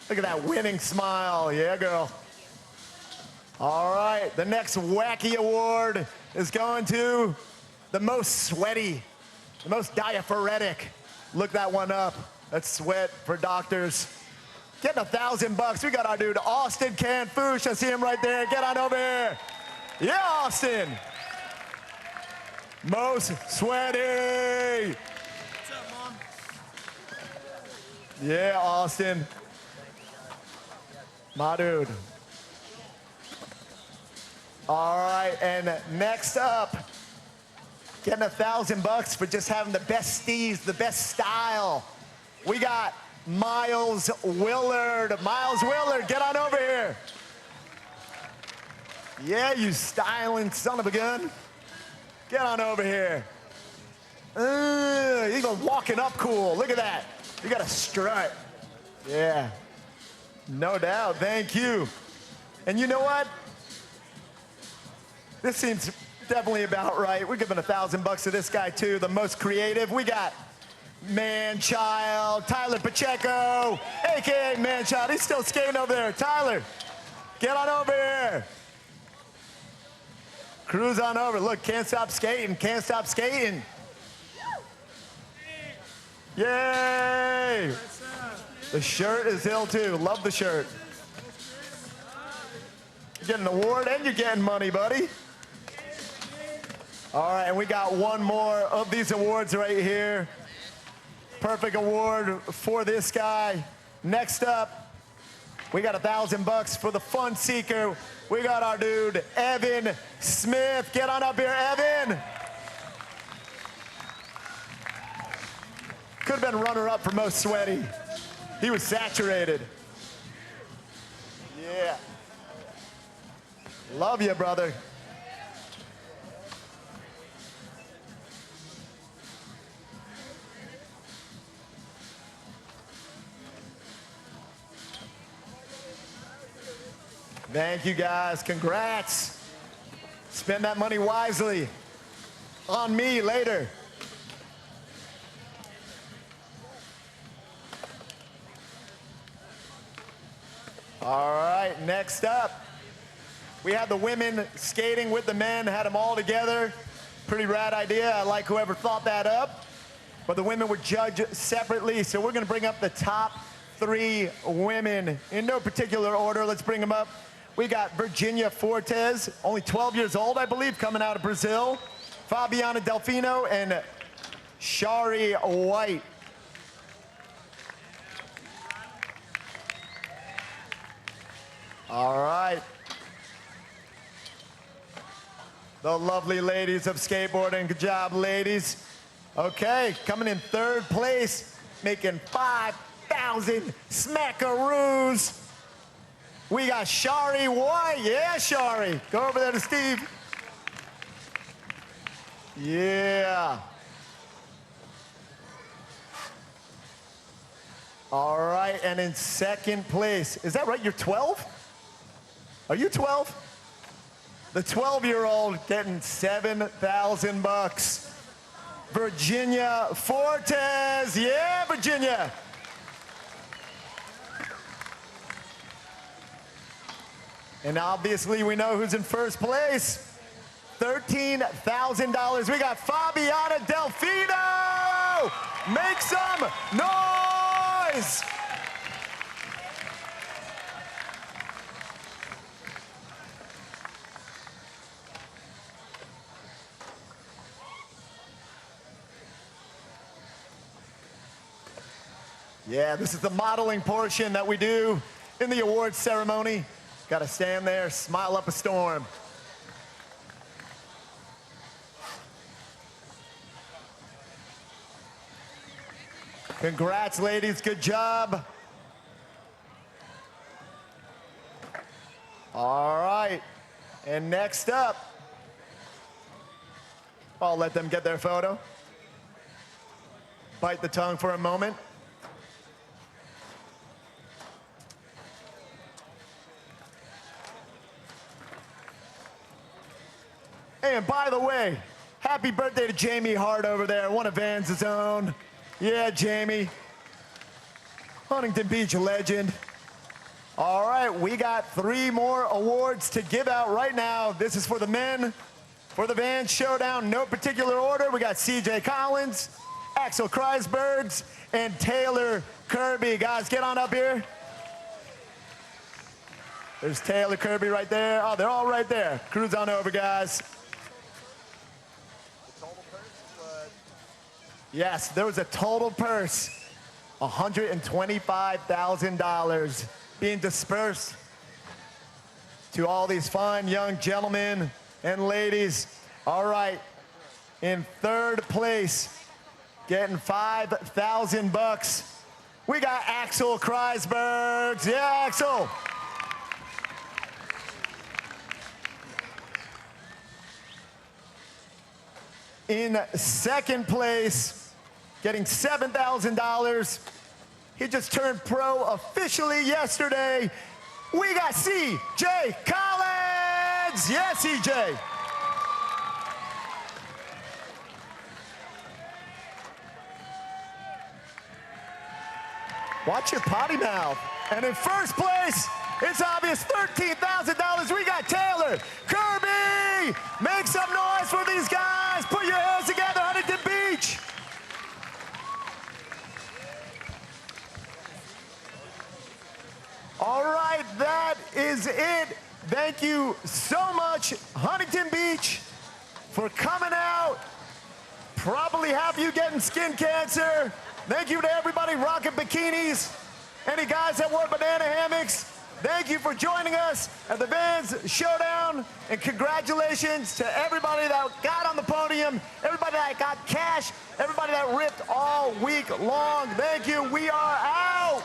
Look at that winning smile. Yeah, girl. All right, the next wacky award is going to the most sweaty, the most diaphoretic. Look that one up. That's sweat for doctors. Getting $1,000. We got our dude Austin Canfouche. I see him right there. Get on over here. Yeah, Austin. Most sweaty. What's up, Mom? Yeah, Austin. My dude. All right, and next up, getting $1,000 for just having the best steez, the best style. We got Miles Willard. Miles Willard, get on over here. Yeah, you styling son of a gun. Get on over here. Even walking up cool. Look at that. You got a strut. Yeah. No doubt. Thank you. And you know what? This seems definitely about right. We're giving $1,000 to this guy too, the most creative. We got Man-Child, Tyler Pacheco, AKA Man-Child. He's still skating over there. Tyler, get on over here. Cruise on over. Look, can't stop skating, can't stop skating. Yay! The shirt is ill too. Love the shirt. You're getting an award and you're getting money, buddy. All right, and we got one more of these awards right here. Perfect award for this guy. Next up, we got $1,000 for the fun seeker. We got our dude, Evan Smith. Get on up here, Evan. Could have been runner-up for most sweaty. He was saturated. Yeah. Love you, brother. Thank you, guys. Congrats. Spend that money wisely. On me later. All right, next up, we had the women skating with the men, had them all together. Pretty rad idea. I like whoever thought that up. But the women were judged separately, so we're going to bring up the top 3 women in no particular order. Let's bring them up. We got Virginia Fortes, only 12 years old, I believe, coming out of Brazil. Fabiana Delfino and Shari White. All right. The lovely ladies of skateboarding. Good job, ladies. Okay, coming in 3rd place, making 5,000 smackaroos. We got Shari White. Yeah, Shari. Go over there to Steve. Yeah. All right, and in 2nd place, is that right? You're 12? Are you 12? The 12-year-old getting $7,000. Virginia Fortes. Yeah, Virginia. And obviously we know who's in 1st place. $13,000. We got Fabiana Delfino. Make some noise. Yeah, this is the modeling portion that we do in the awards ceremony. Got to stand there, smile up a storm. Congrats, ladies. Good job. All right. And next up, I'll let them get their photo. Bite the tongue for a moment. And by the way, happy birthday to Jamie Hart over there, one of Vans' own. Yeah, Jamie. Huntington Beach legend. All right, we got 3 more awards to give out right now. This is for the men, for the Vans Showdown, no particular order. We got CJ Collins, Axel Kreisbergs, and Taylor Kirby. Guys, get on up here. There's Taylor Kirby right there. Oh, they're all right there. Cruise on over, guys. Yes, there was a total purse, $125,000 being dispersed to all these fine young gentlemen and ladies. All right, in 3rd place, getting $5,000, we got Axel Kreisbergs. Yeah, Axel. in second place, getting $7,000. He just turned pro officially yesterday. We got C.J. Collins. Yes, C.J. Watch your potty mouth. And in first place, it's obvious, $13,000. We got Taylor Kirby. Make some noise for these guys. Put your hands together, Huntington Beach. All right, that is it. Thank you so much, Huntington Beach, for coming out. Probably half you getting skin cancer. Thank you to everybody rocking bikinis. Any guys that wore banana hammocks, thank you for joining us at the Vans Showdown. And congratulations to everybody that got on the podium, everybody that got cash, everybody that ripped all week long. Thank you. We are out.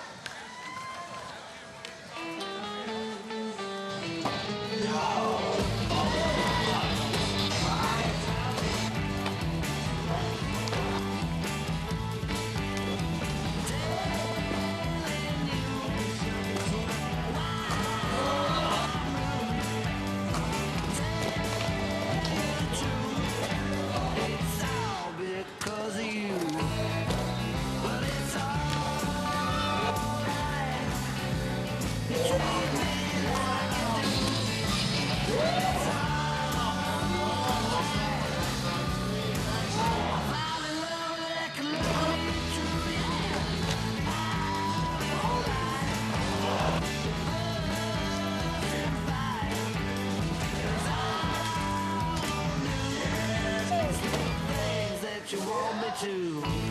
You want me to